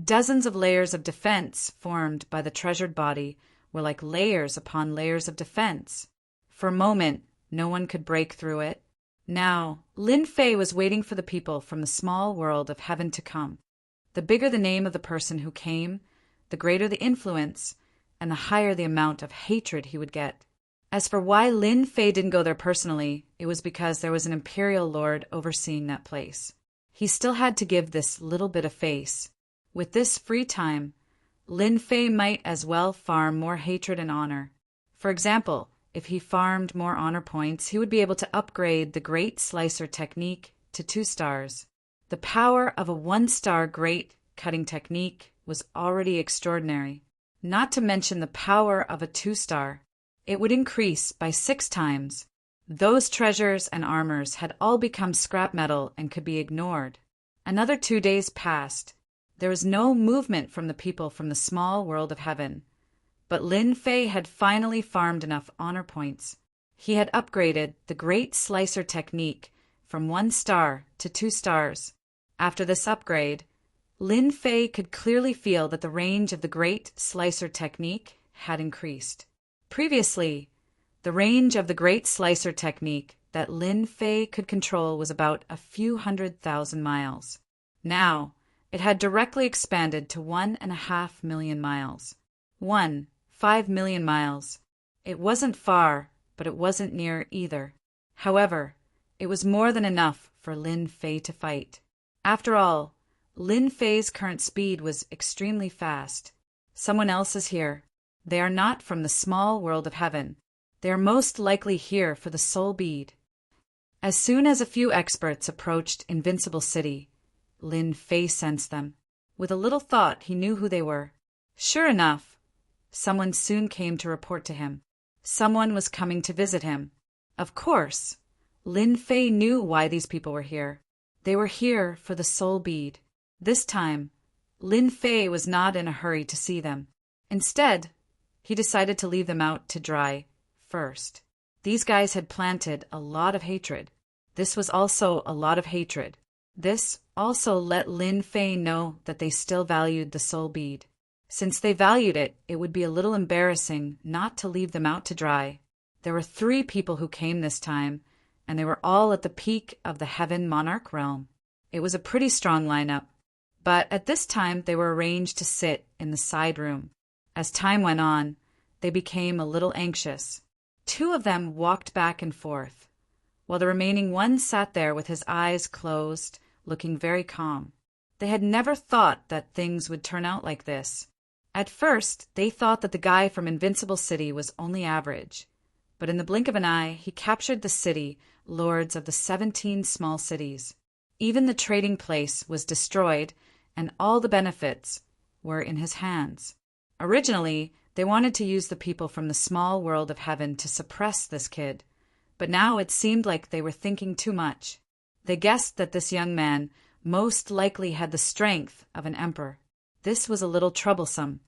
Dozens of layers of defense formed by the treasured body were like layers upon layers of defense. For a moment, no one could break through it. Now, Lin Fei was waiting for the people from the small world of heaven to come. The bigger the name of the person who came, the greater the influence, and the higher the amount of hatred he would get. As for why Lin Fei didn't go there personally, it was because there was an imperial lord overseeing that place. He still had to give this little bit of face. With this free time, Lin Fei might as well farm more hatred and honor. For example, if he farmed more honor points, he would be able to upgrade the Great Slicer technique to 2 stars. The power of a 1-star great cutting technique was already extraordinary. Not to mention the power of a 2-star. It would increase by 6 times. Those treasures and armors had all become scrap metal and could be ignored. Another 2 days passed. There was no movement from the people from the small world of heaven. But Lin Fei had finally farmed enough honor points. He had upgraded the Great Slicer technique from 1 star to 2 stars. After this upgrade, Lin Fei could clearly feel that the range of the Great Slicer technique had increased. Previously, the range of the Great Slicer technique that Lin Fei could control was about a few 100,000 miles. Now, it had directly expanded to 1.5 million miles. 5 million miles. It wasn't far, but it wasn't near either. However, it was more than enough for Lin Fei to fight. After all, Lin Fei's current speed was extremely fast. Someone else is here. They are not from the small world of heaven. They are most likely here for the soul bead. As soon as a few experts approached Invincible City, Lin Fei sensed them. With a little thought, he knew who they were. Sure enough, someone soon came to report to him. Someone was coming to visit him. Of course, Lin Fei knew why these people were here. They were here for the soul bead. This time, Lin Fei was not in a hurry to see them. Instead, he decided to leave them out to dry first. These guys had planted a lot of hatred. This was also a lot of hatred. This also let Lin Fei know that they still valued the soul bead. Since they valued it, it would be a little embarrassing not to leave them out to dry. There were 3 people who came this time, and they were all at the peak of the Heaven Monarch realm. It was a pretty strong lineup, but at this time they were arranged to sit in the side room. As time went on, they became a little anxious. 2 of them walked back and forth, while the remaining one sat there with his eyes closed, looking very calm. They had never thought that things would turn out like this. At first, they thought that the guy from Invincible City was only average, but in the blink of an eye, he captured the city lords of the 17 small cities. Even the trading place was destroyed, and all the benefits were in his hands. Originally, they wanted to use the people from the small world of heaven to suppress this kid, but now it seemed like they were thinking too much. They guessed that this young man most likely had the strength of an emperor. This was a little troublesome.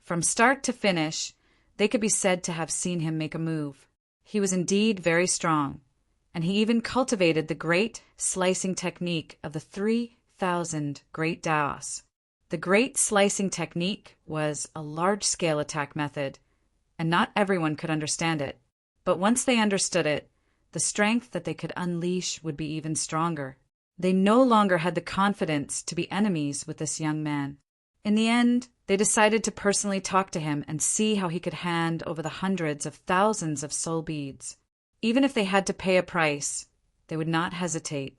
From start to finish, they could be said to have seen him make a move. He was indeed very strong, and he even cultivated the great slicing technique of the 3,000 great Daos. The great slicing technique was a large-scale attack method, and not everyone could understand it. But once they understood it, the strength that they could unleash would be even stronger. They no longer had the confidence to be enemies with this young man. In the end, they decided to personally talk to him and see how he could hand over the hundreds of thousands of soul beads. Even if they had to pay a price, they would not hesitate.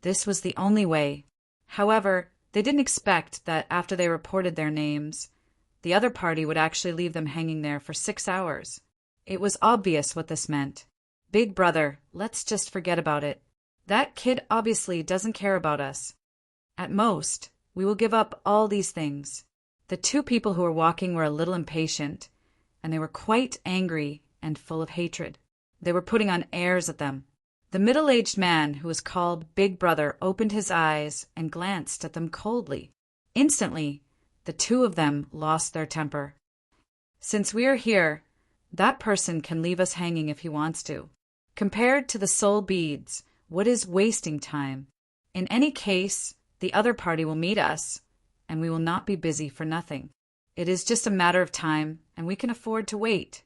This was the only way. However, they didn't expect that after they reported their names, the other party would actually leave them hanging there for 6 hours. It was obvious what this meant. Big brother, let's just forget about it. That kid obviously doesn't care about us. At most, we will give up all these things. The two people who were walking were a little impatient, and they were quite angry and full of hatred. They were putting on airs at them. The middle-aged man, who was called Big Brother, opened his eyes and glanced at them coldly. Instantly, the two of them lost their temper. Since we are here, that person can leave us hanging if he wants to. Compared to the soul beads, what is wasting time? In any case, the other party will meet us, and we will not be busy for nothing. It is just a matter of time, and we can afford to wait.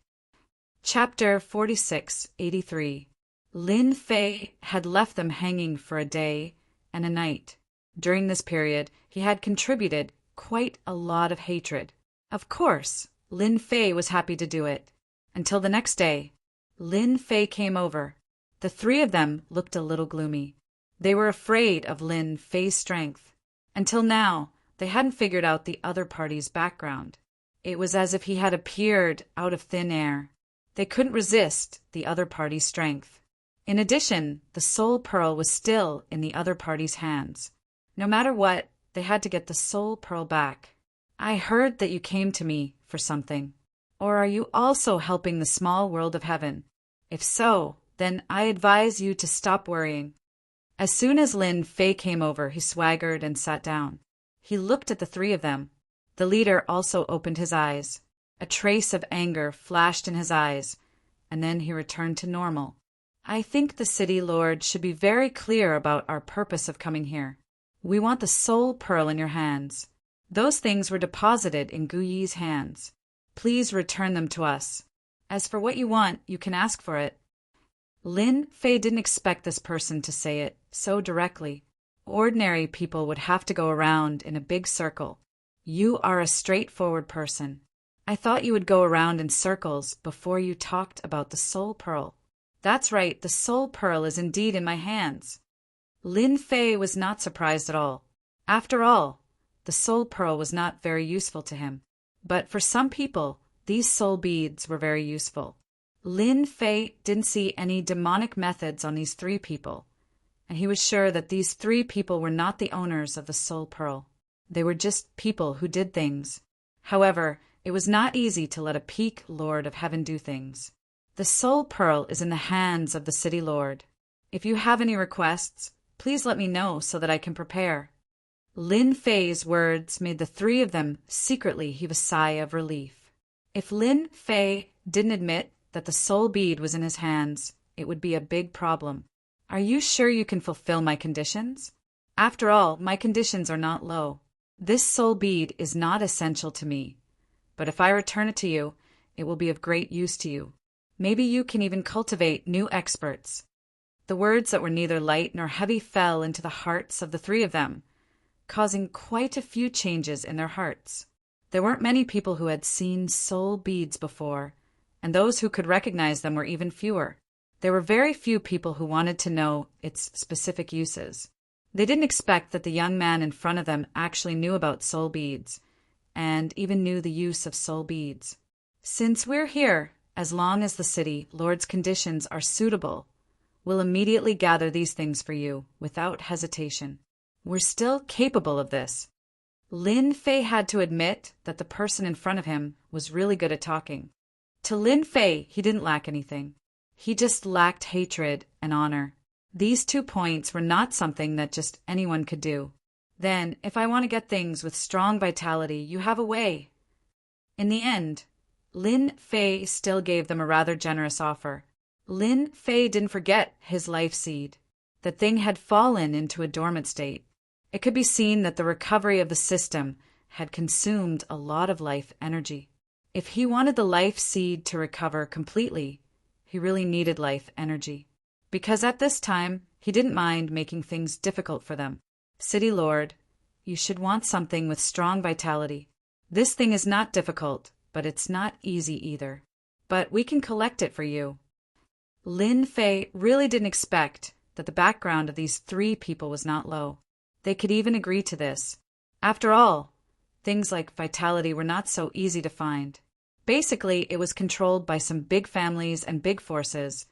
Chapter 4683. Lin Fei had left them hanging for a day and a night. During this period, he had contributed quite a lot of hatred. Of course, Lin Fei was happy to do it. Until the next day, Lin Fei came over. The three of them looked a little gloomy. They were afraid of Lin Fei's strength. Until now, they hadn't figured out the other party's background. It was as if he had appeared out of thin air. They couldn't resist the other party's strength. In addition, the soul pearl was still in the other party's hands. No matter what, they had to get the soul pearl back. I heard that you came to me for something. Or are you also helping the small world of heaven? If so, then I advise you to stop worrying. As soon as Lin Fei came over, he swaggered and sat down. He looked at the three of them. The leader also opened his eyes. A trace of anger flashed in his eyes, and then he returned to normal. I think the city lord should be very clear about our purpose of coming here. We want the soul pearl in your hands. Those things were deposited in Gu Yi's hands. Please return them to us. As for what you want, you can ask for it. Lin Fei didn't expect this person to say it so directly. Ordinary people would have to go around in a big circle. You are a straightforward person. I thought you would go around in circles before you talked about the soul pearl. That's right, the soul pearl is indeed in my hands. Lin Fei was not surprised at all. After all, the soul pearl was not very useful to him. But for some people, these soul beads were very useful. Lin Fei didn't see any demonic methods on these three people, and he was sure that these three people were not the owners of the soul pearl. They were just people who did things. However, it was not easy to let a peak lord of heaven do things. The soul pearl is in the hands of the city lord. If you have any requests, please let me know so that I can prepare. Lin Fei's words made the three of them secretly heave a sigh of relief. If Lin Fei didn't admit that the soul bead was in his hands, it would be a big problem. Are you sure you can fulfill my conditions? After all, my conditions are not low. This soul bead is not essential to me, but if I return it to you, it will be of great use to you. Maybe you can even cultivate new experts. The words that were neither light nor heavy fell into the hearts of the three of them, causing quite a few changes in their hearts. There weren't many people who had seen soul beads before, and those who could recognize them were even fewer. There were very few people who wanted to know its specific uses. They didn't expect that the young man in front of them actually knew about soul beads, and even knew the use of soul beads. Since we're here, as long as the city lord's conditions are suitable, we'll immediately gather these things for you without hesitation. were still capable of this. Lin Fei had to admit that the person in front of him was really good at talking. To Lin Fei, he didn't lack anything. He just lacked hatred and honor. These 2 points were not something that just anyone could do. Then, if I want to get things with strong vitality, you have a way. In the end, Lin Fei still gave them a rather generous offer. Lin Fei didn't forget his life seed. The thing had fallen into a dormant state. It could be seen that the recovery of the system had consumed a lot of life energy. If he wanted the life seed to recover completely, he really needed life energy. Because at this time, he didn't mind making things difficult for them. City Lord, you should want something with strong vitality. This thing is not difficult, but it's not easy either. But we can collect it for you. Lin Fei really didn't expect that the background of these 3 people was not low. They could even agree to this. After all, things like vitality were not so easy to find. Basically, it was controlled by some big families and big forces,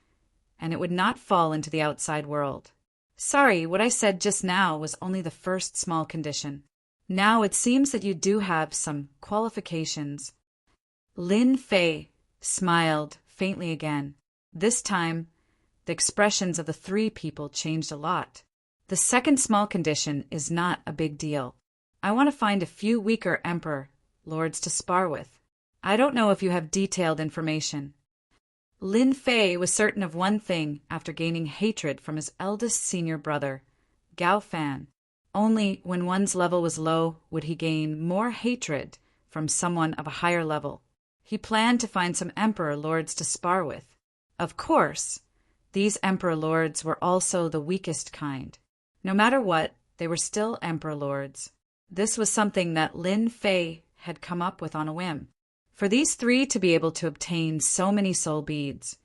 and it would not fall into the outside world. Sorry, what I said just now was only the first small condition. Now it seems that you do have some qualifications. Lin Fei smiled faintly again. This time, the expressions of the 3 people changed a lot. The second small condition is not a big deal. I want to find a few weaker emperor lords to spar with. I don't know if you have detailed information. Lin Fei was certain of one thing after gaining hatred from his eldest senior brother, Gao Fan. Only when one's level was low would he gain more hatred from someone of a higher level. He planned to find some emperor lords to spar with. Of course, these emperor lords were also the weakest kind. No matter what, they were still emperor lords. This was something that Lin Fei had come up with on a whim. For these 3 to be able to obtain so many soul beads,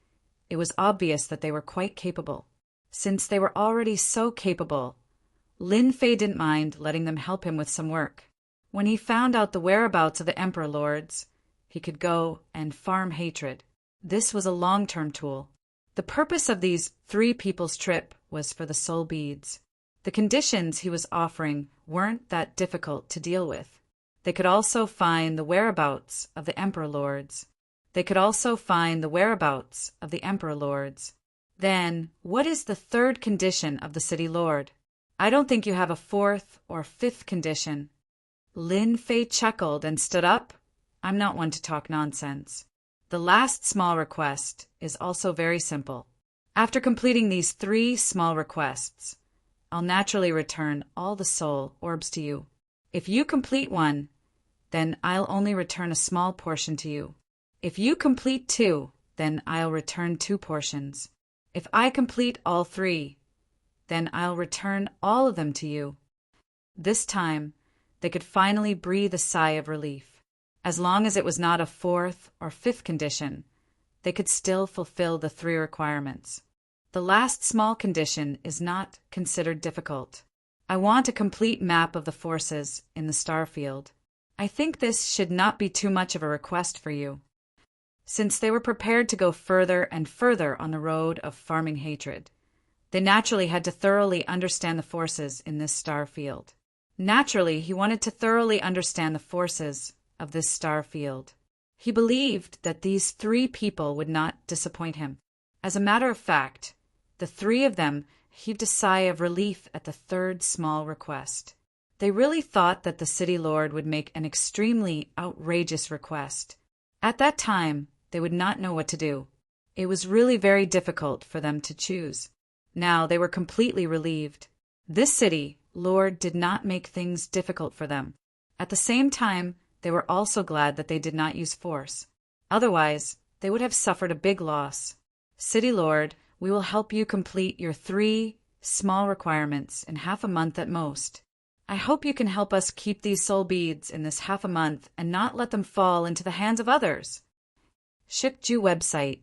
it was obvious that they were quite capable. Since they were already so capable, Lin Fei didn't mind letting them help him with some work. When he found out the whereabouts of the emperor lords, he could go and farm hatred. This was a long-term tool. The purpose of these 3 people's trip was for the soul beads. The conditions he was offering weren't that difficult to deal with. They could also find the whereabouts of the emperor lords. Then, what is the 3rd condition of the city lord? I don't think you have a 4th or 5th condition. Lin Fei chuckled and stood up. I'm not one to talk nonsense. The last small request is also very simple. After completing these 3 small requests, I'll naturally return all the soul orbs to you. If you complete one, then I'll only return a small portion to you. If you complete 2, then I'll return 2 portions. If I complete all 3, then I'll return all of them to you. This time, they could finally breathe a sigh of relief. As long as it was not a 4th or 5th condition, they could still fulfill the 3 requirements. The last small condition is not considered difficult. I want a complete map of the forces in the star field. I think this should not be too much of a request for you. Since they were prepared to go further and further on the road of farming hatred, they naturally had to thoroughly understand the forces in this star field. Naturally, he wanted to thoroughly understand the forces of this star field. He believed that these 3 people would not disappoint him. As a matter of fact, the 3 of them heaved a sigh of relief at the 3rd small request. They really thought that the city lord would make an extremely outrageous request. At that time, they would not know what to do. It was really very difficult for them to choose. Now they were completely relieved. This city lord did not make things difficult for them. At the same time, they were also glad that they did not use force. Otherwise, they would have suffered a big loss. City lord, we will help you complete your 3 small requirements in half a month at most. I hope you can help us keep these soul beads in this half a month and not let them fall into the hands of others. Shipju website,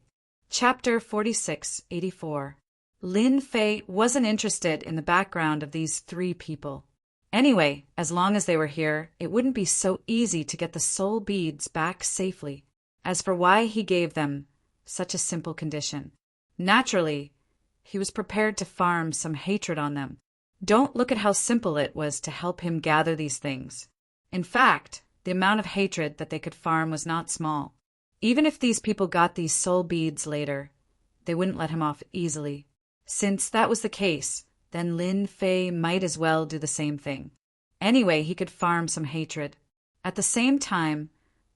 Chapter 4684. Lin Fei wasn't interested in the background of these 3 people. Anyway, as long as they were here, it wouldn't be so easy to get the soul beads back safely. As for why he gave them such a simple condition, naturally, he was prepared to farm some hatred on them. Don't look at how simple it was to help him gather these things. In fact, the amount of hatred that they could farm was not small. Even if these people got these soul beads later, they wouldn't let him off easily. Since that was the case, then Lin Fei might as well do the same thing. Anyway, he could farm some hatred. At the same time,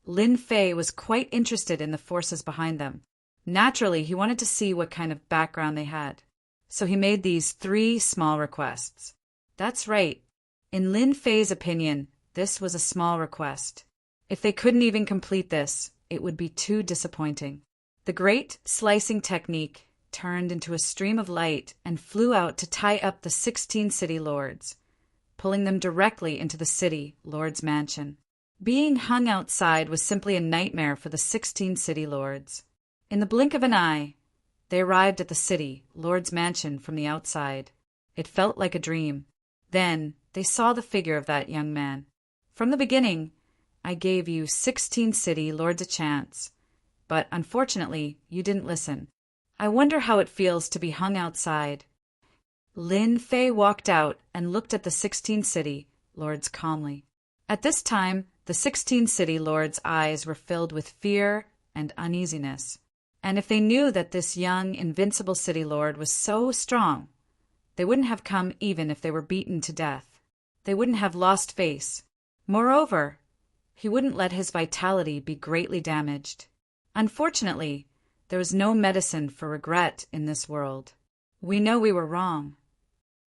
Lin Fei was quite interested in the forces behind them. Naturally, he wanted to see what kind of background they had. So he made these 3 small requests. That's right. In Lin Fei's opinion, this was a small request. If they couldn't even complete this, it would be too disappointing. The great slicing technique turned into a stream of light and flew out to tie up the 16 city lords, pulling them directly into the city lord's mansion. Being hung outside was simply a nightmare for the 16 city lords. In the blink of an eye, they arrived at the city lord's mansion from the outside. It felt like a dream. Then they saw the figure of that young man. From the beginning, I gave you 16 city lords a chance, but unfortunately, you didn't listen. I wonder how it feels to be hung outside. Lin Fei walked out and looked at the 16 city lords calmly. At this time, the 16 city lords' eyes were filled with fear and uneasiness. And if they knew that this young, invincible city lord was so strong, they wouldn't have come even if they were beaten to death. They wouldn't have lost face. Moreover, he wouldn't let his vitality be greatly damaged. Unfortunately, there was no medicine for regret in this world. We know we were wrong.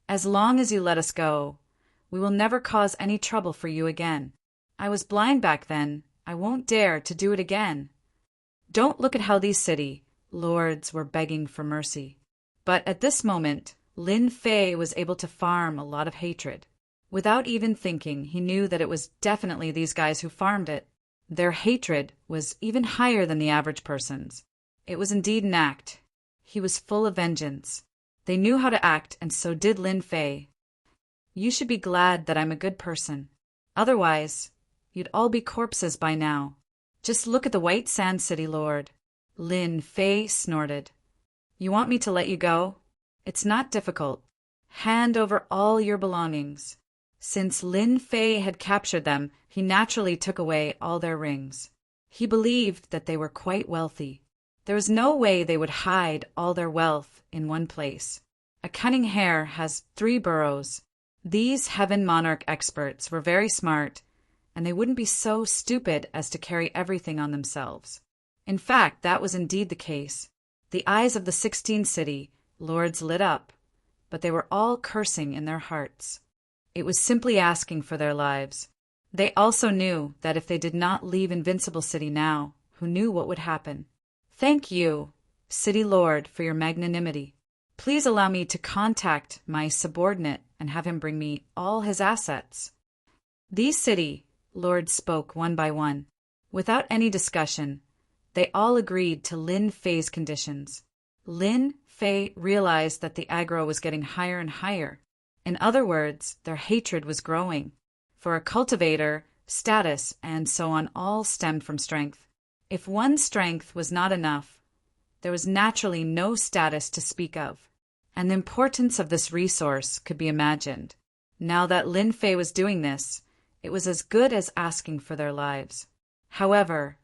As long as you let us go, we will never cause any trouble for you again. I was blind back then. I won't dare to do it again. Don't look at how these city lords were begging for mercy. But at this moment, Lin Fei was able to farm a lot of hatred. Without even thinking, he knew that it was definitely these guys who farmed it. Their hatred was even higher than the average person's. It was indeed an act. He was full of vengeance. They knew how to act, and so did Lin Fei. You should be glad that I'm a good person. Otherwise, you'd all be corpses by now. Just look at the White Sand City Lord. Lin Fei snorted. You want me to let you go? It's not difficult. Hand over all your belongings. Since Lin Fei had captured them, he naturally took away all their rings. He believed that they were quite wealthy. There was no way they would hide all their wealth in one place. A cunning hare has 3 burrows. These Heaven Monarch experts were very smart, and they wouldn't be so stupid as to carry everything on themselves. In fact, that was indeed the case. The eyes of the 16 city lords lit up, but they were all cursing in their hearts. It was simply asking for their lives. They also knew that if they did not leave Invincible City now, who knew what would happen? Thank you, City Lord, for your magnanimity. Please allow me to contact my subordinate and have him bring me all his assets. These city lords spoke one by one. Without any discussion, they all agreed to Lin Fei's conditions. Lin Fei realized that the aggro was getting higher and higher. In other words, their hatred was growing. For a cultivator, status, and so on all stemmed from strength. If one's strength was not enough, there was naturally no status to speak of, and the importance of this resource could be imagined. Now that Lin Fei was doing this, it was as good as asking for their lives. However,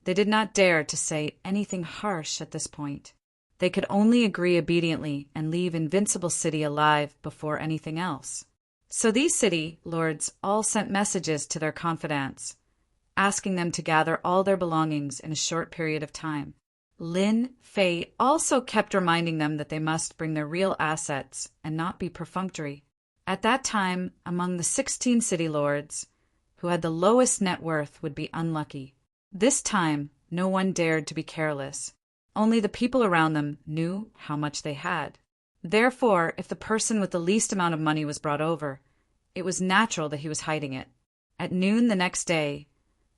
they did not dare to say anything harsh at this point. They could only agree obediently and leave Invincible City alive before anything else. So these city lords all sent messages to their confidants, asking them to gather all their belongings in a short period of time. Lin Fei also kept reminding them that they must bring their real assets and not be perfunctory. At that time, among the 16 city lords, who had the lowest net worth would be unlucky. This time, no one dared to be careless. Only the people around them knew how much they had. Therefore, if the person with the least amount of money was brought over, it was natural that he was hiding it. At noon the next day,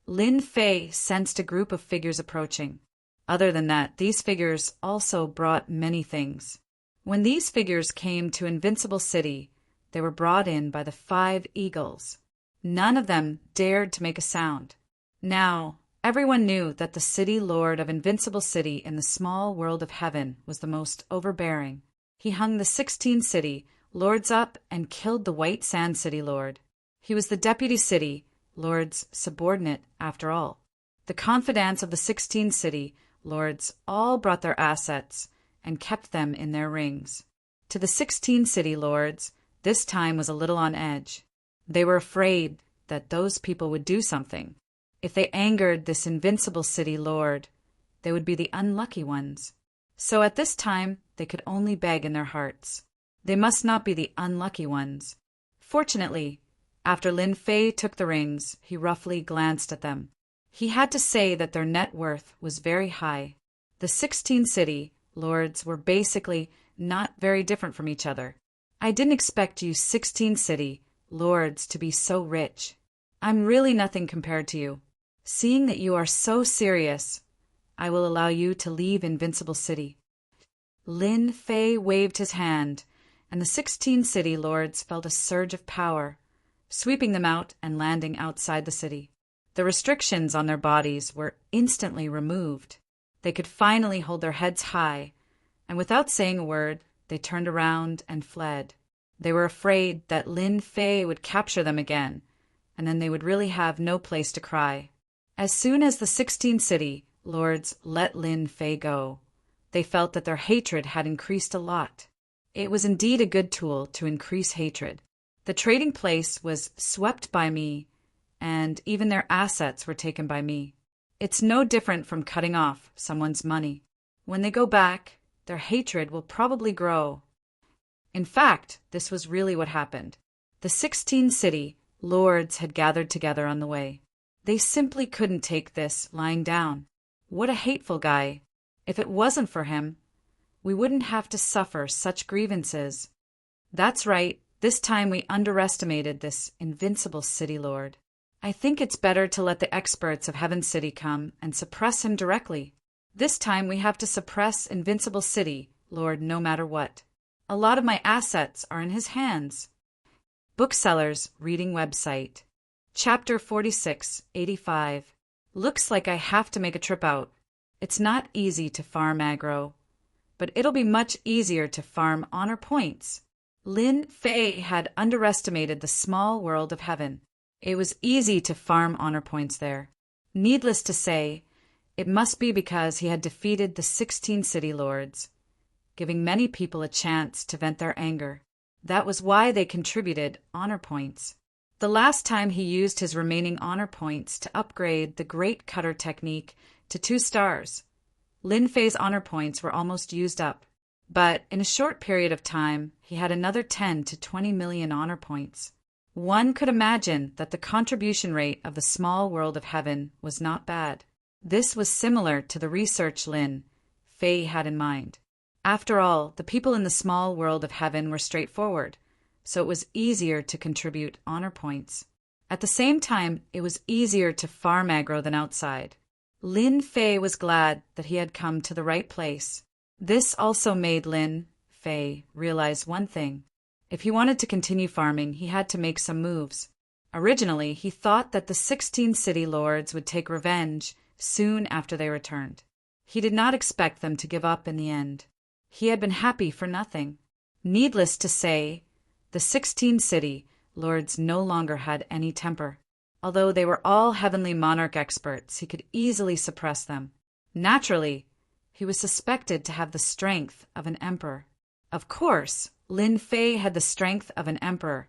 Lin Fei sensed a group of figures approaching. Other than that, these figures also brought many things. When these figures came to Invincible City, they were brought in by the 5 eagles. None of them dared to make a sound. Now, everyone knew that the city lord of Invincible City in the small world of heaven was the most overbearing. He hung the 16 city lords up and killed the White Sand City Lord. He was the deputy city lord's subordinate after all. The confidants of the 16 city lords all brought their assets and kept them in their rings. To the 16 city lords, this time was a little on edge. They were afraid that those people would do something. If they angered this invincible city lord, they would be the unlucky ones. So at this time, they could only beg in their hearts. They must not be the unlucky ones. Fortunately, after Lin Fei took the rings, he roughly glanced at them. He had to say that their net worth was very high. The 16 city lords were basically not very different from each other. I didn't expect you 16 city lords to be so rich. I'm really nothing compared to you. Seeing that you are so serious, I will allow you to leave Invincible City. Lin Fei waved his hand, and the 16 city lords felt a surge of power, sweeping them out and landing outside the city. The restrictions on their bodies were instantly removed. They could finally hold their heads high, and without saying a word, they turned around and fled. They were afraid that Lin Fei would capture them again, and then they would really have no place to cry. As soon as the 16 city lords let Lin Fei go, they felt that their hatred had increased a lot. It was indeed a good tool to increase hatred. The trading place was swept by me, and even their assets were taken by me. It's no different from cutting off someone's money. When they go back, their hatred will probably grow. In fact, this was really what happened. The 16 city lords had gathered together on the way. They simply couldn't take this lying down. What a hateful guy. If it wasn't for him, we wouldn't have to suffer such grievances. That's right, this time we underestimated this invincible city lord. I think it's better to let the experts of Heaven City come and suppress him directly. This time we have to suppress Invincible City Lord no matter what. A lot of my assets are in his hands. Bookseller's reading website. Chapter 4685. Looks like I have to make a trip out. It's not easy to farm aggro, but it'll be much easier to farm honor points. Lin Fei had underestimated the small world of heaven. It was easy to farm honor points there. Needless to say, it must be because he had defeated the 16 city lords, giving many people a chance to vent their anger. That was why they contributed honor points. The last time he used his remaining honor points to upgrade the Great Cutter technique to 2 stars. Lin Fei's honor points were almost used up, but in a short period of time, he had another 10 to 20 million honor points. One could imagine that the contribution rate of the small world of heaven was not bad. This was similar to the research Lin Fei had in mind. After all, the people in the small world of heaven were straightforward, so it was easier to contribute honor points. At the same time, it was easier to farm aggro than outside. Lin Fei was glad that he had come to the right place. This also made Lin Fei realize one thing. If he wanted to continue farming, he had to make some moves. Originally, he thought that the 16 city lords would take revenge soon after they returned. He did not expect them to give up in the end. He had been happy for nothing. Needless to say, the 16 city lords no longer had any temper. Although they were all heavenly monarch experts, he could easily suppress them. Naturally, he was suspected to have the strength of an emperor. Of course, Lin Fei had the strength of an emperor,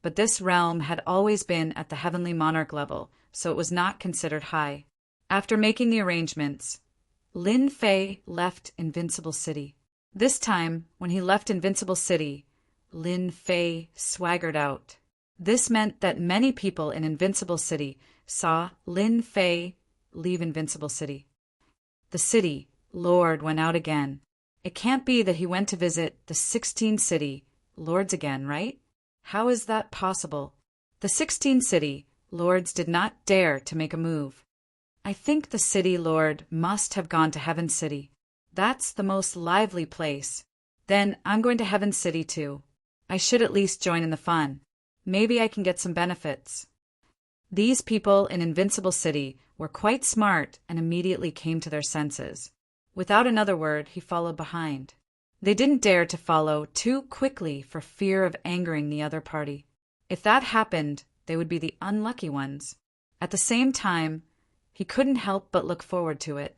but this realm had always been at the heavenly monarch level, so it was not considered high. After making the arrangements, Lin Fei left Invincible City. This time, when he left Invincible City, Lin Fei swaggered out. This meant that many people in Invincible City saw Lin Fei leave Invincible City. The city lord went out again. It can't be that he went to visit the 16 city lords again, right? How is that possible? The 16 city lords did not dare to make a move. I think the city lord must have gone to Heaven City. That's the most lively place. Then I'm going to Heaven City too. I should at least join in the fun. Maybe I can get some benefits. These people in Invincible City were quite smart and immediately came to their senses. Without another word, he followed behind. They didn't dare to follow too quickly for fear of angering the other party. If that happened, they would be the unlucky ones. At the same time, he couldn't help but look forward to it.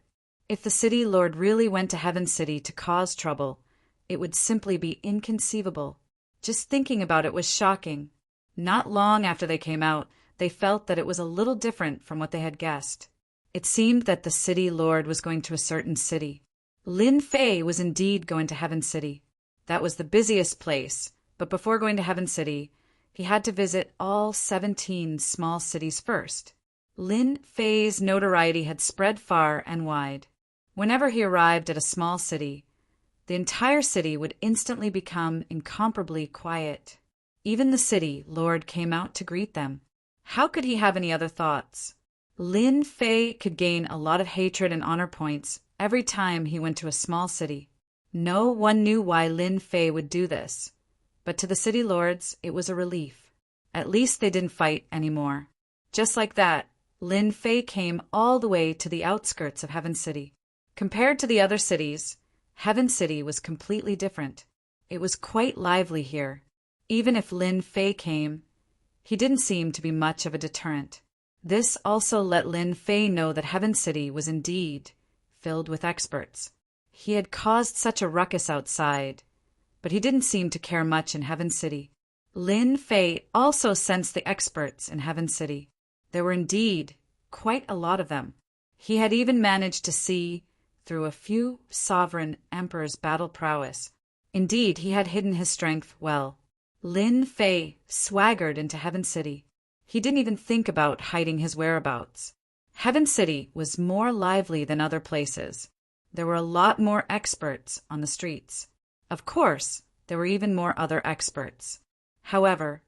If the city lord really went to Heaven City to cause trouble, it would simply be inconceivable. Just thinking about it was shocking. Not long after they came out, they felt that it was a little different from what they had guessed. It seemed that the city lord was going to a certain city. Lin Fei was indeed going to Heaven City. That was the busiest place, but before going to Heaven City, he had to visit all 17 small cities first. Lin Fei's notoriety had spread far and wide. Whenever he arrived at a small city, the entire city would instantly become incomparably quiet. Even the city lord came out to greet them. How could he have any other thoughts? Lin Fei could gain a lot of hatred and honor points every time he went to a small city. No one knew why Lin Fei would do this, but to the city lords it was a relief. At least they didn't fight anymore. Just like that, Lin Fei came all the way to the outskirts of Heaven City. Compared to the other cities, Heaven City was completely different. It was quite lively here. Even if Lin Fei came, he didn't seem to be much of a deterrent. This also let Lin Fei know that Heaven City was indeed filled with experts. He had caused such a ruckus outside, but he didn't seem to care much in Heaven City. Lin Fei also sensed the experts in Heaven City. There were indeed quite a lot of them. He had even managed to see through a few sovereign emperors' battle prowess. Indeed, he had hidden his strength well. Lin Fei swaggered into Heaven City. He didn't even think about hiding his whereabouts. Heaven City was more lively than other places. There were a lot more experts on the streets. Of course, there were even more other experts. However,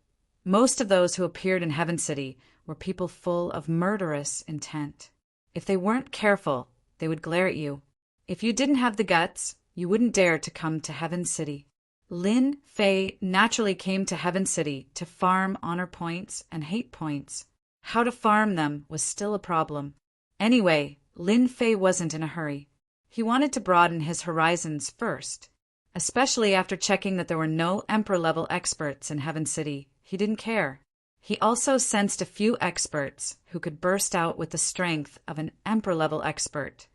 most of those who appeared in Heaven City were people full of murderous intent. If they weren't careful, they would glare at you. If you didn't have the guts, you wouldn't dare to come to Heaven City. Lin Fei naturally came to Heaven City to farm honor points and hate points. How to farm them was still a problem. Anyway, Lin Fei wasn't in a hurry. He wanted to broaden his horizons first. Especially after checking that there were no Emperor-level experts in Heaven City, he didn't care. He also sensed a few experts who could burst out with the strength of an Emperor-level expert,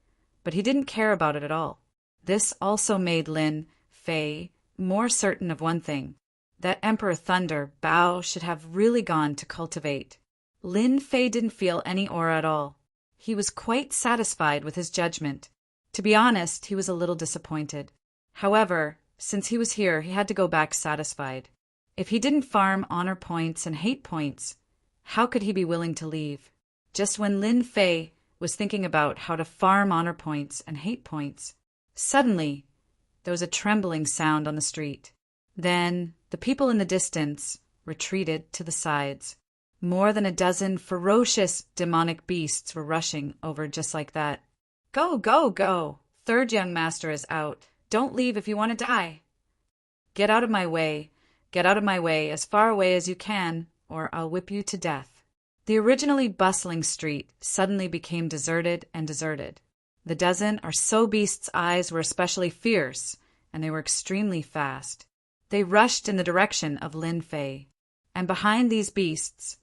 but he didn't care about it at all. This also made Lin Fei more certain of one thing, that Emperor Thunder Bao should have really gone to cultivate. Lin Fei didn't feel any aura at all. He was quite satisfied with his judgment. To be honest, he was a little disappointed. However, since he was here, he had to go back satisfied. If he didn't farm honor points and hate points, how could he be willing to leave? Just when Lin Fei was thinking about how to farm honor points and hate points, suddenly there was a trembling sound on the street. Then the people in the distance retreated to the sides. More than a dozen ferocious demonic beasts were rushing over just like that. Go, go, go! Third young master is out. Don't leave if you want to die. Get out of my way. Get out of my way as far away as you can, or I'll whip you to death. The originally bustling street suddenly became deserted and deserted. The dozen or so beasts' eyes were especially fierce, and they were extremely fast. They rushed in the direction of Lin Fei, and behind these beasts,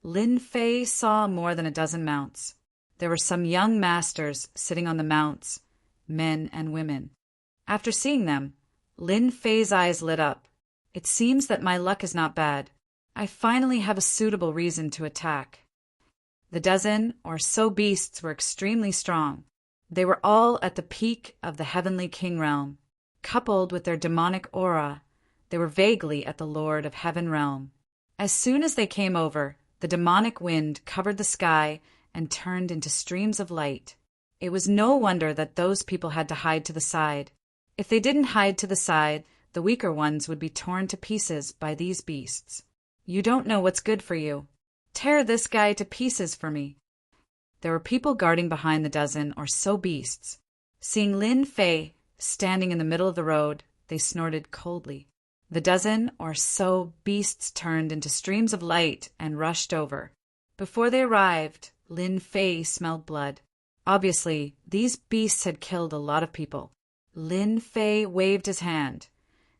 Lin Fei saw more than a dozen mounts. There were some young masters sitting on the mounts, men and women. After seeing them, Lin Fei's eyes lit up. It seems that my luck is not bad. I finally have a suitable reason to attack. The dozen or so beasts were extremely strong. They were all at the peak of the heavenly king realm. Coupled with their demonic aura, they were vaguely at the Lord of Heaven realm. As soon as they came over, the demonic wind covered the sky and turned into streams of light. It was no wonder that those people had to hide to the side. If they didn't hide to the side, the weaker ones would be torn to pieces by these beasts. You don't know what's good for you. Tear this guy to pieces for me. There were people guarding behind the dozen or so beasts. Seeing Lin Fei standing in the middle of the road, they snorted coldly. The dozen or so beasts turned into streams of light and rushed over. Before they arrived, Lin Fei smelled blood. Obviously, these beasts had killed a lot of people. Lin Fei waved his hand,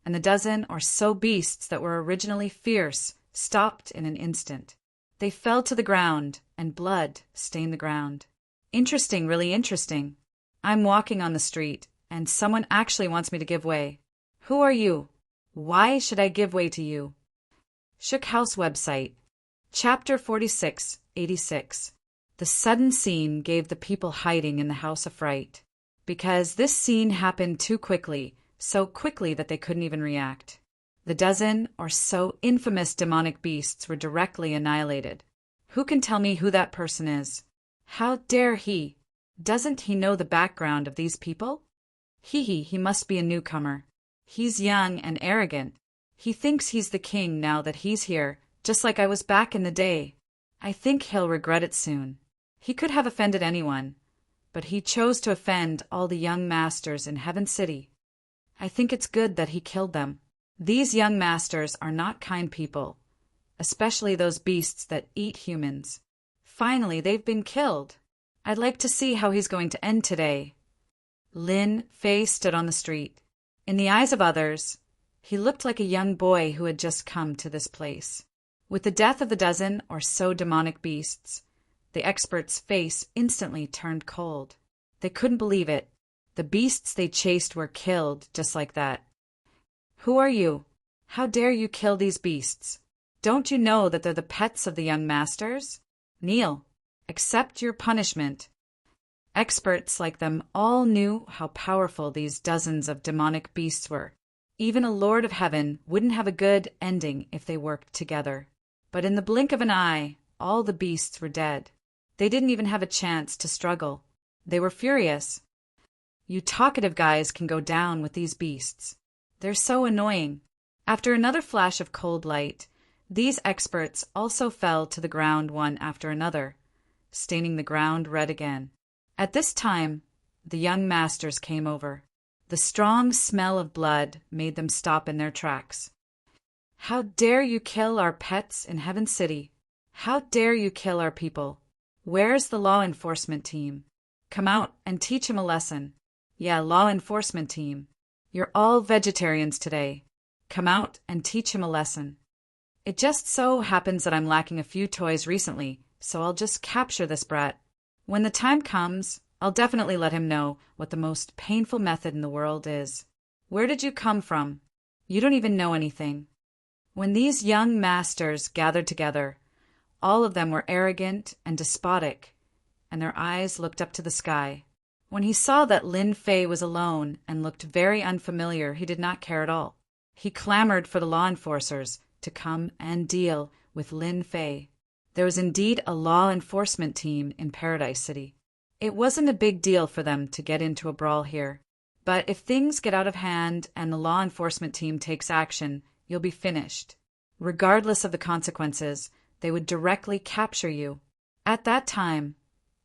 and the dozen or so beasts that were originally fierce stopped in an instant. They fell to the ground, and blood stained the ground. Interesting, really interesting. I'm walking on the street, and someone actually wants me to give way. Who are you? Why should I give way to you? Shook House website. Chapter 4686. The sudden scene gave the people hiding in the house a fright, because this scene happened too quickly, so quickly that they couldn't even react. The dozen or so infamous demonic beasts were directly annihilated. Who can tell me who that person is? How dare he? Doesn't he know the background of these people? He must be a newcomer. He's young and arrogant. He thinks he's the king now that he's here, just like I was back in the day. I think he'll regret it soon. He could have offended anyone, but he chose to offend all the young masters in Heaven City. I think it's good that he killed them. These young masters are not kind people, especially those beasts that eat humans. Finally, they've been killed. I'd like to see how he's going to end today. Lin Fei stood on the street. In the eyes of others, he looked like a young boy who had just come to this place. With the death of the dozen or so demonic beasts, the expert's face instantly turned cold. They couldn't believe it. The beasts they chased were killed just like that. Who are you? How dare you kill these beasts? Don't you know that they're the pets of the young masters? Kneel. Accept your punishment. Experts like them all knew how powerful these dozens of demonic beasts were. Even a Lord of Heaven wouldn't have a good ending if they worked together. But in the blink of an eye, all the beasts were dead. They didn't even have a chance to struggle. They were furious. You talkative guys can go down with these beasts. They're so annoying. After another flash of cold light, these experts also fell to the ground one after another, staining the ground red again. At this time, the young masters came over. The strong smell of blood made them stop in their tracks. How dare you kill our pets in Heaven City? How dare you kill our people? Where's the law enforcement team? Come out and teach him a lesson. Yeah, law enforcement team. You're all vegetarians today. Come out and teach him a lesson. It just so happens that I'm lacking a few toys recently, so I'll just capture this brat. When the time comes, I'll definitely let him know what the most painful method in the world is. Where did you come from? You don't even know anything. When these young masters gathered together, all of them were arrogant and despotic, and their eyes looked up to the sky. When he saw that Lin Fei was alone and looked very unfamiliar, he did not care at all. He clamored for the law enforcers to come and deal with Lin Fei. There was indeed a law enforcement team in Paradise City. It wasn't a big deal for them to get into a brawl here. But if things get out of hand and the law enforcement team takes action, you'll be finished. Regardless of the consequences, they would directly capture you. At that time,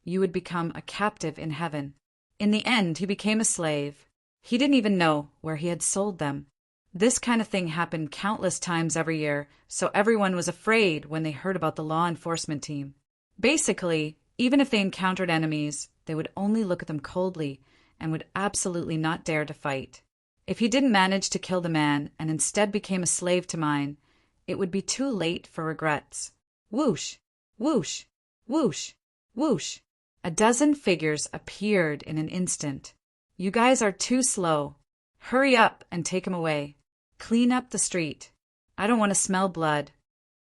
you would become a captive in heaven. In the end, he became a slave. He didn't even know where he had sold them. This kind of thing happened countless times every year, so everyone was afraid when they heard about the law enforcement team. Basically, even if they encountered enemies, they would only look at them coldly and would absolutely not dare to fight. If he didn't manage to kill the man and instead became a slave to mine, it would be too late for regrets. Whoosh, whoosh, whoosh, whoosh. A dozen figures appeared in an instant. You guys are too slow. Hurry up and take him away. Clean up the street. I don't want to smell blood.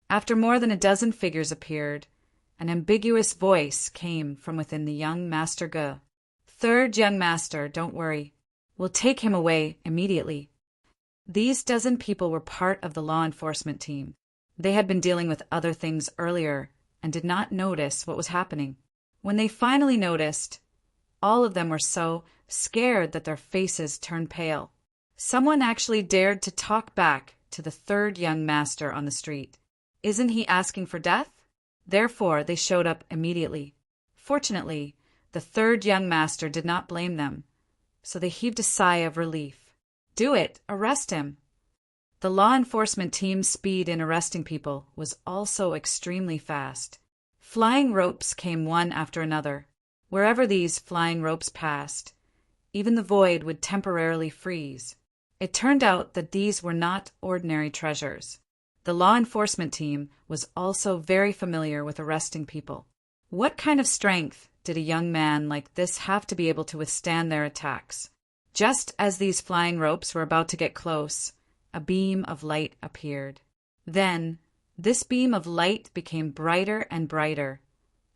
After more than a dozen figures appeared, an ambiguous voice came from within the young Master Ge. Third young master, don't worry. We'll take him away immediately. These dozen people were part of the law enforcement team. They had been dealing with other things earlier and did not notice what was happening. When they finally noticed, all of them were so scared that their faces turned pale. Someone actually dared to talk back to the third young master on the street. Isn't he asking for death? Therefore, they showed up immediately. Fortunately, the third young master did not blame them, so they heaved a sigh of relief. Do it! Arrest him! The law enforcement team's speed in arresting people was also extremely fast. Flying ropes came one after another. Wherever these flying ropes passed, even the void would temporarily freeze. It turned out that these were not ordinary treasures. The law enforcement team was also very familiar with arresting people. What kind of strength did a young man like this have to be able to withstand their attacks? Just as these flying ropes were about to get close, a beam of light appeared. Then, this beam of light became brighter and brighter,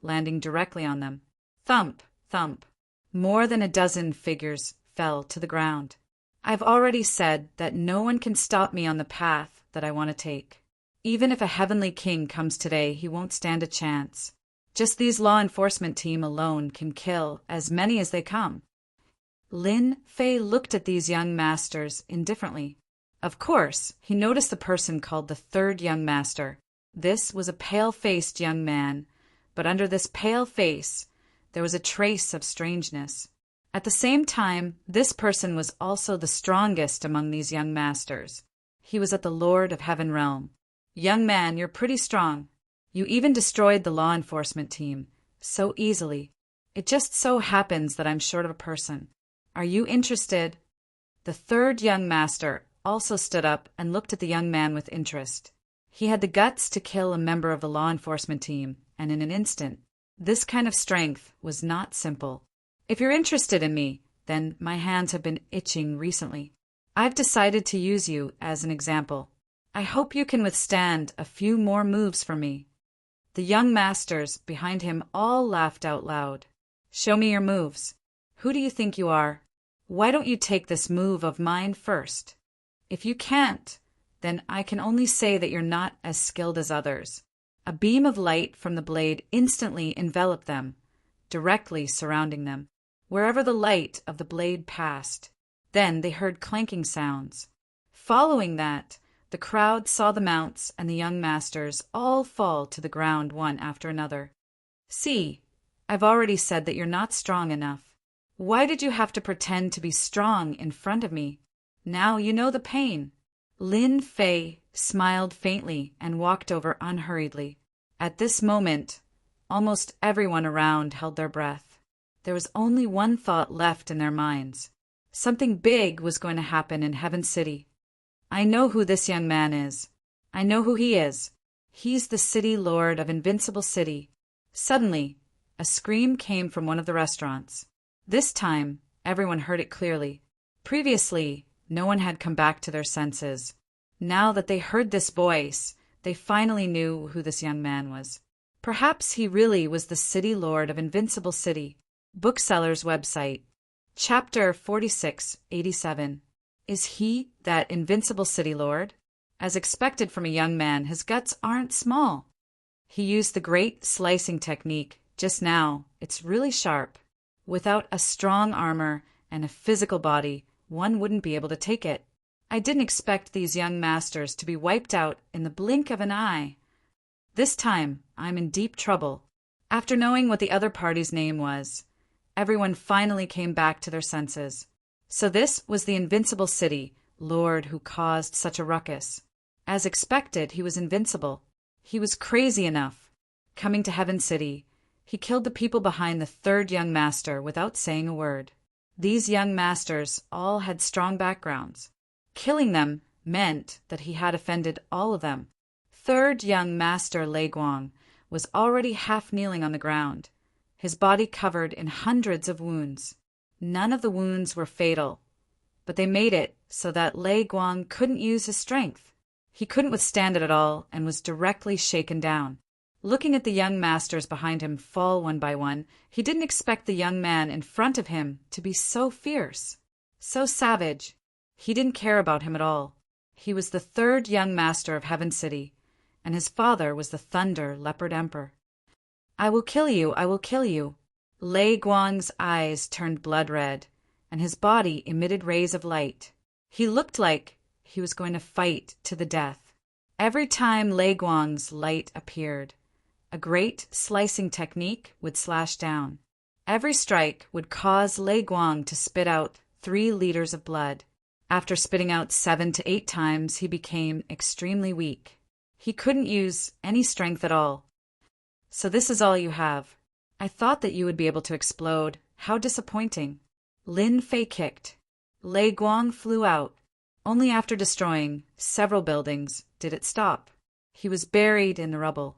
landing directly on them. Thump, thump. More than a dozen figures fell to the ground. I've already said that no one can stop me on the path that I want to take. Even if a heavenly king comes today, he won't stand a chance. Just these law enforcement team alone can kill as many as they come. Lin Fei looked at these young masters indifferently. Of course, he noticed the person called the third young master. This was a pale-faced young man, but under this pale face, there was a trace of strangeness. At the same time, this person was also the strongest among these young masters. He was at the Lord of Heaven realm. Young man, you're pretty strong. You even destroyed the law enforcement team so easily. It just so happens that I'm short of a person. Are you interested? The third young master also stood up and looked at the young man with interest. He had the guts to kill a member of the law enforcement team, and in an instant. This kind of strength was not simple. If you're interested in me, then my hands have been itching recently. I've decided to use you as an example. I hope you can withstand a few more moves from me. The young masters behind him all laughed out loud. Show me your moves. Who do you think you are? Why don't you take this move of mine first? If you can't, then I can only say that you're not as skilled as others. A beam of light from the blade instantly enveloped them, directly surrounding them, wherever the light of the blade passed. Then they heard clanking sounds. Following that, the crowd saw the mounts and the young masters all fall to the ground one after another. See, I've already said that you're not strong enough. Why did you have to pretend to be strong in front of me? Now you know the pain. Lin Fei smiled faintly and walked over unhurriedly. At this moment, almost everyone around held their breath. There was only one thought left in their minds. Something big was going to happen in Heaven City. I know who this young man is. I know who he is. He's the city lord of Invincible City. Suddenly, a scream came from one of the restaurants. This time, everyone heard it clearly. Previously, no one had come back to their senses. Now that they heard this voice, they finally knew who this young man was. Perhaps he really was the city lord of Invincible City. Bookseller's website. Chapter 4687. Is he that Invincible City Lord? As expected from a young man, his guts aren't small. He used the great slicing technique just now. It's really sharp. Without a strong armor and a physical body, one wouldn't be able to take it. I didn't expect these young masters to be wiped out in the blink of an eye. This time, I'm in deep trouble. After knowing what the other party's name was, everyone finally came back to their senses. So this was the Invincible City Lord who caused such a ruckus. As expected, he was invincible. He was crazy enough. Coming to Heaven City, he killed the people behind the third young master without saying a word. These young masters all had strong backgrounds. Killing them meant that he had offended all of them. Third young master Lei Guang was already half kneeling on the ground, his body covered in hundreds of wounds. None of the wounds were fatal, but they made it so that Lei Guang couldn't use his strength. He couldn't withstand it at all and was directly shaken down. Looking at the young masters behind him fall one by one, he didn't expect the young man in front of him to be so fierce, so savage. He didn't care about him at all. He was the third young master of Heaven City, and his father was the Thunder Leopard Emperor. I will kill you, I will kill you. Lei Guang's eyes turned blood red, and his body emitted rays of light. He looked like he was going to fight to the death. Every time Lei Guang's light appeared, a great slicing technique would slash down. Every strike would cause Lei Guang to spit out 3 liters of blood. After spitting out 7 to 8 times, he became extremely weak. He couldn't use any strength at all. So this is all you have. I thought that you would be able to explode. How disappointing. Lin Fei kicked. Lei Guang flew out. Only after destroying several buildings did it stop. He was buried in the rubble.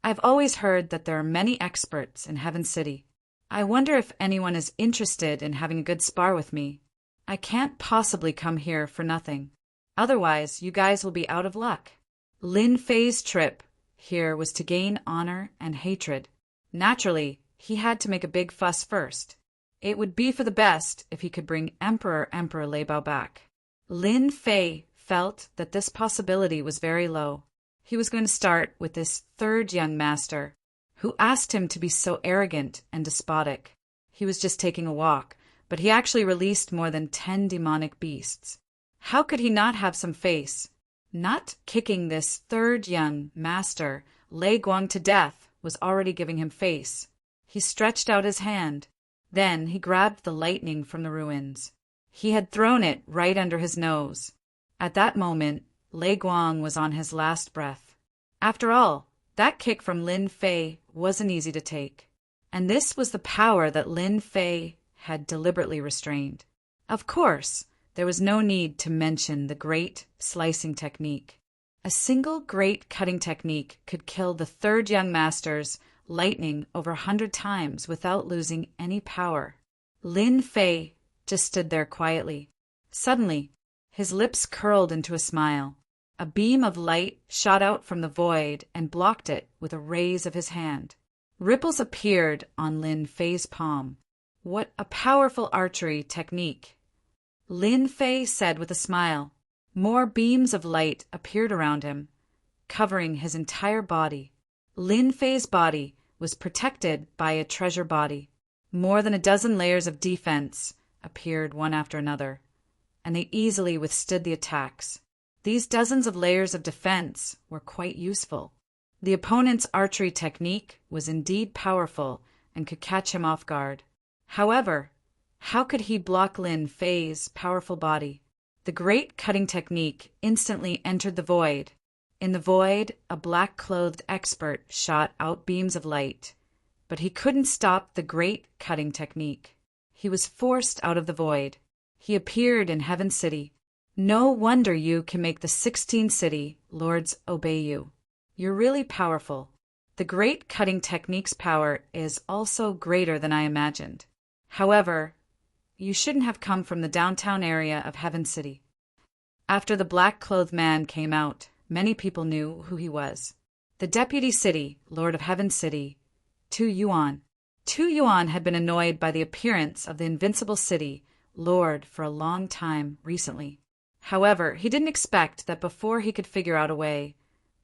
I've always heard that there are many experts in Heaven City. I wonder if anyone is interested in having a good spar with me. I can't possibly come here for nothing. Otherwise, you guys will be out of luck. Lin Fei's trip here was to gain honor and hatred. Naturally, he had to make a big fuss first. It would be for the best if he could bring Emperor Lei Bao back. Lin Fei felt that this possibility was very low. He was going to start with this third young master, who asked him to be so arrogant and despotic. He was just taking a walk, but he actually released more than 10 demonic beasts. How could he not have some face? Not kicking this third young master, Lei Guang, to death was already giving him face. He stretched out his hand. Then he grabbed the lightning from the ruins. He had thrown it right under his nose. At that moment, Lei Guang was on his last breath. After all, that kick from Lin Fei wasn't easy to take. And this was the power that Lin Fei had deliberately restrained. Of course, there was no need to mention the great slicing technique. A single great cutting technique could kill the third young master's lightning over 100 times without losing any power. Lin Fei just stood there quietly. Suddenly, his lips curled into a smile. A beam of light shot out from the void and blocked it with a raise of his hand. Ripples appeared on Lin Fei's palm. What a powerful archery technique! Lin Fei said with a smile. More beams of light appeared around him, covering his entire body. Lin Fei's body was protected by a treasure body. More than a dozen layers of defense appeared one after another, and they easily withstood the attacks. These dozens of layers of defense were quite useful. The opponent's archery technique was indeed powerful and could catch him off guard. However, how could he block Lin Fei's powerful body? The great cutting technique instantly entered the void. In the void, a black-clothed expert shot out beams of light, but he couldn't stop the great cutting technique. He was forced out of the void. He appeared in Heaven City. No wonder you can make the 16 city lords obey you. You're really powerful. The great cutting technique's power is also greater than I imagined. However, you shouldn't have come from the downtown area of Heaven City. After the black-clothed man came out, many people knew who he was. The Deputy City, Lord of Heaven City, Tu Yuan. Tu Yuan had been annoyed by the appearance of the Invincible City Lord for a long time recently. However, he didn't expect that before he could figure out a way,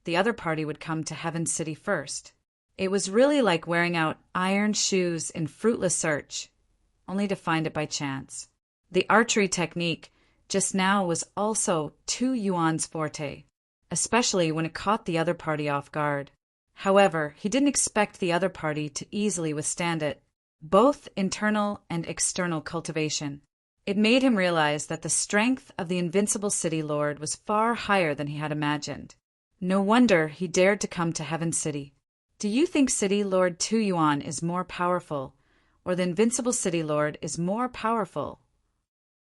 the other party would come to Heaven City first. It was really like wearing out iron shoes in fruitless search, only to find it by chance. The archery technique just now was also Tu Yuan's forte, especially when it caught the other party off guard. However, he didn't expect the other party to easily withstand it, both internal and external cultivation. It made him realize that the strength of the Invincible City Lord was far higher than he had imagined. No wonder he dared to come to Heaven City. Do you think City Lord Tu Yuan is more powerful, or the Invincible City Lord is more powerful?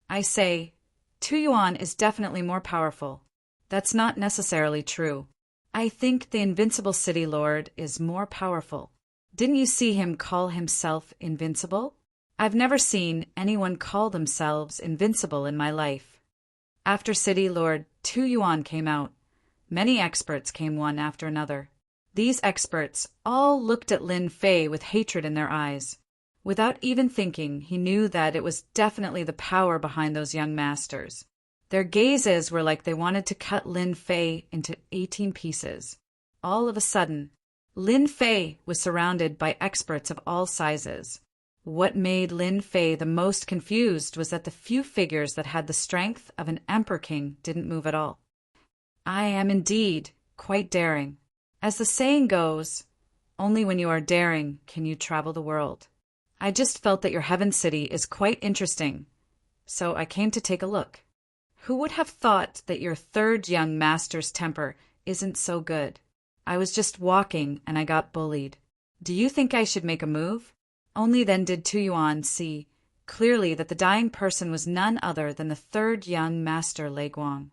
I say, Tu Yuan is definitely more powerful. That's not necessarily true. I think the Invincible City Lord is more powerful. Didn't you see him call himself invincible? I've never seen anyone call themselves invincible in my life. After City Lord Tu Yuan came out, many experts came one after another. These experts all looked at Lin Fei with hatred in their eyes. Without even thinking, he knew that it was definitely the power behind those young masters. Their gazes were like they wanted to cut Lin Fei into 18 pieces. All of a sudden, Lin Fei was surrounded by experts of all sizes. What made Lin Fei the most confused was that the few figures that had the strength of an Emperor King didn't move at all. I am indeed quite daring. As the saying goes, only when you are daring can you travel the world. I just felt that your Heaven City is quite interesting, so I came to take a look. Who would have thought that your third young master's temper isn't so good? I was just walking and I got bullied. Do you think I should make a move? Only then did Tu Yuan see clearly that the dying person was none other than the third young master Leguang.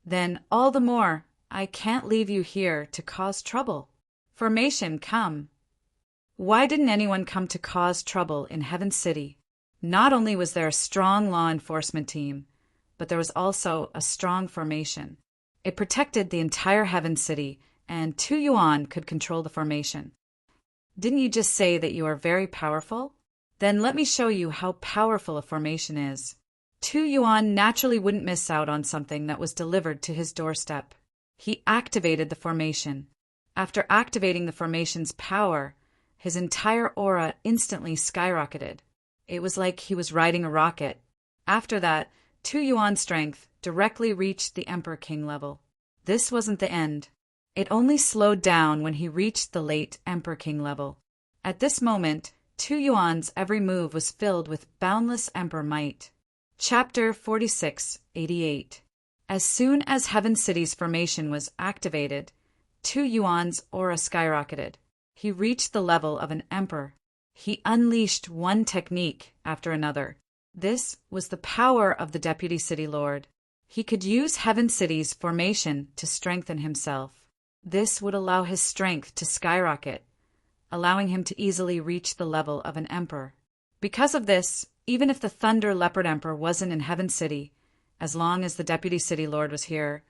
Then, all the more, I can't leave you here to cause trouble. Formation, come. Why didn't anyone come to cause trouble in Heaven City? Not only was there a strong law enforcement team, but there was also a strong formation. It protected the entire Heaven City, and Tu Yuan could control the formation. Didn't you just say that you are very powerful? Then let me show you how powerful a formation is. Tu Yuan naturally wouldn't miss out on something that was delivered to his doorstep. He activated the formation. After activating the formation's power, his entire aura instantly skyrocketed. It was like he was riding a rocket. After that, Tu Yuan's strength directly reached the Emperor King level. This wasn't the end. It only slowed down when he reached the late Emperor King level. At this moment, Tu Yuan's every move was filled with boundless Emperor might. Chapter 4688. As soon as Heaven City's formation was activated, Tu Yuan's aura skyrocketed. He reached the level of an emperor. He unleashed one technique after another. This was the power of the Deputy City Lord. He could use Heaven City's formation to strengthen himself. This would allow his strength to skyrocket, allowing him to easily reach the level of an emperor. Because of this, even if the Thunder Leopard Emperor wasn't in Heaven City, as long as the Deputy City Lord was here,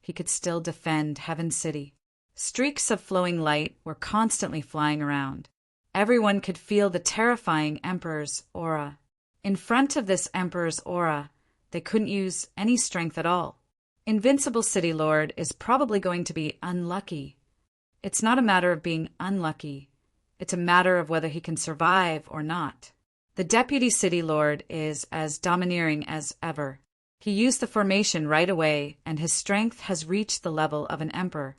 he could still defend Heaven City. Streaks of flowing light were constantly flying around. Everyone could feel the terrifying Emperor's aura. In front of this Emperor's aura, they couldn't use any strength at all. Invincible City Lord is probably going to be unlucky. It's not a matter of being unlucky. It's a matter of whether he can survive or not. The Deputy City Lord is as domineering as ever. He used the formation right away, and his strength has reached the level of an emperor.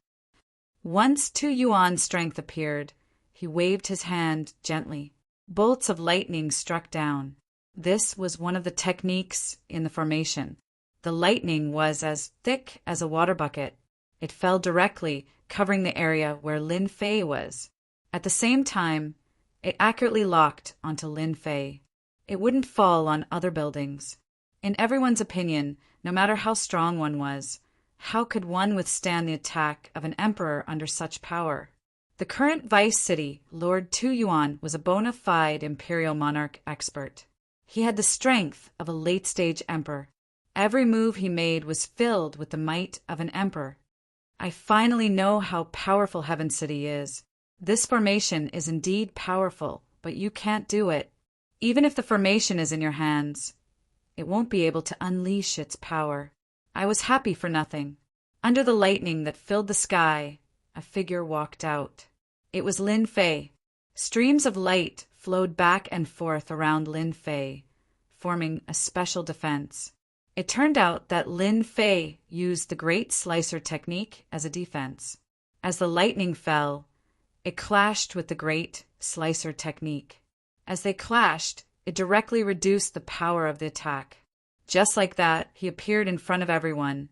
Once Tu Yuan's strength appeared, he waved his hand gently. Bolts of lightning struck down. This was one of the techniques in the formation. The lightning was as thick as a water bucket. It fell directly, covering the area where Lin Fei was. At the same time, it accurately locked onto Lin Fei. It wouldn't fall on other buildings. In everyone's opinion, no matter how strong one was, how could one withstand the attack of an emperor under such power? The current vice city, Lord Tu Yuan, was a bona fide imperial monarch expert. He had the strength of a late-stage emperor. Every move he made was filled with the might of an emperor. I finally know how powerful Heaven City is. This formation is indeed powerful, but you can't do it. Even if the formation is in your hands, it won't be able to unleash its power. I was happy for nothing. Under the lightning that filled the sky, a figure walked out. It was Lin Fei. Streams of light flowed back and forth around Lin Fei, forming a special defense. It turned out that Lin Fei used the Great Slicer technique as a defense. As the lightning fell, it clashed with the Great Slicer technique. As they clashed, it directly reduced the power of the attack. Just like that, he appeared in front of everyone,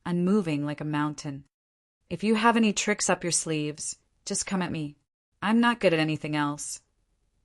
unmoving like a mountain. If you have any tricks up your sleeves, just come at me. I'm not good at anything else,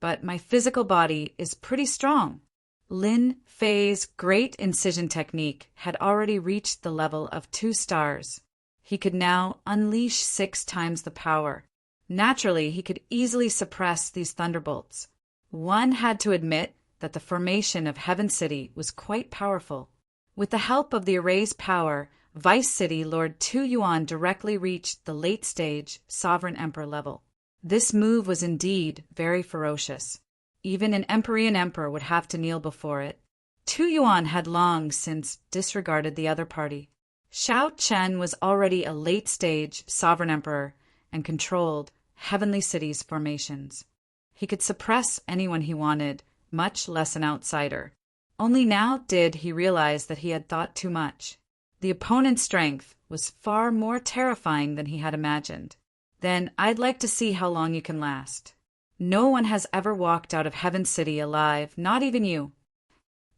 but my physical body is pretty strong. Lin Fei's Great Incision technique had already reached the level of 2 stars. He could now unleash 6 times the power. Naturally, he could easily suppress these thunderbolts. One had to admit that the formation of Heaven City was quite powerful. With the help of the array's power, Vice City Lord Tu Yuan directly reached the late-stage Sovereign Emperor level. This move was indeed very ferocious. Even an Empyrean emperor would have to kneel before it. Tu Yuan had long since disregarded the other party. Xiao Chen was already a late-stage Sovereign Emperor and controlled Heavenly City's formations. He could suppress anyone he wanted, much less an outsider. Only now did he realize that he had thought too much. The opponent's strength was far more terrifying than he had imagined. Then I'd like to see how long you can last. No one has ever walked out of Heaven City alive, not even you.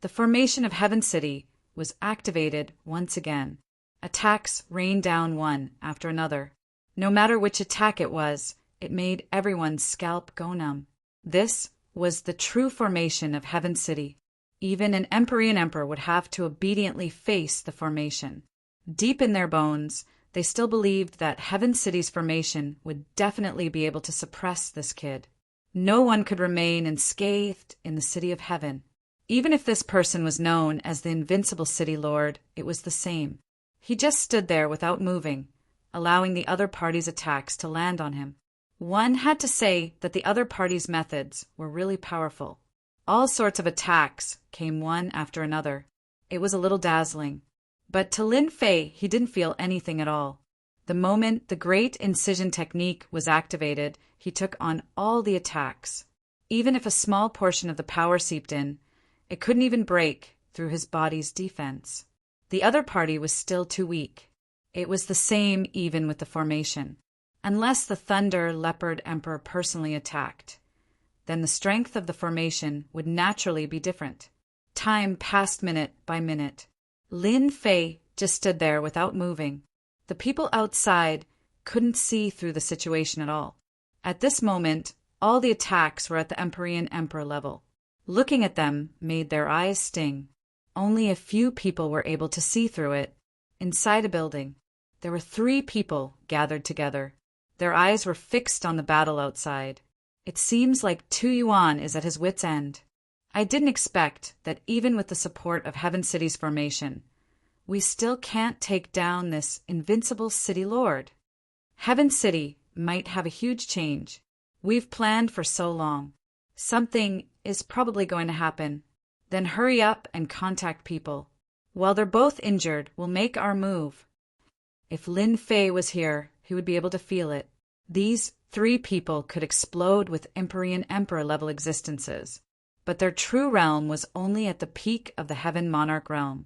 The formation of Heaven City was activated once again. Attacks rained down one after another. No matter which attack it was, it made everyone's scalp go numb. This was the true formation of Heaven City. Even an Empyrean emperor would have to obediently face the formation. Deep in their bones, they still believed that Heaven City's formation would definitely be able to suppress this kid. No one could remain unscathed in the City of Heaven. Even if this person was known as the Invincible City Lord, it was the same. He just stood there without moving, allowing the other party's attacks to land on him. One had to say that the other party's methods were really powerful. All sorts of attacks came one after another. It was a little dazzling. But to Lin Fei, he didn't feel anything at all. The moment the Great Incision technique was activated, he took on all the attacks. Even if a small portion of the power seeped in, it couldn't even break through his body's defense. The other party was still too weak. It was the same even with the formation. Unless the Thunder Leopard Emperor personally attacked, then the strength of the formation would naturally be different. Time passed minute by minute. Lin Fei just stood there without moving. The people outside couldn't see through the situation at all. At this moment, all the attacks were at the Empyrean Emperor level. Looking at them made their eyes sting. Only a few people were able to see through it. Inside a building, there were 3 people gathered together. Their eyes were fixed on the battle outside. It seems like Tu Yuan is at his wit's end. I didn't expect that even with the support of Heaven City's formation, we still can't take down this invincible city lord. Heaven City might have a huge change. We've planned for so long. Something is probably going to happen. Then hurry up and contact people. While they're both injured, we'll make our move. If Lin Fei was here, he would be able to feel it. These 3 people could explode with Empyrean Emperor level existences, but their true realm was only at the peak of the Heaven Monarch realm.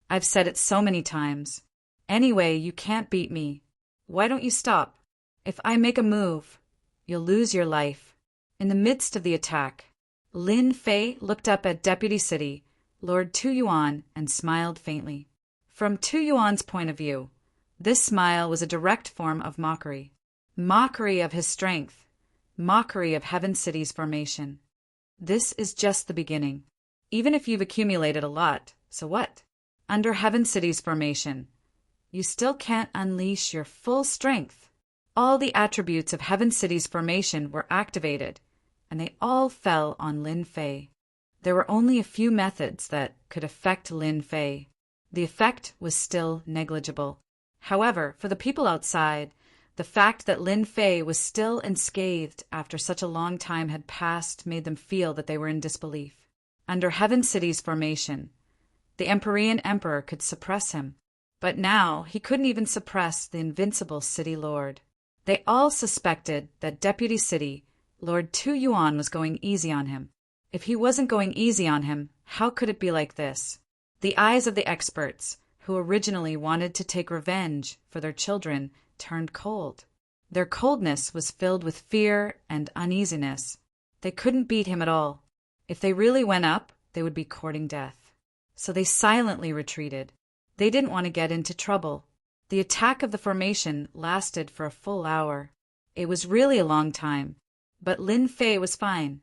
I've said it so many times. Anyway, you can't beat me. Why don't you stop? If I make a move, you'll lose your life. In the midst of the attack, Lin Fei looked up at Deputy City, Lord Tu Yuan, and smiled faintly. From Tu Yuan's point of view, this smile was a direct form of mockery. Mockery of his strength. Mockery of Heaven City's formation. This is just the beginning. Even if you've accumulated a lot, so what? Under Heaven City's formation, you still can't unleash your full strength. All the attributes of Heaven City's formation were activated, and they all fell on Lin Fei. There were only a few methods that could affect Lin Fei. The effect was still negligible. However, for the people outside, the fact that Lin Fei was still unscathed after such a long time had passed made them feel that they were in disbelief. Under Heaven City's formation, the Empyrean Emperor could suppress him, but now he couldn't even suppress the invincible City Lord. They all suspected that Deputy City, Lord Tu Yuan, was going easy on him. If he wasn't going easy on him, how could it be like this? The eyes of the experts, who originally wanted to take revenge for their children, turned cold. Their coldness was filled with fear and uneasiness. They couldn't beat him at all. If they really went up, they would be courting death. So they silently retreated. They didn't want to get into trouble. The attack of the formation lasted for a full hour. It was really a long time, but Lin Fei was fine.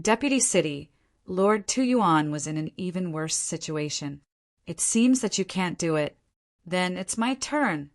Deputy City, Lord Tu Yuan, was in an even worse situation. It seems that you can't do it. Then it's my turn.